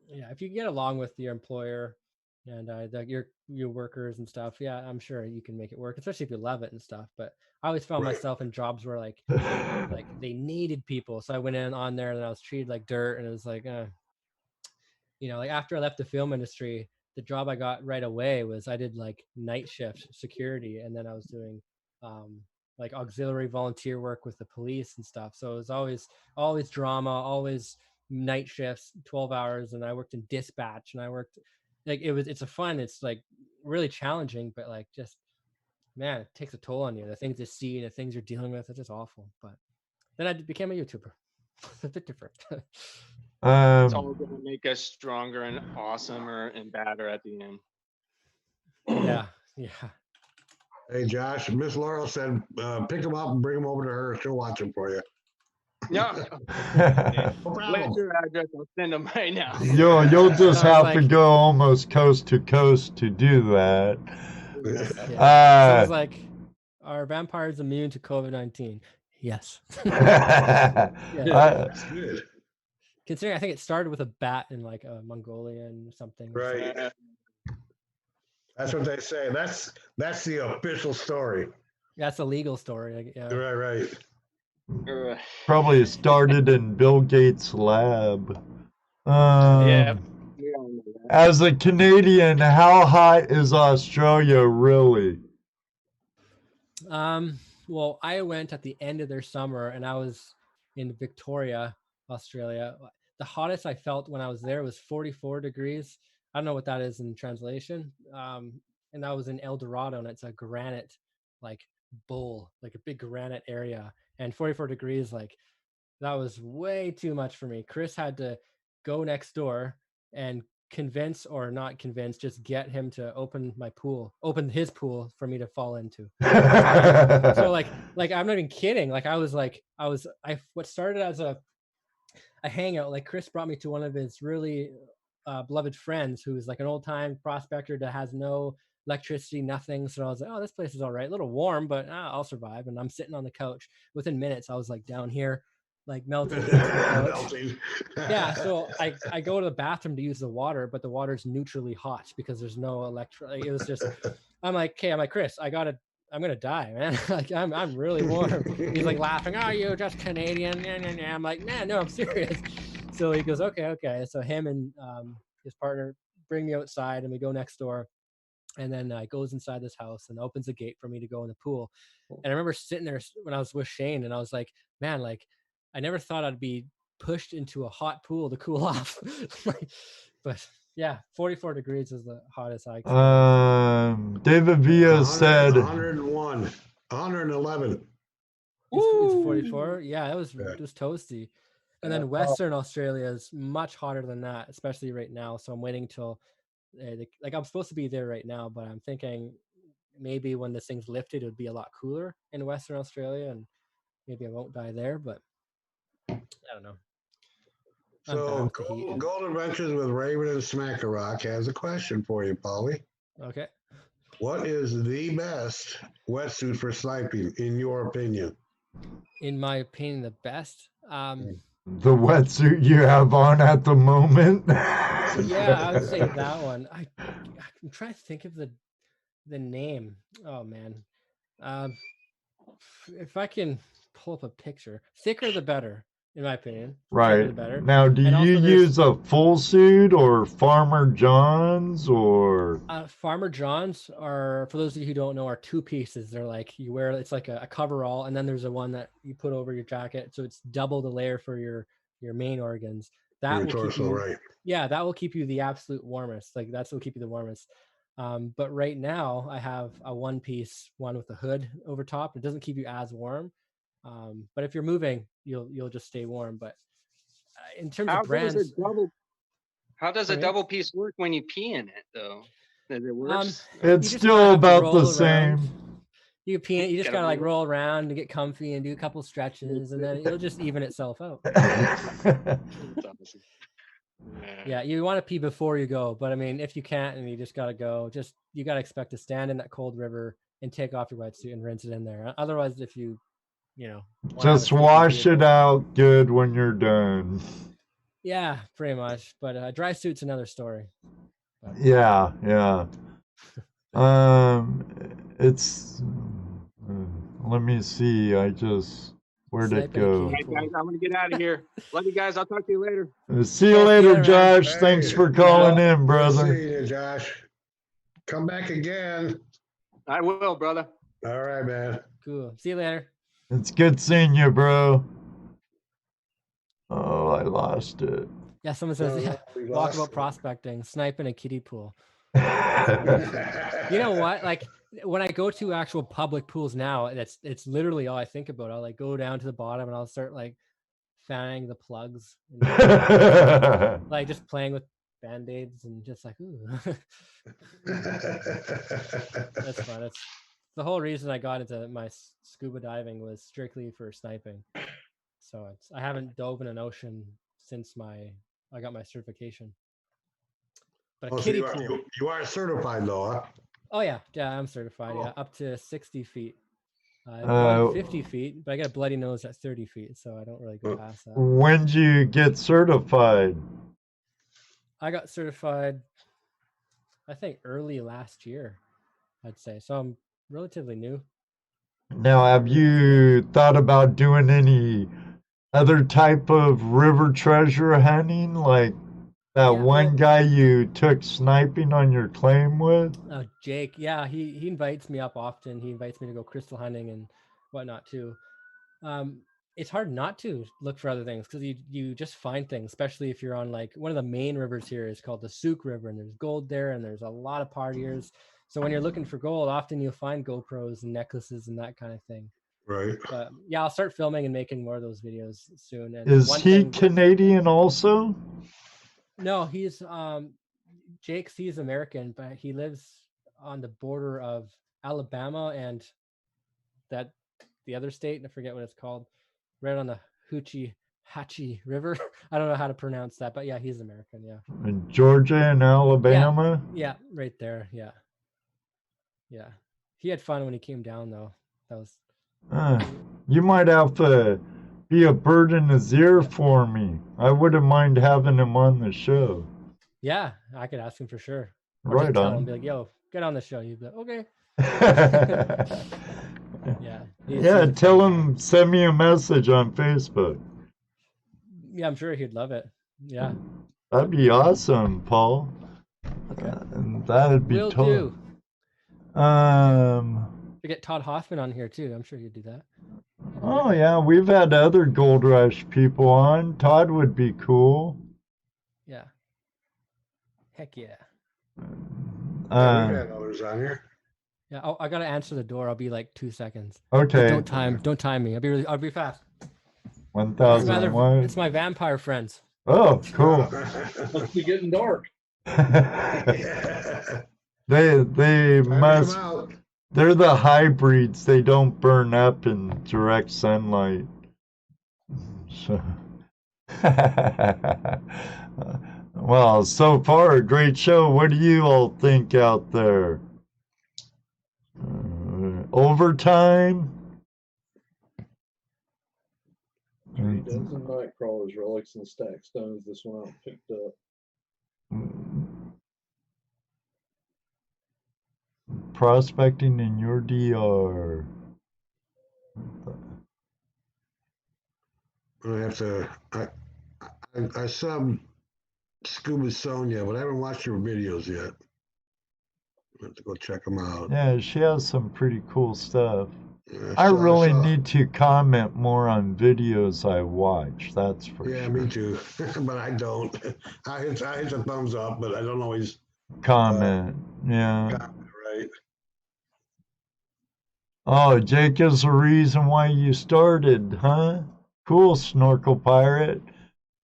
yeah. If you get along with your employer, and your workers and stuff. Yeah, I'm sure you can make it work, especially if you love it and stuff. But I always found Right. myself in jobs where like they needed people, so I went in on there and I was treated like dirt, and it was like, like after I left the film industry, the job I got right away was I did like night shift security, and then I was doing like auxiliary volunteer work with the police and stuff. So it was always drama, always night shifts, 12 hours, and I worked in dispatch, and I worked like it's like really challenging, but like just man, it takes a toll on you. The things you see, the things you're dealing with, it's just awful. But then I became a YouTuber. It's a bit different. It's all going to make us stronger and awesomer and badder at the end. Yeah. Hey, Josh, Miss Laurel said, pick him up and bring him over to her. She'll watch him for you. Yeah. No What's problem. your address? I'll send them right now. You'll just So I was have to like- go almost coast to coast to do that. Yeah. So it Uh, was like, are vampires immune to COVID-19? Yes. That's good. Considering I think it started with a bat in like Mongolia and something. Right. That's what they say. That's the official story. That's a legal story. Like, yeah. Right. Probably started in Bill Gates' lab. Yeah. We all know that. As a Canadian, how hot is Australia really? Well, I went at the end of their summer, and I was in Victoria, Australia. The hottest I felt when I was there was 44 degrees. I don't know what that is in translation. And that was in El Dorado, and it's a granite like bowl, like a big granite area. And 44 degrees, like that was way too much for me. Chris had to go next door and convince or not convince, just get him to open his pool for me to fall into. So like I'm not even kidding. Like what started as a hangout, like Chris brought me to one of his really beloved friends who's like an old time prospector that has no electricity, nothing. So I was like, oh, this place is all right, a little warm, but I'll survive. And I'm sitting on the couch. Within minutes, I was like down here, like melting. Melting. Yeah, so I go to the bathroom to use the water, but the water's neutrally hot because there's no it was just, I'm like, Chris, I'm gonna die, man. Like I'm really warm. He's like laughing, oh, you just Canadian. Yeah. I'm like, no, I'm serious. So he goes, okay. So him and his partner bring me outside, and we go next door. And then goes inside this house and opens the gate for me to go in the pool. And I remember sitting there when I was with Shane, and I was like, man, like I never thought I'd be pushed into a hot pool to cool off. But yeah, 44 degrees is the hottest I experienced. David Villa said 101, 111. It's 44. Yeah, it was toasty. And then Western Australia is much hotter than that, especially right now. So I'm waiting till like I'm supposed to be there right now, but I'm thinking maybe when this thing's lifted, it would be a lot cooler in Western Australia, and maybe I won't die there. But I don't know. So Gold Adventures with Raven and Smackarock has a question for you, Pauly. Okay. What is the best wetsuit for sniping, in your opinion? In my opinion, the best. the wetsuit you have on at the moment. Yeah, I would say that one. I'm trying to think of the name. Oh man. If I can pull up a picture, thicker the better, in my opinion. Thicker the better. Right. Now, do And you also use a full suit or Farmer John's or? Farmer John's are, for those of you who don't know, are two pieces. They're like you wear, it's like a coverall, and then there's a one that you put over your jacket, so it's double the layer for your main organs. That Your will torso, keep you, right? yeah, that will keep you the absolute warmest. Like that's what will keep you the warmest. But right now I have a one piece one with a hood over top. It doesn't keep you as warm. But if you're moving, you'll just stay warm. But in terms of brands, how does a double piece work when you pee in it though? Does it work? It's still about the same. You pee in it, you just gotta like roll around and get comfy and do a couple stretches, and then it'll just even itself out. Yeah, you want to pee before you go, but I mean, if you can't and you just gotta go, you gotta expect to stand in that cold river and take off your wetsuit and rinse it in there. Otherwise, if you just wash it out good when you're done. Yeah, pretty much. But dry suit's another story. Yeah, yeah. It's. Let me see. Where'd it Sniping a go? All kiddie right, pool. guys, I'm gonna get out of here. Love you guys. I'll talk to you later. See you Yeah, later, man. Josh. Thanks Hey, for calling in, Good brother. seeing you, Josh. Come back again. I will, brother. All right, man. Cool. See you later. It's good seeing you, bro. Oh, I lost it. Yeah, someone says, yeah, we walk lost about it. prospecting, sniping a kiddie pool. You You know what? Like when I go to actual public pools now, it's literally all I think about. I'll like go down to the bottom and I'll start like fanning the plugs, and, like just playing with band-aids and just like, ooh. That's fun. That's the whole reason I got into my scuba diving was strictly for sniping. So I haven't dove in an ocean since I got my certification. But a Oh, so kiddie you are, pool. you are certified though, huh? Oh yeah, I'm certified. Yeah, Oh. up to 60 feet. I've gone 50 Uh, feet, but I got a bloody nose at 30 feet, so I don't really go past that. When'd you get certified? I got certified, I think early last year, I'd say. So I'm relatively new. Now, have you thought about doing any other type of river treasure hunting, like that Yeah, one well- guy you took sniping on your claim with? Oh, Jake, yeah, he invites me up often. He invites me to go crystal hunting and whatnot too. It's hard not to look for other things because you just find things, especially if you're on like one of the main rivers here is called the Souk River, and there's gold there, and there's a lot of partiers. So when you're looking for gold, often you'll find GoPros and necklaces and that kind of thing. Right. But yeah, I'll start filming and making more of those videos soon. And Is one he thing, Canadian also? no, he's he's American, but he lives on the border of Alabama and the other state, I forget what it's called, right on the Hachi River. I don't know how to pronounce that, but yeah, he's American. Yeah. In Georgia and Alabama? Yeah, right there. Yeah. Yeah. He had fun when he came down though. That was You might have to be a bird in his ear for me. I wouldn't mind having him on the show. yeah, I could ask him for sure. Or Right just tell him, on. be like, yo, get on the show. He'd be like, okay. Yeah. Yeah, tell him, send me a message on Facebook. Yeah, I'm sure he'd love it. Yeah. That'd be awesome, Paul. Okay. That'd be Will total. do. Um, We get Todd Hoffman on here too. I'm sure he'd do that. oh yeah, we've had other Gold Rush people on. Todd would be cool. Yeah. Heck yeah. Yeah, we've had others on here. Yeah, I gotta answer the door. I'll be like 2 seconds. Okay. Don't time me. I'll be fast. It's 1,000 what? it's my vampire friends. Oh, cool. Must be getting dark. They Time to must. come out. They're the hybrids. They don't burn up in direct sunlight. So, well, so far, a great show. What do you all think out there? Overtime? Three dozen night crawlers, relics, and stack stones. This one out picked up. Prospecting in your DR. I have to. I sub Scuba Sonia, but I haven't watched her videos yet. I have to go check them out. Yeah, she has some pretty cool stuff. Yeah, I so really saw- need to comment more on videos I watch. That's for Yeah, sure. me too. But I don't. I hit a thumbs up, but I don't always Comment. Yeah. comment right. Oh, Jake is the reason why you started, huh? Cool, Snorkel Pirate.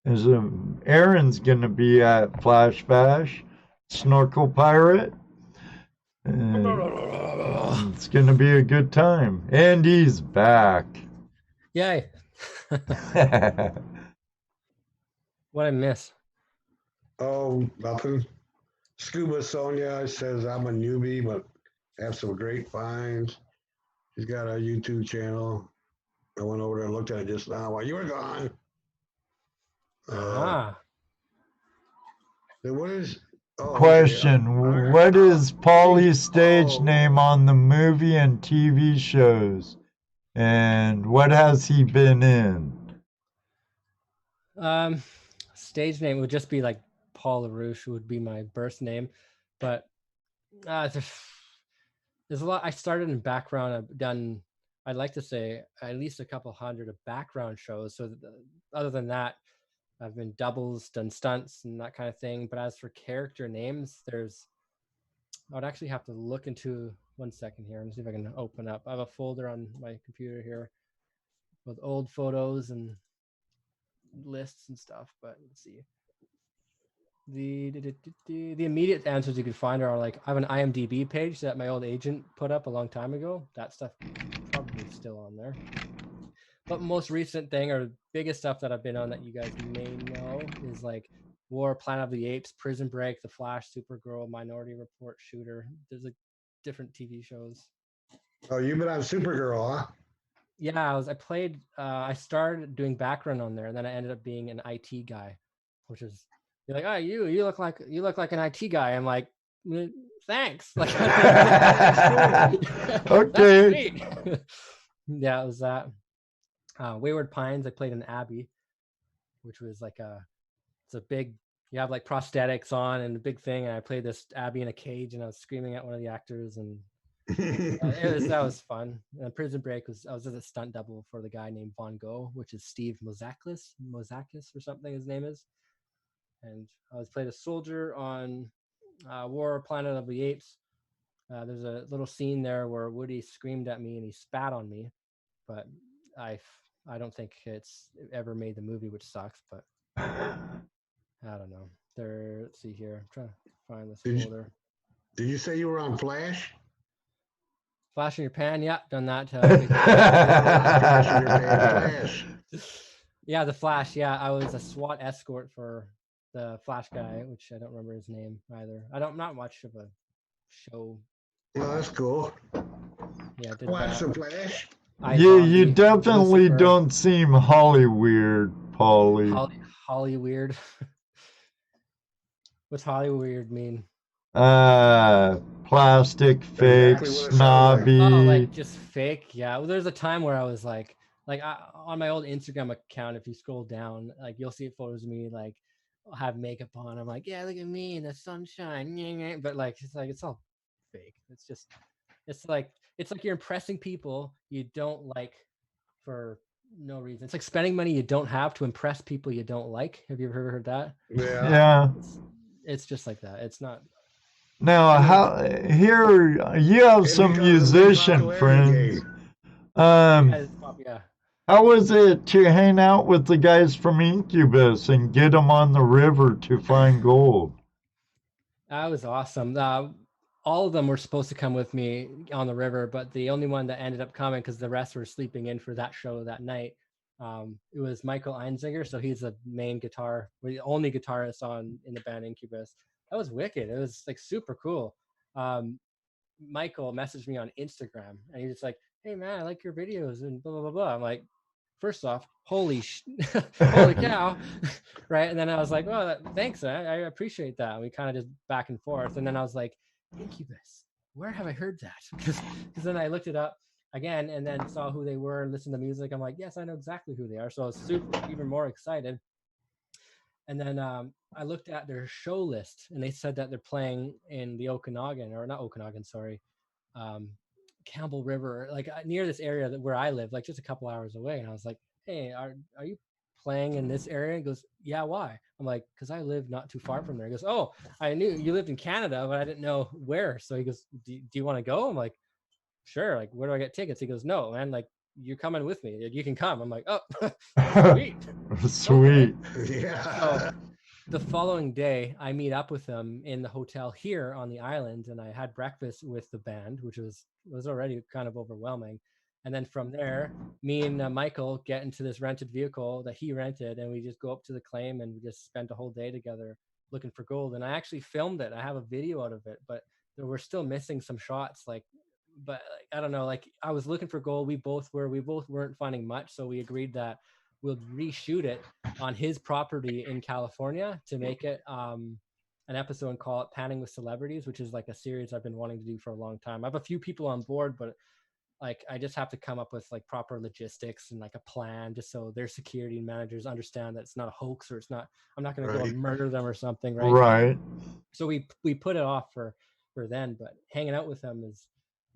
Aaron's gonna be at Flash Bash. Snorkel Pirate. It's gonna be a good time. And he's back. Yay. What I miss? Oh, nothing. Scuba Sonia says I'm a newbie, but have some great finds. She's got a YouTube channel. I went over there and looked at it just now while you were gone. Ah. Then what is Oh, okay. Question: Alright. What is Pauly's stage Oh. name on the movie and TV shows, and what has he been in? Stage name would just be like Paul LaRouche would be my birth name, but there's a lot. I started in background. I've done, I'd like to say, at least a couple hundred of background shows. So other than that, I've been doubles, done stunts, and that kind of thing. But as for character names, I would actually have to look into, one second here and see if I can open up. I have a folder on my computer here with old photos and lists and stuff. But let's see. The immediate answers you could find are like, I have an IMDb page that my old agent put up a long time ago. That stuff probably still on there. But most recent thing or biggest stuff that I've been on that you guys may know is like War, Planet of the Apes, Prison Break, The Flash, Supergirl, Minority Report, Shooter. There's like different TV shows. Oh, you've been on Supergirl, huh? Yeah, I started doing background on there, and then I ended up being an IT guy, which is, you're like, oh, you look like an IT guy. I'm like, thanks. Like, Okay. Yeah, it was that. Wayward Pines, I played an Abby, which was like it's a big, you have like prosthetics on and a big thing, and I played this Abby in a cage, and I was screaming at one of the actors, and that was fun. And Prison Break I was a stunt double for the guy named Von Gogh, which is Steve Mozakis or something his name is. And I was played a soldier on War, Planet of the Apes. There's a little scene there where Woody screamed at me and he spat on me, but I don't think it's ever made the movie, which sucks. But I don't know. Let's see here. I'm trying to find this folder. Did you say you were on Flash? Flash in your pan, yeah, done that. Flash in your pan, Flash. Yeah, the Flash. Yeah, I was a SWAT escort for the Flash guy, which I don't remember his name either. Not much of a show. Well, that's cool. Yeah, did Watch that. the Flash. You definitely Lucifer. don't seem Holly weird, Pauly. Holly weird. What's Holly weird mean? Plastic, fake, Exactly what it sounds snobby. Oh, like just fake. Yeah. Well, there's a time where I was like on my old Instagram account, if you scroll down, like you'll see photos of me like I'll have makeup on. I'm like, yeah, look at me in the sunshine. But like it's all fake. It's like you're impressing people you don't like for no reason. It's like spending money you don't have to impress people you don't like. Have you ever heard that? Yeah. It's just like that. It's not. Now, here you have some musician friends. Yeah. How was it to hang out with the guys from Incubus and get them on the river to find gold? That was awesome. All of them were supposed to come with me on the river, but the only one that ended up coming, because the rest were sleeping in for that show that night, it was Michael Einziger. So he's the main the only guitarist in the band Incubus. That was wicked. It was like super cool. Michael messaged me on Instagram, and he was like, "Hey man, I like your videos," and blah blah blah blah. I'm like, first off, holy cow, right? And then I was like, "Well, thanks, I appreciate that." And we kind of just back and forth, and then I was like, "Incubus, where have I heard that?" Because then I looked it up again, and then saw who they were and listened to music. I'm like, "Yes, I know exactly who they are." So I was even more excited. And then I looked at their show list, and they said that they're playing in the Campbell River, like near this area where I live, like just a couple hours away. And I was like, "Hey, are you playing in this area?" He goes, "Yeah, why?" I'm like, "Because I live not too far from there." He goes, "Oh, I knew you lived in Canada, but I didn't know where." So he goes, do you want to go?" I'm like, "Sure." Like, where do I get tickets? He goes, "No, man, like you're coming with me. You can come." I'm like, "Oh, sweet." Sweet. Okay. Yeah. So the following day, I meet up with them in the hotel here on the island, and I had breakfast with the band, which was already kind of overwhelming. And then from there, me and Michael get into this rented vehicle that he rented, and we just go up to the claim, and we just spent a whole day together looking for gold. And I actually filmed it. I have a video out of it, but we're still missing some shots. But I don't know. Like, I was looking for gold. We both weren't finding much, so we agreed that we'll reshoot it on his property in California to make it an episode and call it Panning with Celebrities, which is like a series I've been wanting to do for a long time. I have a few people on board, but like I just have to come up with like proper logistics and like a plan just so their security managers understand that it's not a hoax, or it's not, I'm not going to go and murder them or something. Right. Right. So we put it off for then, but hanging out with them was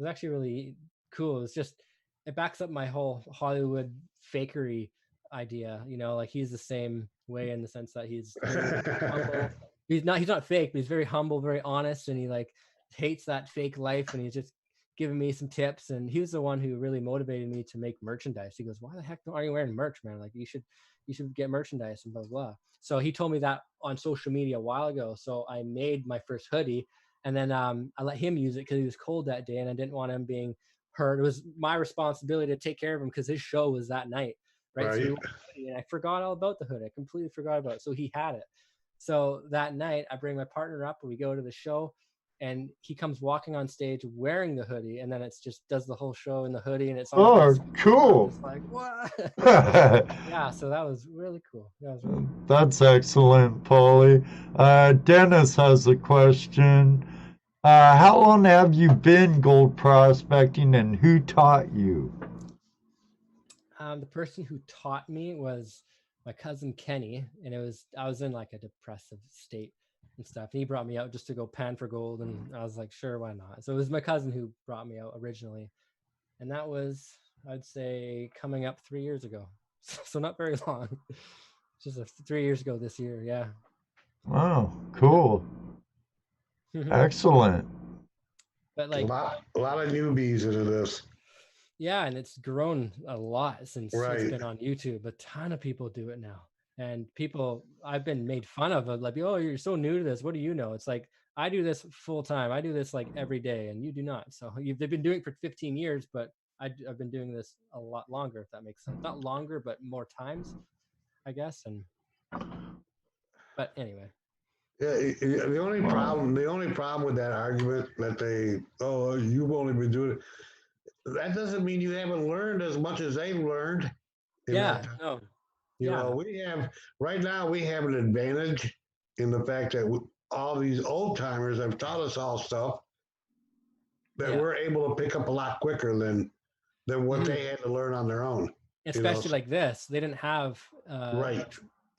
actually really cool. It's just, it backs up my whole Hollywood fakery idea, you know, like he's the same way in the sense that he's humble. He's not fake, but he's very humble, very honest, and he like hates that fake life, and he's just giving me some tips. And he was the one who really motivated me to make merchandise. He goes, why the heck are you wearing merch, man? Like you should get merchandise and blah blah. So he told me that on social media a while ago. So I made my first hoodie, and then I let him use it because he was cold that day and I didn't want him being hurt. It was my responsibility to take care of him because his show was that night. Right. So and I forgot all about the hood. I completely forgot about it. So he had it. So that night I bring my partner up and we go to the show, and he comes walking on stage wearing the hoodie, and then it's just does the whole show in the hoodie, and it's on cool. Just like what? Yeah, so that was really cool. That's excellent, Pauly. Dennis has a question. How long have you been gold prospecting, and who taught you? The person who taught me was my cousin Kenny, and I was in like a depressive state and stuff. And he brought me out just to go pan for gold, and I was like, sure, why not? So it was my cousin who brought me out originally, and that was, I'd say, coming up 3 years ago. So not very long. Just 3 years ago this year, yeah. Wow, cool. Excellent. But like a lot of newbies into this. Yeah, and it's grown a lot since it's been on YouTube. A ton of people do it now. And people, I've been made fun of, like, oh, you're so new to this. What do you know? It's like, I do this full time. I do this like every day, and you do not. So they've been doing it for 15 years, but I've been doing this a lot longer, if that makes sense. Not longer, but more times, I guess. But anyway. Yeah, the only problem with that argument that you've only been doing it, that doesn't mean you haven't learned as much as they've learned. Yeah, no. You know, we have an advantage in the fact that all these old timers have taught us all stuff that we're able to pick up a lot quicker than what they had to learn on their own. Especially like this, they didn't have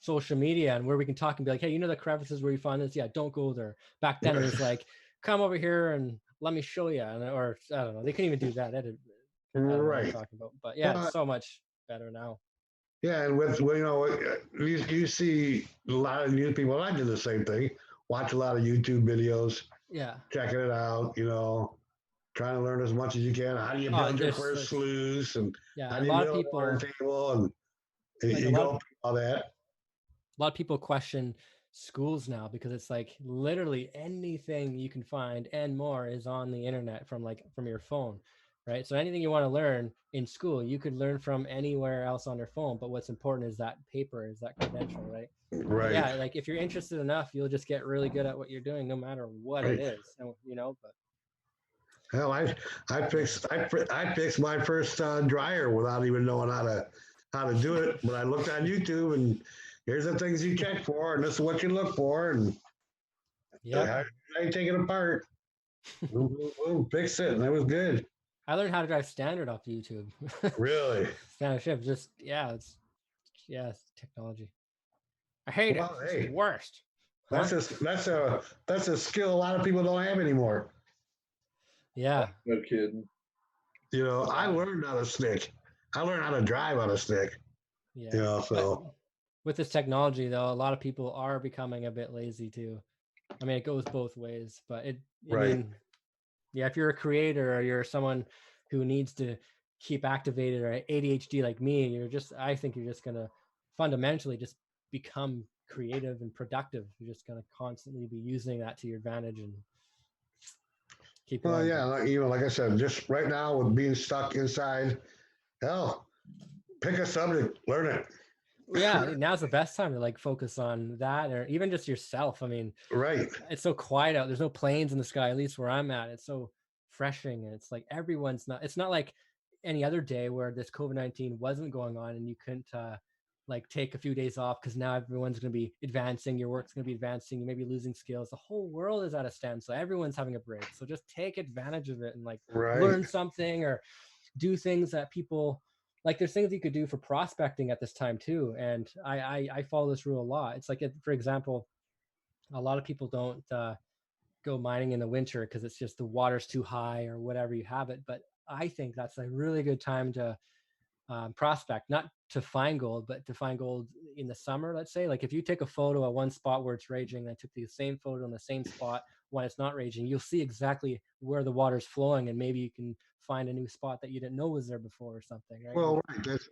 social media and where we can talk and be like, hey, you know the crevices where you find this? Yeah, don't go there. Back then it was like, come over here and let me show you. Or I don't know, they couldn't even do that. I don't know what I'm talking about. But yeah, it's so much better now. Yeah, and with you see a lot of new people. I do the same thing. Watch a lot of YouTube videos. Yeah, checking it out. Trying to learn as much as you can. How do you build your first sluice, and how do you build a water table, and you go all that. A lot of people question schools now because it's like literally anything you can find and more is on the internet from your phone, right? So anything you want to learn in school, you could learn from anywhere else on your phone. But what's important is that paper, is that credential, right? Right. Yeah, like if you're interested enough, you'll just get really good at what you're doing, no matter what it is, But hell, I fixed my first dryer without even knowing how to do it. But I looked on YouTube, and here's the things you check for, and this is what you look for, and I take it apart. We'll fix it, and it was good. I learned how to drive standard off YouTube. Really? Standard shift, it's technology. I hate it. It's the worst. That's a skill a lot of people don't have anymore. Yeah. No kidding. I learned on a stick. I learned how to drive on a stick. Yeah. So with this technology, though, a lot of people are becoming a bit lazy too. I mean, it goes both ways, but if you're a creator or you're someone who needs to keep activated or ADHD like me, I think you're just gonna fundamentally just become creative and productive. You're just gonna constantly be using that to your advantage and keep going. Well, yeah, like I said, just right now with being stuck inside, hell, pick a subject, learn it. Yeah, now's the best time to focus on that, or even just yourself. I mean, it's so quiet out. There's no planes in the sky, at least where I'm at. It's so refreshing, and it's like it's not like any other day where this COVID-19 wasn't going on and you couldn't like take a few days off because now everyone's going to be advancing, your work's going to be advancing, you may be losing skills, the whole world is at a standstill, everyone's having a break. So just take advantage of it and like learn something or do things that people like. There's things you could do for prospecting at this time too, and I follow this rule a lot. It's like, for example, a lot of people don't go mining in the winter because it's just the water's too high or whatever you have it, but I think that's a really good time to prospect, not to find gold, but to find gold in the summer. Let's say, like if you take a photo at one spot where it's raging, and took the same photo in the same spot when it's not raging, you'll see exactly where the water's flowing, and maybe you can find a new spot that you didn't know was there before or something. Right? Well, right. That's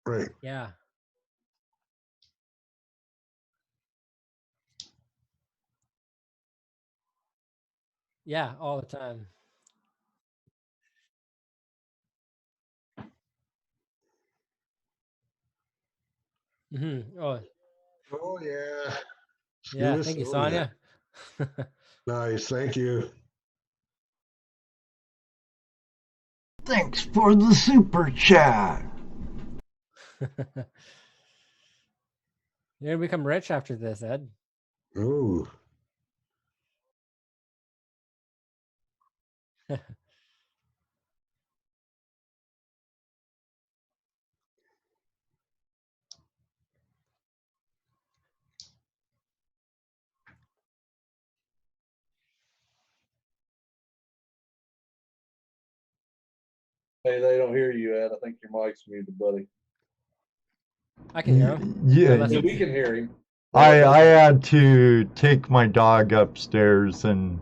right. Yeah. Yeah, all the time. Oh, Oh yeah. yeah. Excuse Thank you, us. Oh, Sonia. Nice. Thank you. Thanks for the super chat. You're gonna become rich after this, Ed. Ooh. Hey, they don't hear you, Ed. I think your mic's muted, buddy. I can hear him. Yeah, Unless Yeah, it's- we can hear him. I had to take my dog upstairs, and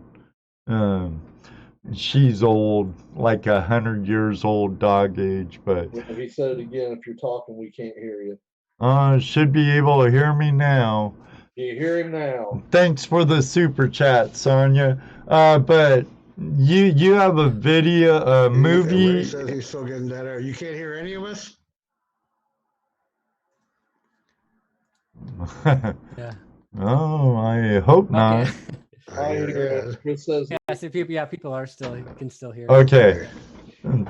she's old, like 100 years old, dog age, but If he said it again, if you're talking, we can't hear you. should be able to hear me now. You hear him now. Thanks for the super chat, Sonia. But you have a video, a Ray movie. says he's still getting that air. You can't hear any of us? Yeah. Oh, I hope not. Okay. I hear it. Chris says Yeah, so people are still can still hear. Okay.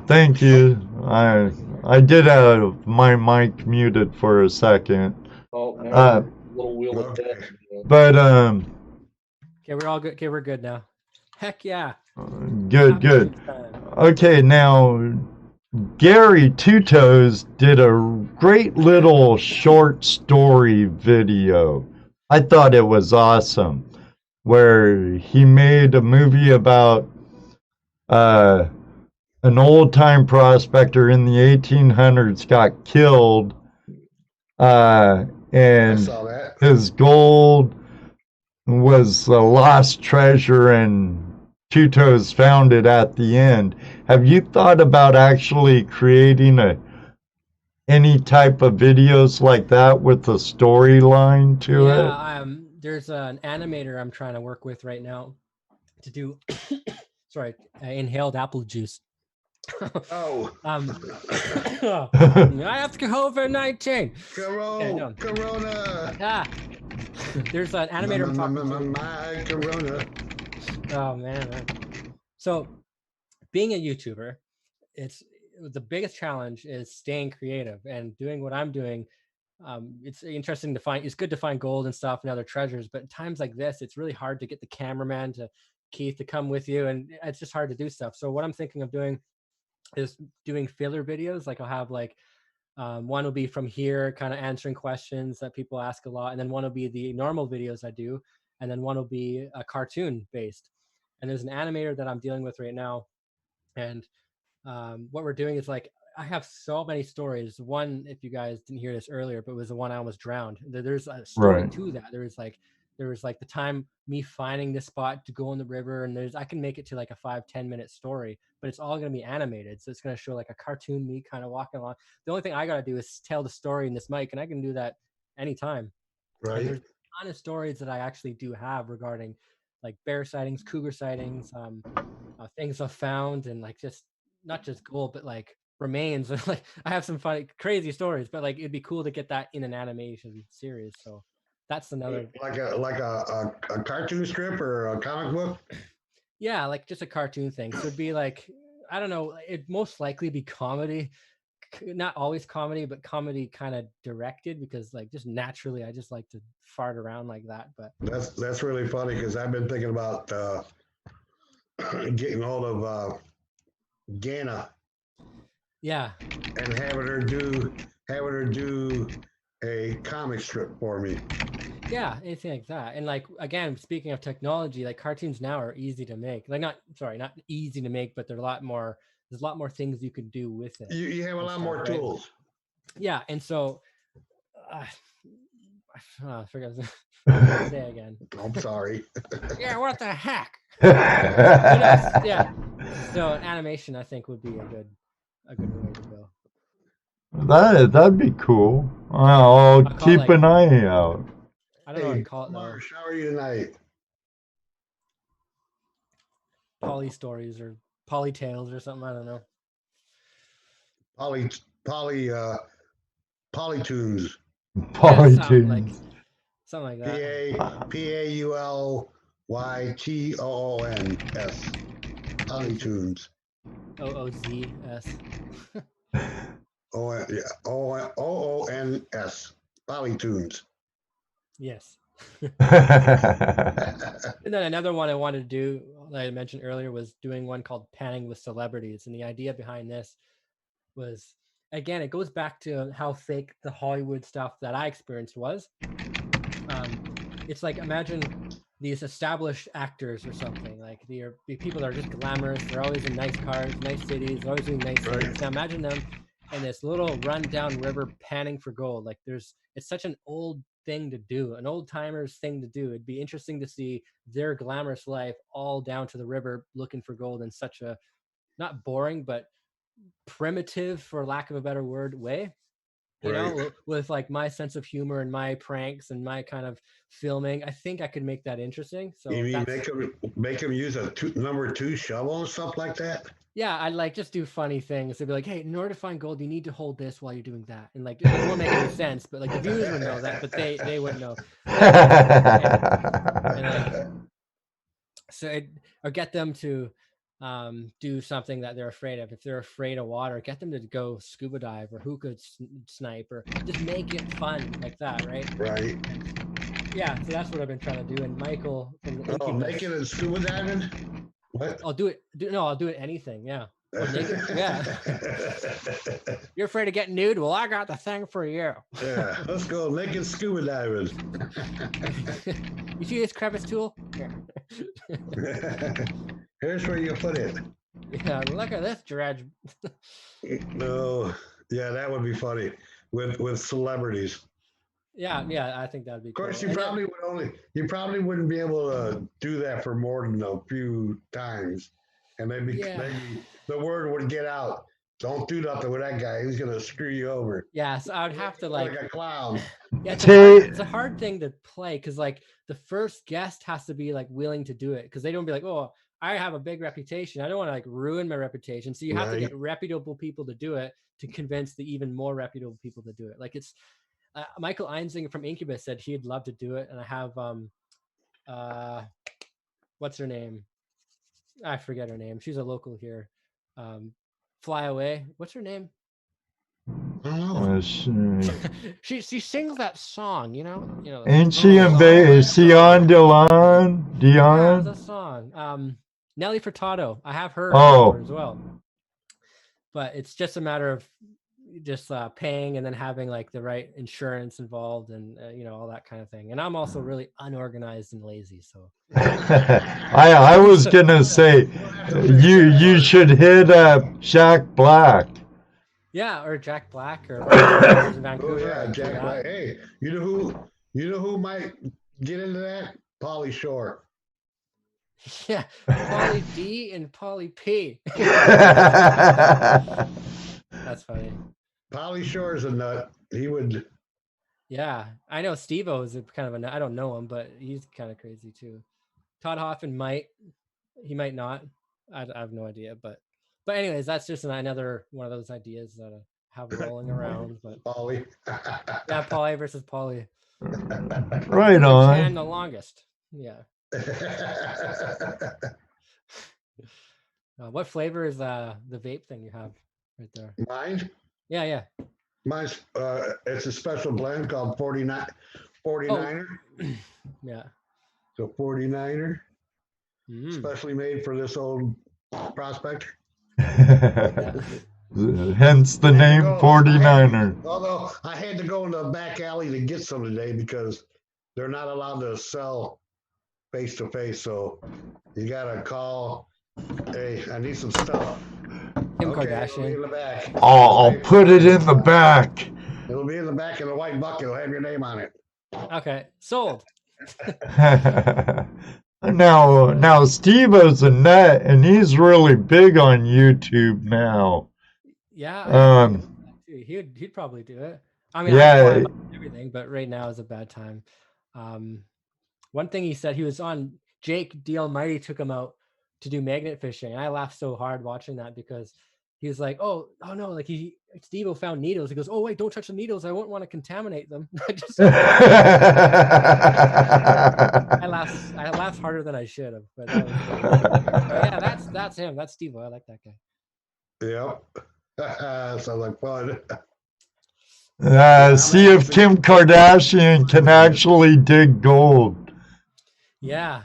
Thank you. I did have my mic muted for a second. oh, now Uh, little wheel of okay. death. But Okay, we're all good. Okay, we're good now. Heck yeah. good. Time. Okay, now Gary Two Toes did a great little short story video. I thought it was awesome, where he made a movie about an old time prospector in the 1800s got killed, I and saw that. his gold was a lost treasure, and Two Toes found it at the end. Have you thought about actually creating any type of videos like that with a storyline to it? Yeah, there's an animator I'm trying to work with right now to do inhaled apple juice. Oh. I have COVID-19. Corona. Ah, there's an animator I'm talking to. My Corona. Oh man. So, being a YouTuber, it's the biggest challenge is staying creative and doing what I'm doing. It's interesting to find. It's good to find gold and stuff and other treasures, but at times like this, it's really hard to get the cameraman Keith to come with you, and it's just hard to do stuff. So what I'm thinking of doing is doing filler videos. Like I'll have like one will be from here, kind of answering questions that people ask a lot, and then one will be the normal videos I do, and then one will be a cartoon based. And there's an animator that I'm dealing with right now, and what we're doing is like I have so many stories. One, if you guys didn't hear this earlier, but it was the one I almost drowned. There's a story Right. to that. There was like the time me finding this spot to go in the river, and I can make it to like a 5-10 minute story, but it's all going to be animated. So it's going to show like a cartoon me kind of walking along. The only thing I got to do is tell the story in this mic, and I can do that anytime. Right. And there's a ton of stories that I actually do have regarding like bear sightings, cougar sightings, things I've found, and like just not just gold, but like remains. Like I have some funny, crazy stories, but like it'd be cool to get that in an animation series. So that's another. Like a cartoon strip or a comic book? Yeah, like just a cartoon thing. So it'd be like, I don't know, it'd most likely be comedy not always comedy, but comedy kind of directed, because like just naturally I just like to fart around like that. But That's really funny because I've been thinking about getting hold of Gana yeah, and having her do a comic strip for me. yeah, anything like that. And like, again, speaking of technology, like cartoons now are easy to make. Like, not easy to make, but there's a lot more things you can do with it. You have a and lot stuff, more right? tools. Yeah, and so I forgot what I was gonna say again. I'm sorry. Yeah, what the heck? Yeah. So animation, I think, would be a good way to go. That'd be cool. I'll keep like- an eye out. I don't know what to call it though. Marsh, how are you tonight? Pauly stories or Pauly tales or something. I don't know. Polytunes. Polytunes. Something like that. Paulytons. Polytunes. OOZS. OONS. Polytunes. Yes. And then another one I wanted to do, that I mentioned earlier, was doing one called Panning with Celebrities. And the idea behind this was, again, it goes back to how fake the Hollywood stuff that I experienced was. It's like, imagine these established actors or something, like the people that are just glamorous. They're always in nice cars, nice cities, they're always doing nice things. Now imagine them in this little rundown river panning for gold. Like it's such an old thing to do, an old timers thing to do. It'd be interesting to see their glamorous life all down to the river looking for gold in such a, not boring, but primitive, for lack of a better word, way. You know, with like my sense of humor and my pranks and my kind of filming, I think I could make that interesting. So you mean make them use a number 2 shovel and stuff like that? Yeah, I'd like just do funny things. They'd be like, hey, in order to find gold, you need to hold this while you're doing that. And like, it won't make any sense, but like the viewers would know that, but they wouldn't know. And like, so or get them to do something that they're afraid of. If they're afraid of water, get them to go scuba dive or hookah snipe, or just make it fun like that, right? Right. Yeah, so that's what I've been trying to do. And Michael from the Oh, make it a scuba diving? What? I'll do it. I'll do it anything. Yeah. Yeah. You're afraid of getting nude? Well, I got the thing for you. Yeah, let's go naked scuba diving. You see this crevice tool? Here's where you put it. Yeah, look at this dredge. No, yeah, that would be funny with celebrities. Yeah, I think that'd be. Of course, cool. you probably wouldn't be able to do that for more than a few times, and maybe the word would get out. Don't do nothing with that guy. He's gonna screw you over. Yeah, so I would have to like a clown. Yeah, it's a hard thing to play, because like the first guest has to be like willing to do it, because they don't be like, oh, I have a big reputation. I don't want to like ruin my reputation. So you have to get reputable people to do it to convince the even more reputable people to do it. Like it's Michael Einzinger from Incubus said he'd love to do it, and I have what's her name? I forget her name. She's a local here. Fly Away. What's her name? she sings that song, you know. Ain't she in Is she on Dion? Yeah, the song. Nelly Furtado. I have her as well. But it's just a matter of just paying and then having like the right insurance involved and all that kind of thing. And I'm also really unorganized and lazy, so I was gonna say you should hit Jack Black. Yeah, or Jack Black or Vancouver. Oh, yeah, Jack Black. Hey, you know who might get into that? Pauly Shore. Yeah, Pauly D and Pauly P. That's funny. Pauly Shore is a nut. He would. Yeah, I know Steve-O is kind of a nut. I don't know him, but he's kind of crazy too. Todd Hoffman might not. I have no idea, but anyways, that's just another one of those ideas that I have rolling around. But Pauly. Yeah, Pauly versus Pauly. Right on. And the longest. Yeah. What flavor is the vape thing you have right there? Mine? Yeah, yeah. Mine's it's a special blend called 49er. Yeah. So 49er, Mm. specially made for this old prospector. Hence the name 49er. Although I had to go in the back alley to get some today because they're not allowed to sell face to face. So you gotta call. Hey, I need some stuff. Kim It'll be Kardashian. in the back. I'll put it in the back. It'll be in the back of the white bucket. It'll have your name on it. Okay, sold. Now Steve-O's a nut, and he's really big on YouTube now. Yeah. He'd probably do it. I mean, Yeah. I'm fine about everything, but right now is a bad time. One thing he said, he was on Jake D Almighty took him out to do magnet fishing. And I laughed so hard watching that because he was like, oh no, like Steve-O found needles. He goes, oh wait, don't touch the needles. I won't want to contaminate them. I laughed harder than I should have. But yeah, that's him. That's Steve-O. I like that guy. Yep. Sounds like fun. See if Kim Kardashian can actually dig gold. Yeah.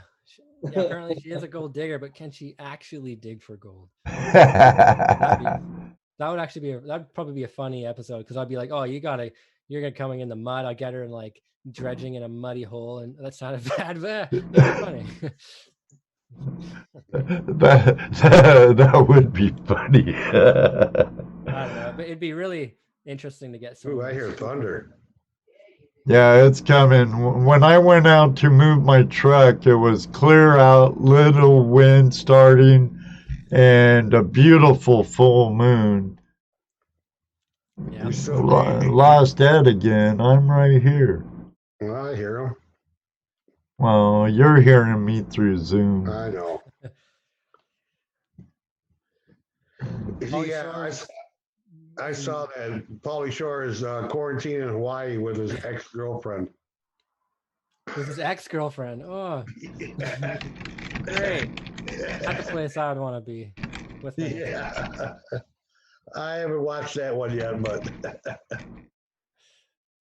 Apparently she is a gold digger, but can she actually dig for gold? That'd probably be a funny episode because I'd be like, oh, you're gonna coming in the mud. I'll get her and like dredging in a muddy hole, and that's not bad, but that'd be funny. that would be funny. I don't know, but it'd be really interesting to get some. Ooh, I hear thunder. Yeah, it's coming. When I went out to move my truck, it was clear out, little wind starting, and a beautiful full moon. Yeah. Lost Ed again. I'm right here. Well, I hear him. Well, you're hearing me through Zoom. I know. Yeah, I saw that Pauly Shore is quarantined in Hawaii with his ex-girlfriend. With his ex-girlfriend. Oh, great. That's the place I would want to be with him. Yeah. I haven't watched that one yet, but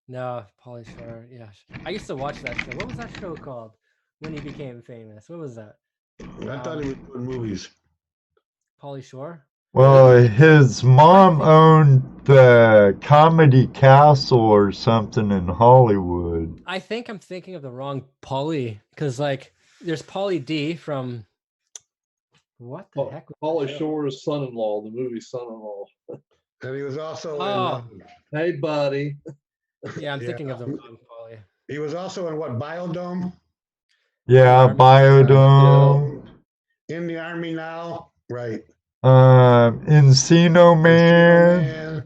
no, Pauly Shore. Yeah, I used to watch that show. What was that show called when he became famous? What was that? I thought he was doing movies. Pauly Shore. Well, his mom owned the Comedy Castle or something in Hollywood. I think I'm thinking of the wrong Pauly because, like, there's Pauly D from what the heck? Pauly Shore's son-in-law, the movie Son-in-Law. And he was also in. Hey, buddy. Yeah, I'm thinking of the wrong Pauly. He was also in what, Biodome? Yeah, Biodome. In the Army now, right? Encino Man.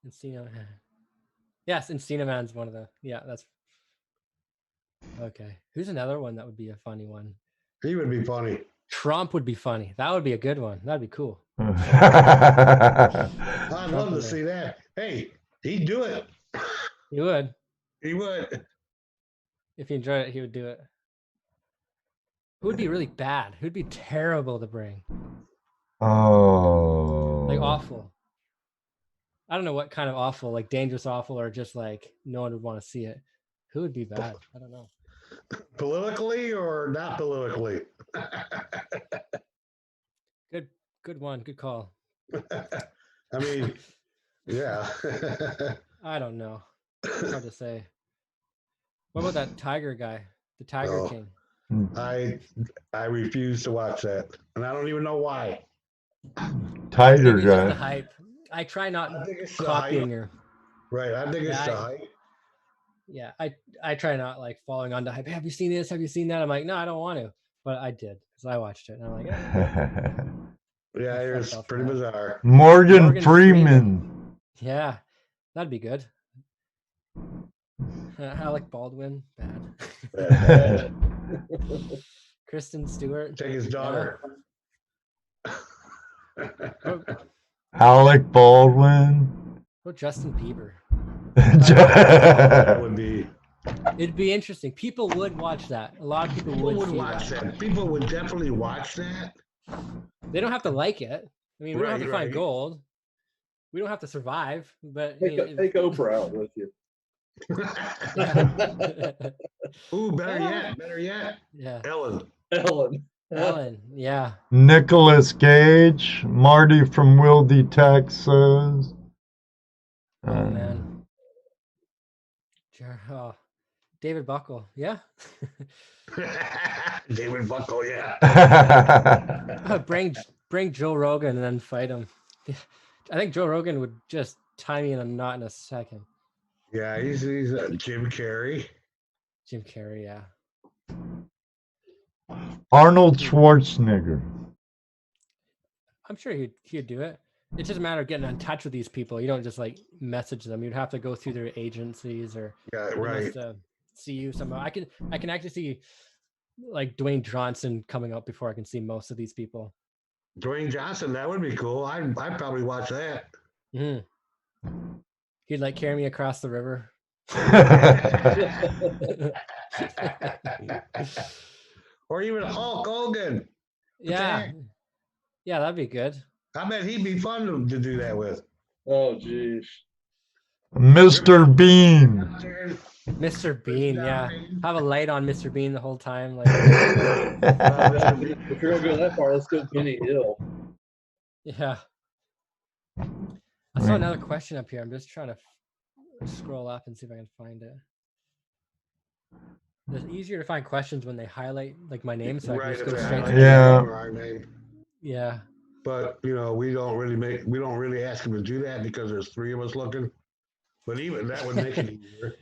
Encino Man. Yes, Encino Man's one of the. Yeah, that's. Okay. Who's another one that would be a funny one? He would be funny. Trump would be funny. That would be a good one. That'd be cool. I'd love to see that. Hey, he'd do it. He would. He would. If he enjoyed it, he would do it. Who would be really bad? Who'd be terrible to bring? Oh. Like awful. I don't know what kind of awful, like dangerous awful, or just like no one would want to see it. Who would be bad? I don't know. Politically or not politically? Good one. Good call. I mean, yeah. I don't know. It's hard to say. What about that Tiger guy? The Tiger King. I refuse to watch that, and I don't even know why. Tiger The guy. hype. I try not I think it's the copying hype. her. Right, I think it's Yeah, the hype. Yeah, I try not like following on to hype. Have you seen this? Have you seen that? I'm like, no, I don't want to, but I did because I watched it, and I'm like, Yeah, it's pretty bizarre. Morgan Freeman. Yeah, that'd be good. Alec Baldwin, bad. Kristen Stewart. Take his daughter. Alec Baldwin. Oh, Justin Bieber. That would be. It'd be interesting. People would watch that. A lot of people would see watch that. People would definitely watch that. They don't have to like it. I mean, we don't have to find gold. We don't have to survive, but I Take, mean, take Oprah out with you. Ooh, better yet. yeah, Ellen. Ellen. Ellen, yeah. Nicolas Gage, Marty from Wildy, Texas. Oh man. Oh, David Buckle, yeah. David Buckle, yeah. bring Joe Rogan and then fight him. I think Joe Rogan would just tie me in a knot in a second. Yeah, he's Jim Carrey. Jim Carrey, yeah. Arnold Schwarzenegger. I'm sure he'd do it. It's just a matter of getting in touch with these people. You don't just like message them. You'd have to go through their agencies or Yeah, right. see you somehow. I can actually see like Dwayne Johnson coming up before I can see most of these people. Dwayne Johnson, that would be cool. I'd probably watch that. Mm. He'd like carry me across the river. Or even Hulk Hogan. Yeah. Yeah, that'd be good. I bet he'd be fun to do that with. Oh, geez. Mr. Bean. Mr. Bean, yeah. Have a light on Mr. Bean the whole time. Like, If you're gonna go that far, let's go Benny Hill. yeah. I saw another question up here. I'm just trying to scroll up and see if I can find it. It's easier to find questions when they highlight like my name, so I can just go straight to Yeah. Yeah. But we don't really ask them to do that because there's 3 of us looking. But even that would make it easier.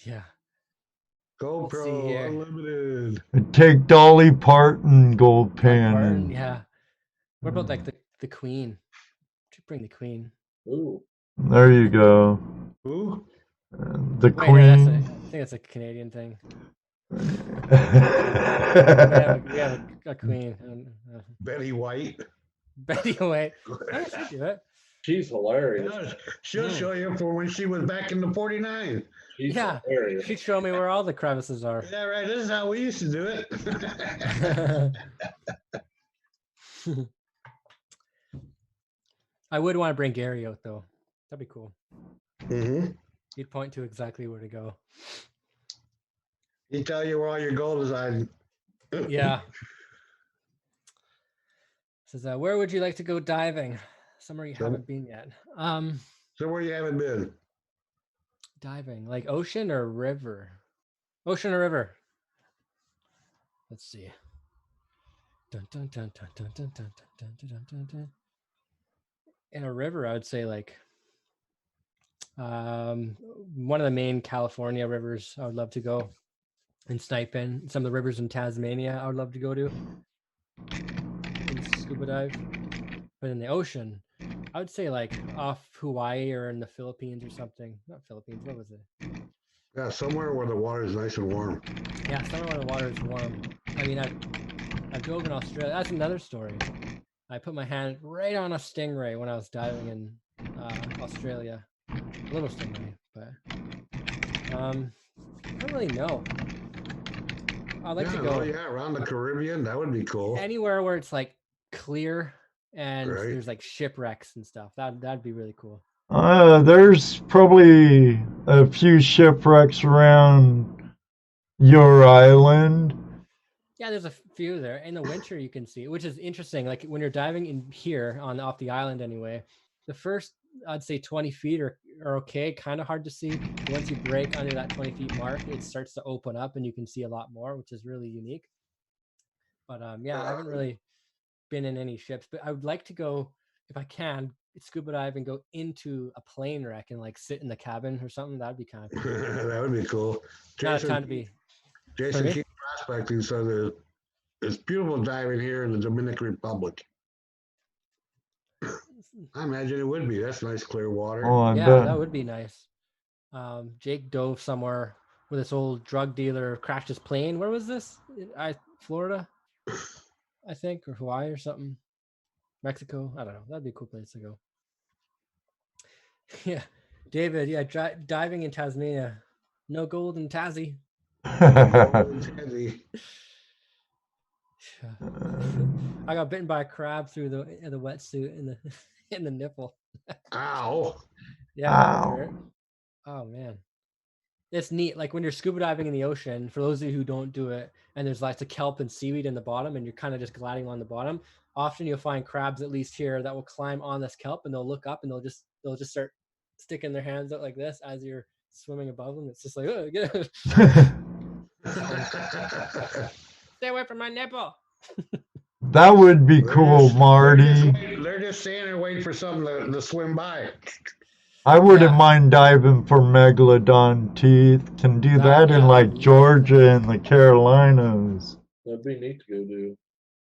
Yeah. GoPro Unlimited. Take Dolly Parton gold pan. Martin, yeah. What about like the Queen? Should bring the Queen. Ooh. There you go. Who? The Wait, Queen. no, I think it's a Canadian thing. We have a Queen. Betty White. Betty White. I should do it. She's hilarious. She'll show you for when she was back in the 49. She's Yeah. hilarious. She'd show me where all the crevices are. Yeah, right. This is how we used to do it. I would want to bring Gary out though. That'd be cool. Mm-hmm. He'd point to exactly where to go. He tell you where all your gold is hiding. Yeah. Says, where would you like to go diving? Somewhere you haven't been yet. So where you haven't been? Diving, like ocean or river? Ocean or river? Let's see. Dun, dun, dun, dun, dun, dun, dun, dun, dun, dun, dun, dun. In a river, I would say like one of the main California rivers I would love to go. And Sniping, some of the rivers in Tasmania I would love to go to and scuba dive. But in the ocean, I would say like off Hawaii or in the Philippines or something. Not Philippines, what was it? Yeah, somewhere where the water is nice and warm. Yeah, somewhere where the water is warm. I mean, I've drove in Australia. That's another story. I put my hand right on a stingray when I was diving in Australia. A little stingray, but I don't really know. I'd like to go. Oh yeah, around the Caribbean, that would be cool. Anywhere where it's like clear and there's like shipwrecks and stuff. That'd be really cool. There's probably a few shipwrecks around your island. Yeah, there's a few there. In the winter you can see, which is interesting. Like when you're diving in here off the island anyway, the first I'd say 20 feet are okay, kind of hard to see. Once you break under that 20 feet mark, it starts to open up and you can see a lot more, which is really unique. But yeah, I haven't really been in any ships, but I would like to go, if I can, scuba dive and go into a plane wreck and like sit in the cabin or something. That'd be kind of cool. That would be cool. Not a time to be. Jason keeps prospecting, so it's beautiful diving here in the Dominican Republic. I imagine it would be. That's nice clear water. Oh, Yeah, bet. that would be nice. Jake dove somewhere with this old drug dealer, crashed his plane. Where was this? Florida, I think, or Hawaii or something. Mexico. I don't know. That'd be a cool place to go. Yeah. David, yeah, diving in Tasmania. No gold in Tassie. I got bitten by a crab through the wetsuit in the in the nipple. Ow. Yeah. Ow. Oh man. It's neat. Like when you're scuba diving in the ocean, for those of you who don't do it, and there's lots of kelp and seaweed in the bottom, and you're kind of just gliding on the bottom, often you'll find crabs, at least here, that will climb on this kelp and they'll look up and they'll just start sticking their hands out like this as you're swimming above them. It's just like, oh, get stay away from my nipple. That would be cool, Marty. They're just standing there waiting for something to swim by. I wouldn't mind diving for megalodon teeth. Can do that in like Georgia and the Carolinas. That'd be neat to go do.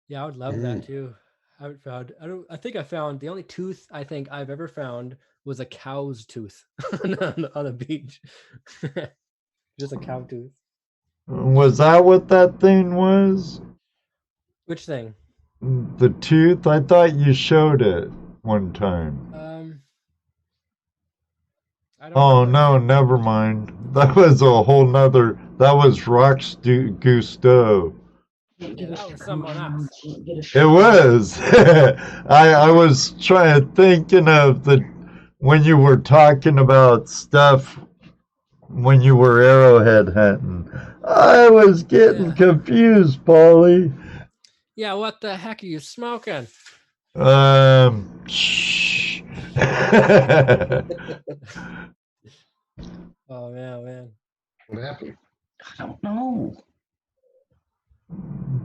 Yeah, I would love that too. I think I found the only tooth I think I've ever found was a cow's tooth on a beach. Just a cow tooth. Was that what that thing was? Which thing? The tooth? I thought you showed it one time. I don't Oh remember. no, never mind. That was a whole nother. That was Gusteau. Yeah, that was someone else. It was. I was thinking of when you were talking about stuff when you were arrowhead hunting. I was getting confused, Pauly. Yeah, what the heck are you smoking? Shh. Oh man. What happened? I don't know.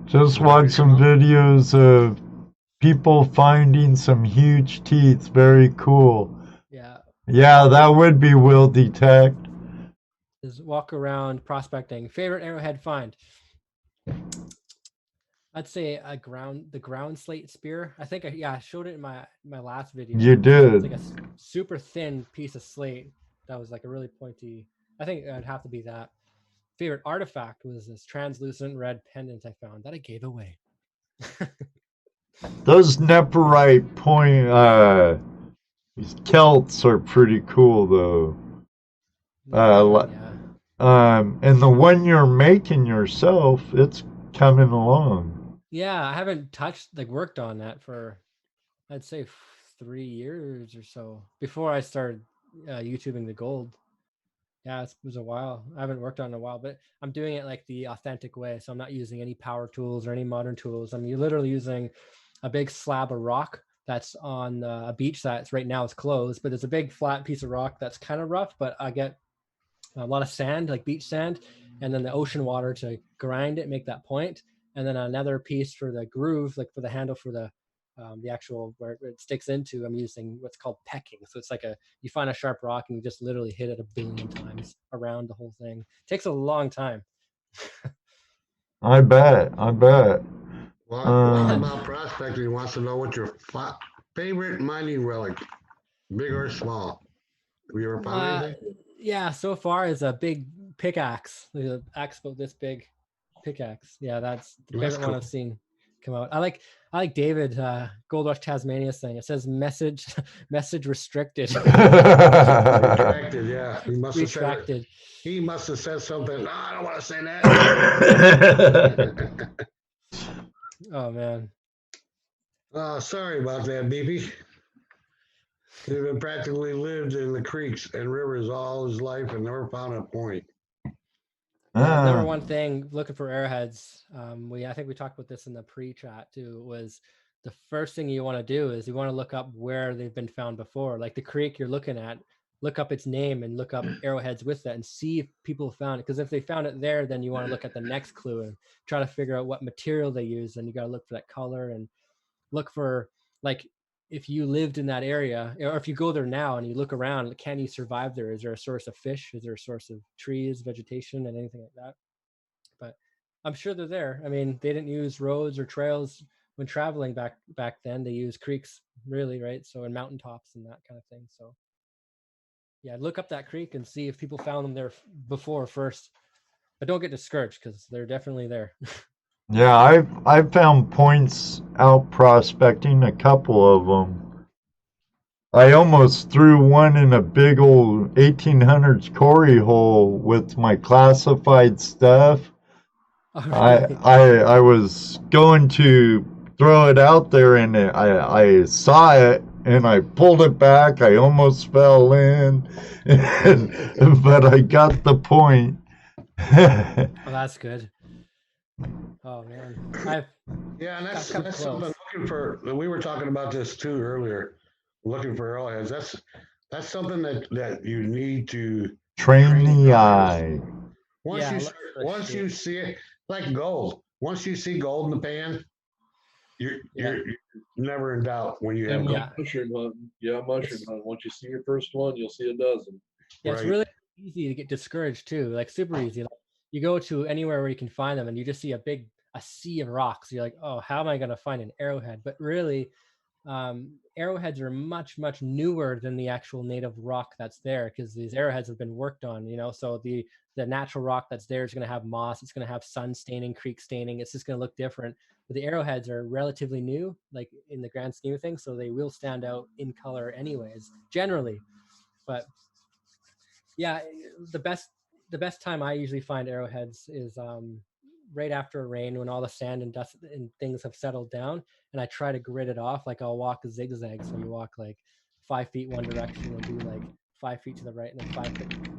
Just watch some videos of people finding some huge teeth. Very cool. Yeah. Yeah, that would be will detect. Is walk around prospecting. Favorite arrowhead find? I'd say the ground slate spear. I think I showed it in my last video. You did. It's like a super thin piece of slate that was like a really pointy. I think it'd have to be that. Favorite artifact was this translucent red pendant I found that I gave away. Those Nephorite Celts are pretty cool though. And the one you're making yourself, it's coming along. Yeah, I haven't worked on that for, I'd say 3 years or so before I started YouTubing the gold. Yeah, it was a while. I haven't worked on it in a while, but I'm doing it like the authentic way. So I'm not using any power tools or any modern tools. I'm literally using a big slab of rock that's on a beach that's right now it's closed, but it's a big flat piece of rock that's kind of rough, but I get a lot of sand, like beach sand, and then the ocean water to grind it, make that point. And then another piece for the groove, like for the handle for the actual where it sticks into, I'm using what's called pecking. So it's like you find a sharp rock and you just literally hit it 1 billion times around the whole thing. It takes a long time. I bet. Well, about prospecting, he wants to know what your favorite mining relic, big or small. Have you ever found anything? Yeah, so far is a big pickaxe. There's an axe about this big pickaxe. Yeah, that's the favorite one I've seen come out. I like David Gold Rush Tasmania's thing. It says message restricted. Retracted, yeah. He must have said something. No, I don't want to say that. Oh man. Oh, sorry about that, BB. He's been practically lived in the creeks and rivers all his life and never found a point. Number one thing looking for arrowheads, I think we talked about this in the pre-chat too, was the first thing you want to do is you want to look up where they've been found before. Like the creek you're looking at, look up its name and look up arrowheads with that and see if people found it. Because if they found it there, then you want to look at the next clue and try to figure out what material they use. And you got to look for that color and look for, like, if you lived in that area, or if you go there now and you look around, can you survive there? Is there a source of fish? Is there a source of trees, vegetation, and anything like that? But I'm sure they're there. I mean, they didn't use roads or trails when traveling back then. They used creeks, really, right? So in mountaintops and that kind of thing. So yeah, look up that creek and see if people found them there before first. But don't get discouraged because they're definitely there. Yeah, I've found points out prospecting, a couple of them. I almost threw one in a big old 1800s quarry hole with my classified stuff. I was going to throw it out there and I saw it and I pulled it back. I almost fell in, but I got the point. Oh, that's good. Oh man, Yeah, and that's come that's something close. looking for. We were talking about this too earlier. Looking for arrowheads. That's something that you need to Train the your eye. Once Yeah, you look for once you shape. see it, like gold. Once you see gold in the pan, you're never in doubt when you have And gold. Yeah. mushroom hunting. Yeah, mushroom hunting. Once you see your first one, you'll see a dozen. Yeah, it's Right. really easy to get discouraged too. Like super easy. Like, you go to anywhere where you can find them, and you just see a sea of rocks. You're like, oh, how am I going to find an arrowhead? But really, arrowheads are much newer than the actual native rock that's there, because these arrowheads have been worked on. So the natural rock that's there is going to have moss. It's going to have sun staining, creek staining. It's just going to look different. But the arrowheads are relatively new, like in the grand scheme of things, so they will stand out in color anyways, generally. But yeah, the best time I usually find arrowheads is right after a rain, when all the sand and dust and things have settled down, and I try to grid it off. Like, I'll walk zigzag, so you walk like 5 feet one direction and do like 5 feet to the right and then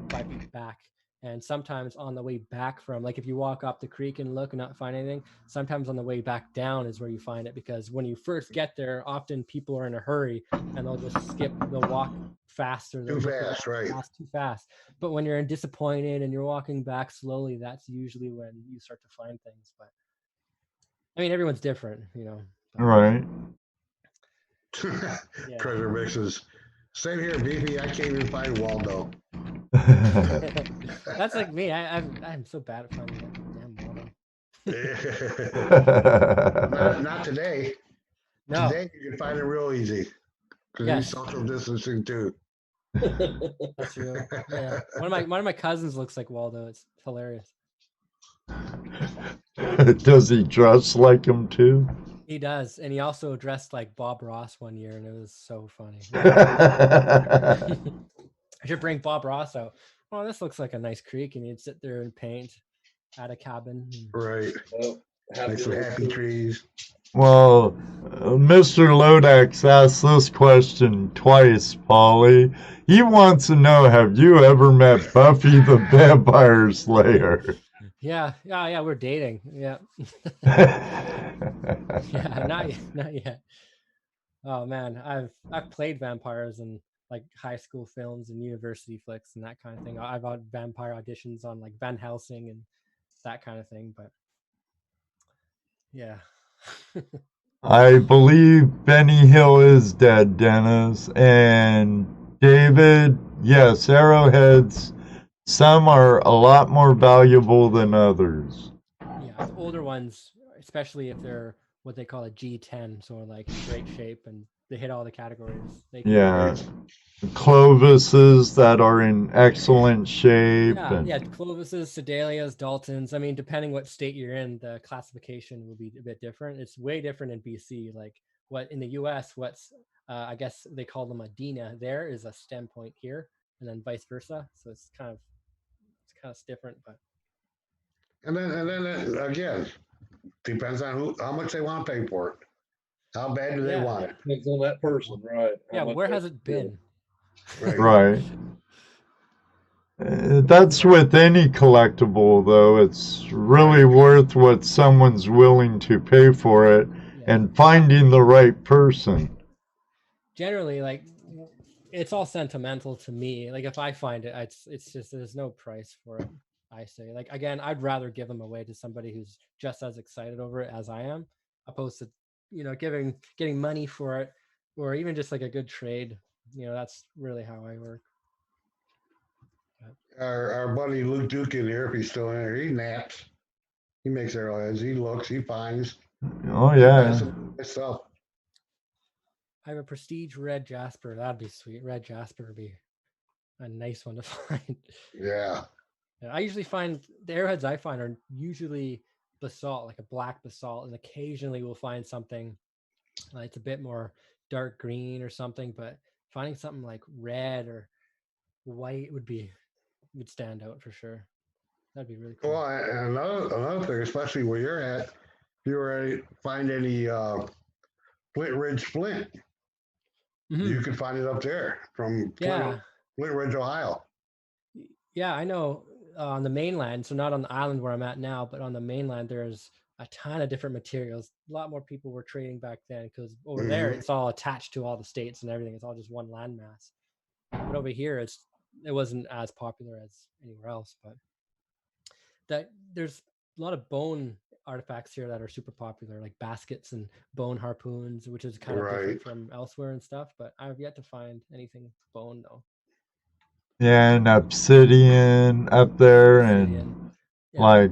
5 feet back. And sometimes on the way back from, like, if you walk up the creek and look and not find anything, sometimes on the way back down is where you find it, because when you first get there, often people are in a hurry and they'll walk faster. Too fast, right? Too fast. But when you're disappointed and you're walking back slowly, that's usually when you start to find things. But I mean, everyone's different, but, Right. yeah. Treasure mixes. Same here, Beefy. I can't even find Waldo. That's like me. I'm so bad at finding that damn Waldo. Not today. No. Today you can find it real easy. Because Yes. he's social distancing too. That's true. Yeah. One of my cousins looks like Waldo. It's hilarious. Does he dress like him too? He does, and he also dressed like Bob Ross one year, and it was so funny. I should bring Bob Ross out. Oh, this looks like a nice creek, and he'd sit there and paint at a cabin. Right. Well, Like some happy trees. Well, Mr. Lodax asked this question twice, Pauly. He wants to know, have you ever met Buffy the Vampire Slayer? Yeah, we're dating. Yeah. Yeah, not yet. Oh man, I've played vampires in like high school films and university flicks and that kind of thing. I've had vampire auditions on like Van Helsing and that kind of thing, but yeah. I believe Benny Hill is dead, Dennis. And David, yes, arrowheads, some are a lot more valuable than others. Yeah, the older ones, especially if they're what they call a G10, so like in great shape and they hit all the categories. Yeah. Clovises that are in excellent shape. Yeah, Clovises, Sedalias, Daltons. I mean, depending what state you're in, the classification will be a bit different. It's way different in BC. Like what in the US, what's I guess they call them a DINA. There is a stem point here, and then vice versa. So it's kind of different, but. And then again, depends on how much they want to pay for it. How bad do they want it? Depends on that person, right? Yeah, where has it been? Right. That's with any collectible, though. It's really worth what someone's willing to pay for it, and finding the right person. Generally, like, it's all sentimental to me. Like, if I find it, it's just there's no price for it. I say, like, again, I'd rather give them away to somebody who's just as excited over it as I am, opposed to getting money for it, or even just like a good trade. That's really how I work. Our buddy Luke Duke in here, if he's still in here, he naps. He makes arrowheads. He looks. He finds. Oh yeah. Myself. I have a prestige red jasper. That'd be sweet. Red jasper would be a nice one to find. Yeah. I usually find the arrowheads I find are usually basalt, like a black basalt, and occasionally we'll find something it's a bit more dark green or something, but finding something like red or white would stand out for sure. That'd be really cool. Well, and another thing, especially where you're at, if you already find any Flint Ridge flint, You can find it up there from Yeah. Flint Ridge, Ohio. Yeah, I know on the mainland, so not on the island where I'm at now, but on the mainland, there's a ton of different materials. A lot more people were trading back then because over there, it's all attached to all the states and everything. It's all just one landmass. But over here, it wasn't as popular as anywhere else. But there's a lot of bone artifacts here that are super popular, like baskets and bone harpoons, which is kind of different from elsewhere and stuff. But I've yet to find anything bone though. Yeah, and obsidian up there, and like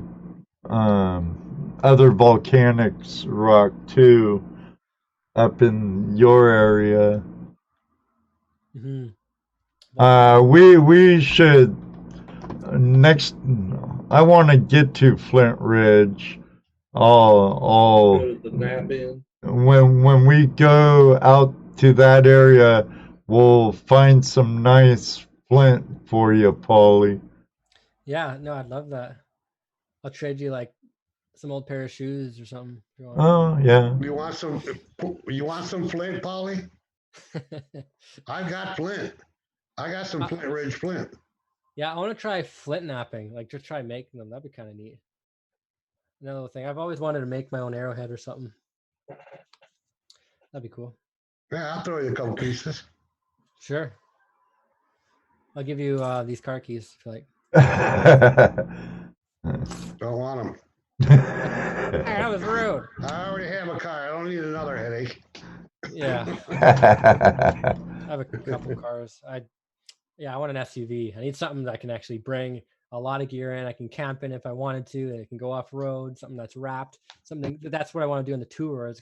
other volcanics rock too up in your area. We should next. I want to get to Flint Ridge. Go to the nap in. When we go out to that area, we'll find some nice flint for you, Pauly. Yeah, no, I'd love that. I'll trade you like some old pair of shoes or something. Oh yeah. You want some flint, Pauly? I've got flint. I got some Flint Ridge flint. Yeah, I want to try flint napping. Like just try making them. That'd be kind of neat. Another thing, I've always wanted to make my own arrowhead or something. That'd be cool. Yeah, I'll throw you a couple pieces. Sure. I'll give you these car keys if you like. Don't want them. Hey, that was rude. I already have a car. I don't need another headache. Yeah. I have a couple cars. I want an SUV. I need something that I can actually bring a lot of gear in. I can camp in if I wanted to, and it can go off road. Something that's wrapped. Something that's what I want to do on the tour. I was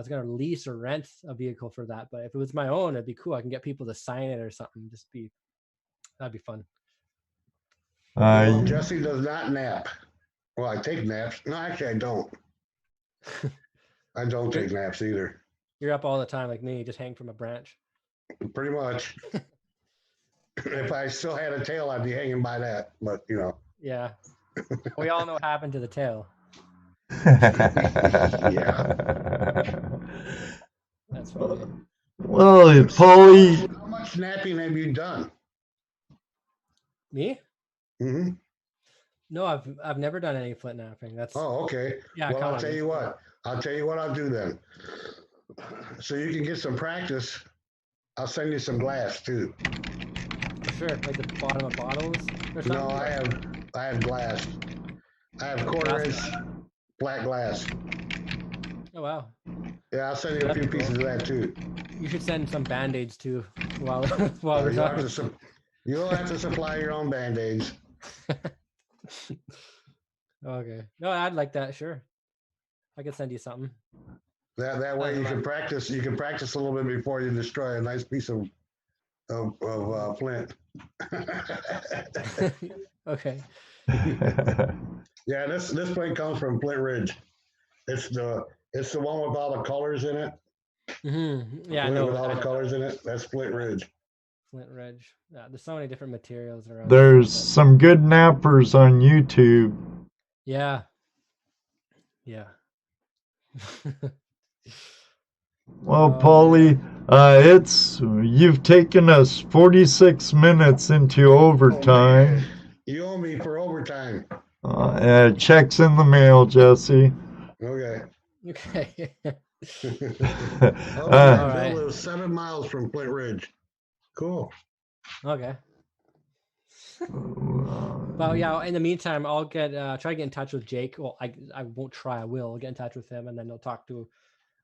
gonna lease or rent a vehicle for that. But if it was my own, it'd be cool. I can get people to sign it or something. That'd be fun. Well, Jesse does not nap. Well, I take naps. No, actually, I don't. I don't take naps either. You're up all the time like me. Just hang from a branch. Pretty much. If I still had a tail, I'd be hanging by that. But Yeah. We all know what happened to the tail. Yeah. That's funny. Well, Pauly. How much napping have you done? Me? Mm-hmm. No, I've never done any flint napping. That's okay. Yeah. Well, I'll tell you what I'll do then. So you can get some practice. I'll send you some glass too. Sure, like the bottom of bottles or something? No, I have glass. I have quarter inch flat glass. Oh wow. Yeah, I'll send you a few pieces of that too. You should send some band-aids too while we're talking. You'll have to supply your own band-aids. Okay. No, I'd like that, sure. I could send you something. That way you can practice. You can practice a little bit before you destroy a nice piece of flint. Okay. Yeah, this flint comes from Flint Ridge. It's the one with all the colors in it. Mm-hmm. Yeah, I know. With all the colors in it. That's Flint Ridge. Flint Ridge. Yeah, there's so many different materials around. There's some good nappers on YouTube. Yeah. Yeah. Well, Pauly, you've taken us 46 minutes into overtime. You owe me for overtime. Checks in the mail, Jesse. Okay. Okay. All right. It was 7 miles from Flint Ridge. Cool. Okay. Well, yeah. In the meantime, I'll try to get in touch with Jake. Well, I won't try. I will get in touch with him, and then he'll talk to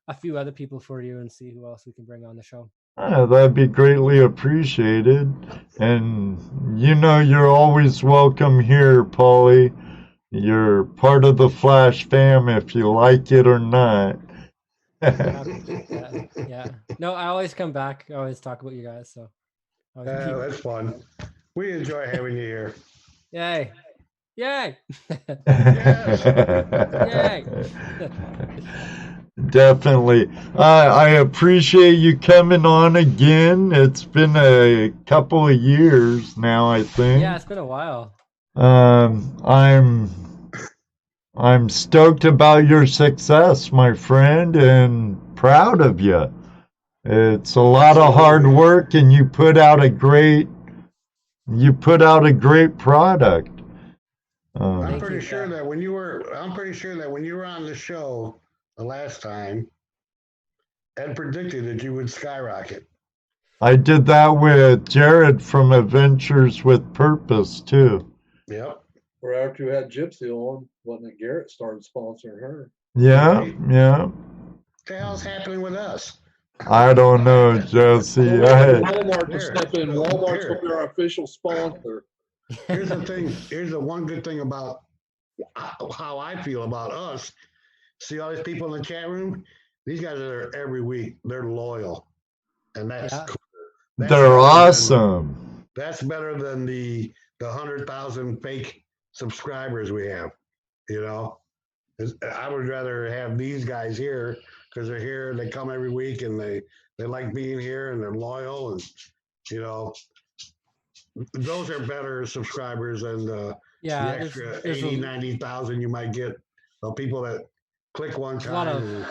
a few other people for you and see who else we can bring on the show. That'd be greatly appreciated. And you're always welcome here, Pauly. You're part of the Flash fam if you like it or not. Yeah. No, I always come back. I always talk about you guys. So that's fun. We enjoy having you here. Yay. Yay. Yes. Yay. Definitely. I appreciate you coming on again. It's been a couple of years now, I think. Yeah, it's been a while. I'm stoked about your success, my friend, and proud of you. It's a lot of hard work, and you put out a great product. I'm Thank pretty you, sure yeah. that when you were on the show the last time, Ed predicted that you would skyrocket. I did that with Jared from Adventures with Purpose too. Yep. Or after you had Gypsy on, wasn't it Garrett started sponsoring her? Yeah, Right. yeah. What the hell's happening with us? I don't know, Jesse. So we need Walmart to Here. step in. Walmart's Here. going to be our official sponsor. Here's the thing. Here's the one good thing about how I feel about us. See all these people in the chat room? These guys are there every week. They're loyal. And that's Yeah. cool. They're awesome. That's better than the 100,000 fake subscribers we have. You know, I would rather have these guys here because they're here. They come every week and they like being here and they're loyal and you know, those are better subscribers than the extra 80, 90,000 you might get of people that click one time.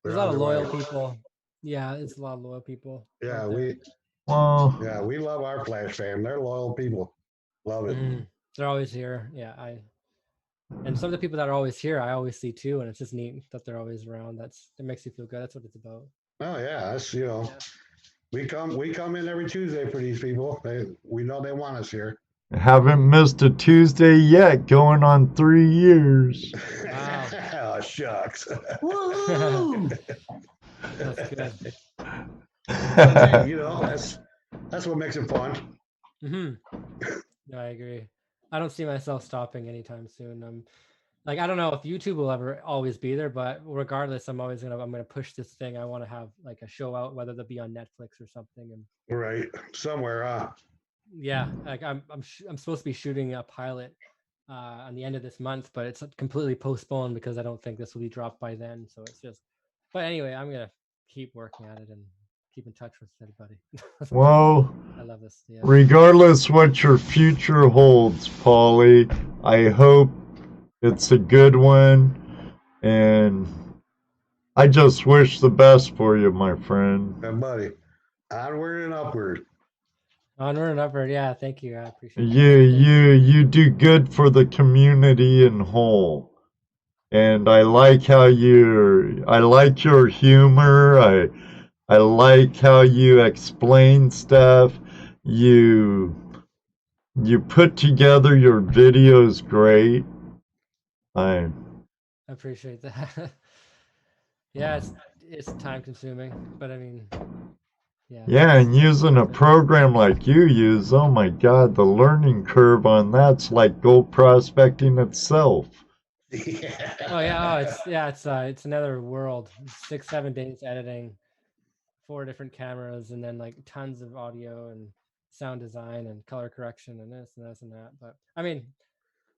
There's a lot of loyal people. Yeah, it's a lot of loyal people. Yeah, out there. we love our Flash fam. They're loyal people. Love it. They're always here. Yeah, and some of the people that are always here, I always see too, and it's just neat that they're always around. It makes you feel good. That's what it's about. Oh yeah, that's we come in every Tuesday for these people. We know they want us here. Haven't missed a Tuesday yet, going on 3 years. Wow. Oh shucks. That's good. You know, that's what makes it fun. No, I agree. I don't see myself stopping anytime soon. Like I don't know if YouTube will ever always be there, but regardless, I'm gonna push this thing. I want to have like a show out, whether that be on Netflix or something. And right somewhere. Yeah, like I'm supposed to be shooting a pilot on the end of this month, but it's completely postponed because I don't think this will be dropped by then. So it's just. But anyway, I'm gonna keep working at it and keep in touch with everybody. Well, I love this. Yeah. Regardless what your future holds, Pauly, I hope it's a good one, and I just wish the best for you, my friend. Yeah, buddy, onward and upward. Onward and upward. Yeah, thank you. I appreciate it. You do good for the community in whole. And I like your humor. I like how you explain stuff. You put together your videos great. I appreciate that. Yeah, it's time consuming, but I mean, yeah. Yeah, and using a program like you use, oh my God, the learning curve on that's like gold prospecting itself. Yeah. Oh yeah, it's another world. 6-7 days editing, 4 different cameras, and then like tons of audio and sound design and color correction and this and this and that. But I mean,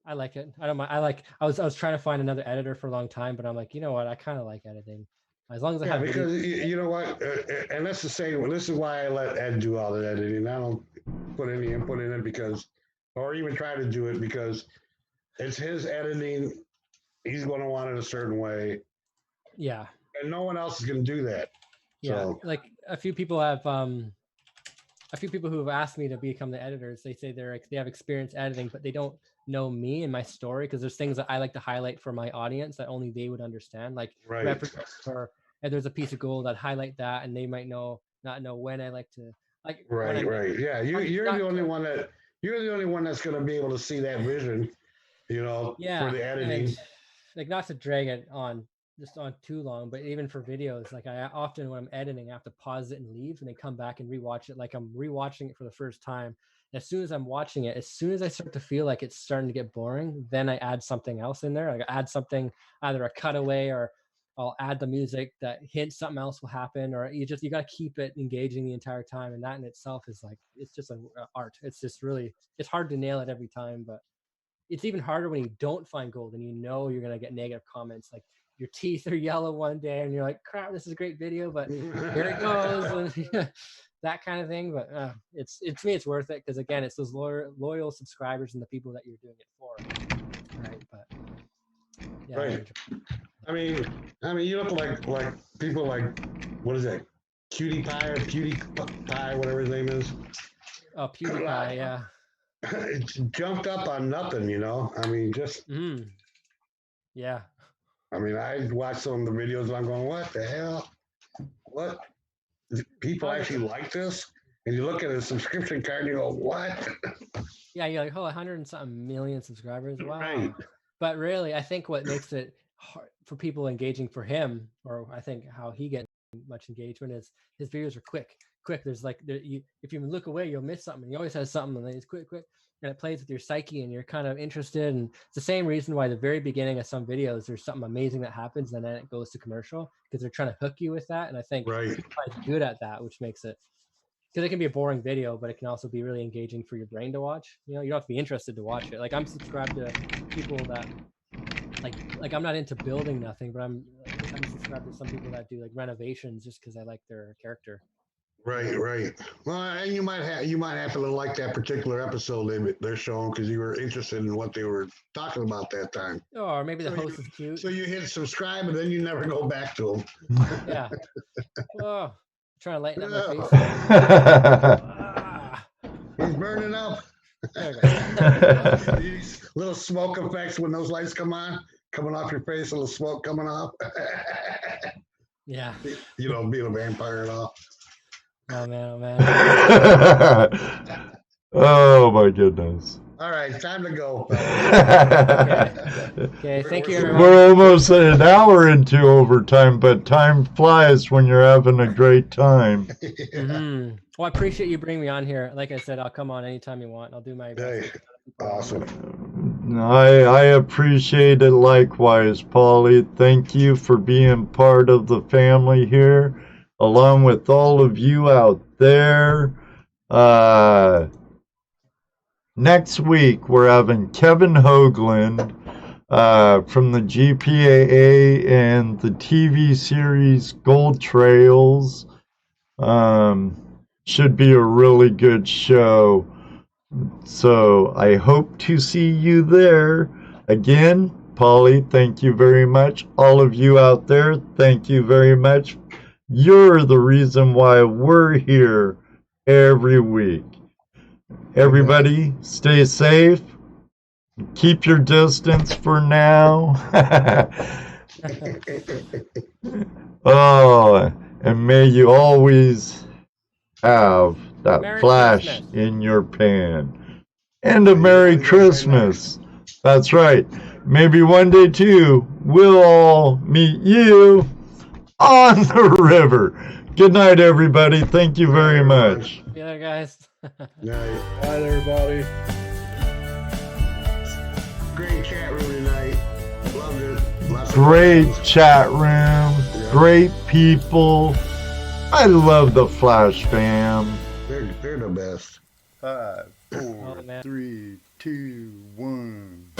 I like it. I don't mind. I was trying to find another editor for a long time, but I'm like, you know what? I kind of like editing. As long as I have because you know what, and that's the same. This is why I let Ed do all the editing. I don't put any input in it or even try to do it because it's his editing. He's going to want it a certain way. Yeah. And no one else is going to do that. Yeah. So. Like a few people who have asked me to become the editors. They say they have experience editing, but they don't know me and my story because there's things that I like to highlight for my audience that only they would understand. Like or if there's a piece of gold, I'd highlight that, and they might not know when I like to like. Right. Yeah, you're the only one that's going to be able to see that vision. You know, for the editing. And, like not to drag it on too long, but even for videos, like I often when I'm editing, I have to pause it and leave and then come back and rewatch it. Like I'm rewatching it for the first time. And as soon as I'm watching it, as soon as I start to feel like it's starting to get boring, then I add something else in there. Like I add something, either a cutaway or I'll add the music that hints something else will happen, or you got to keep it engaging the entire time. And that in itself is like, it's just an art. It's just really, it's hard to nail it every time, but it's even harder when you don't find gold and you know you're going to get negative comments like your teeth are yellow one day and you're like, crap, this is a great video, but here it goes. And that kind of thing. But to me, it's worth it because again, it's those loyal subscribers and the people that you're doing it for. Right. But yeah. Right. I mean, you look like people like, what is that? Cutie Pie or Cutie Pie, whatever his name is. Oh, PewDiePie, yeah. It's jumped up on nothing, you know. I mean, just. Yeah. I mean, I watched some of the videos and I'm going, what the hell? What? People actually like this? And you look at his subscription card and you go, what? Yeah, you're like, oh, 100 and something million subscribers. Wow. Right. But really, I think what makes it hard for people engaging for him, or I think how he gets much engagement, is his videos are quick. There's like, if you look away, you'll miss something. He always has something, and then it's quick. And it plays with your psyche, and you're kind of interested. And it's the same reason why the very beginning of some videos, there's something amazing that happens, and then it goes to commercial, because they're trying to hook you with that. And I think PewDiePie's good at that, which makes it, because it can be a boring video, but it can also be really engaging for your brain to watch. You know, you don't have to be interested to watch it. Like, I'm subscribed to people that like I'm not into building nothing, but I'm subscribed to some people that do like renovations just because I like their character. Right. Well, and you might happen to like that particular episode they're showing because you were interested in what they were talking about that time. Oh, or maybe the host is cute. So you hit subscribe and then you never go back to them. Yeah. Oh, trying to lighten up my face. He's burning up. These little smoke effects when those lights come on, coming off your face, a little smoke coming off. Yeah. You know, being a vampire and all. Oh man. Oh my goodness. All right, time to go. Okay, thank you, everyone. We're almost an hour into overtime, but time flies when you're having a great time. Well, I appreciate you bringing me on here. Like I said, I'll come on anytime you want. I'll do my best. Hey, awesome. I appreciate it likewise, Pauly. Thank you for being part of the family here, along with all of you out there. Next week, we're having Kevin Hoagland from the GPAA and the TV series Gold Trails. Should be a really good show. So I hope to see you there. Again, Pauly, thank you very much. All of you out there, thank you very much. You're the reason why we're here every week. Everybody, stay safe. Keep your distance for now. Oh, and may you always have that Merry flash Christmas. in your pan. And a Merry Christmas. That's right. Maybe one day too, we'll all meet you on the river. Good night, everybody. Thank you very much. See you later, guys. Night. Bye, everybody. Great chat room tonight. Loved it. Lots of Great fun. chat room. Great people. I love the Flash fam. They're the best. 5, 4, Oh, man. 3, 2, 1.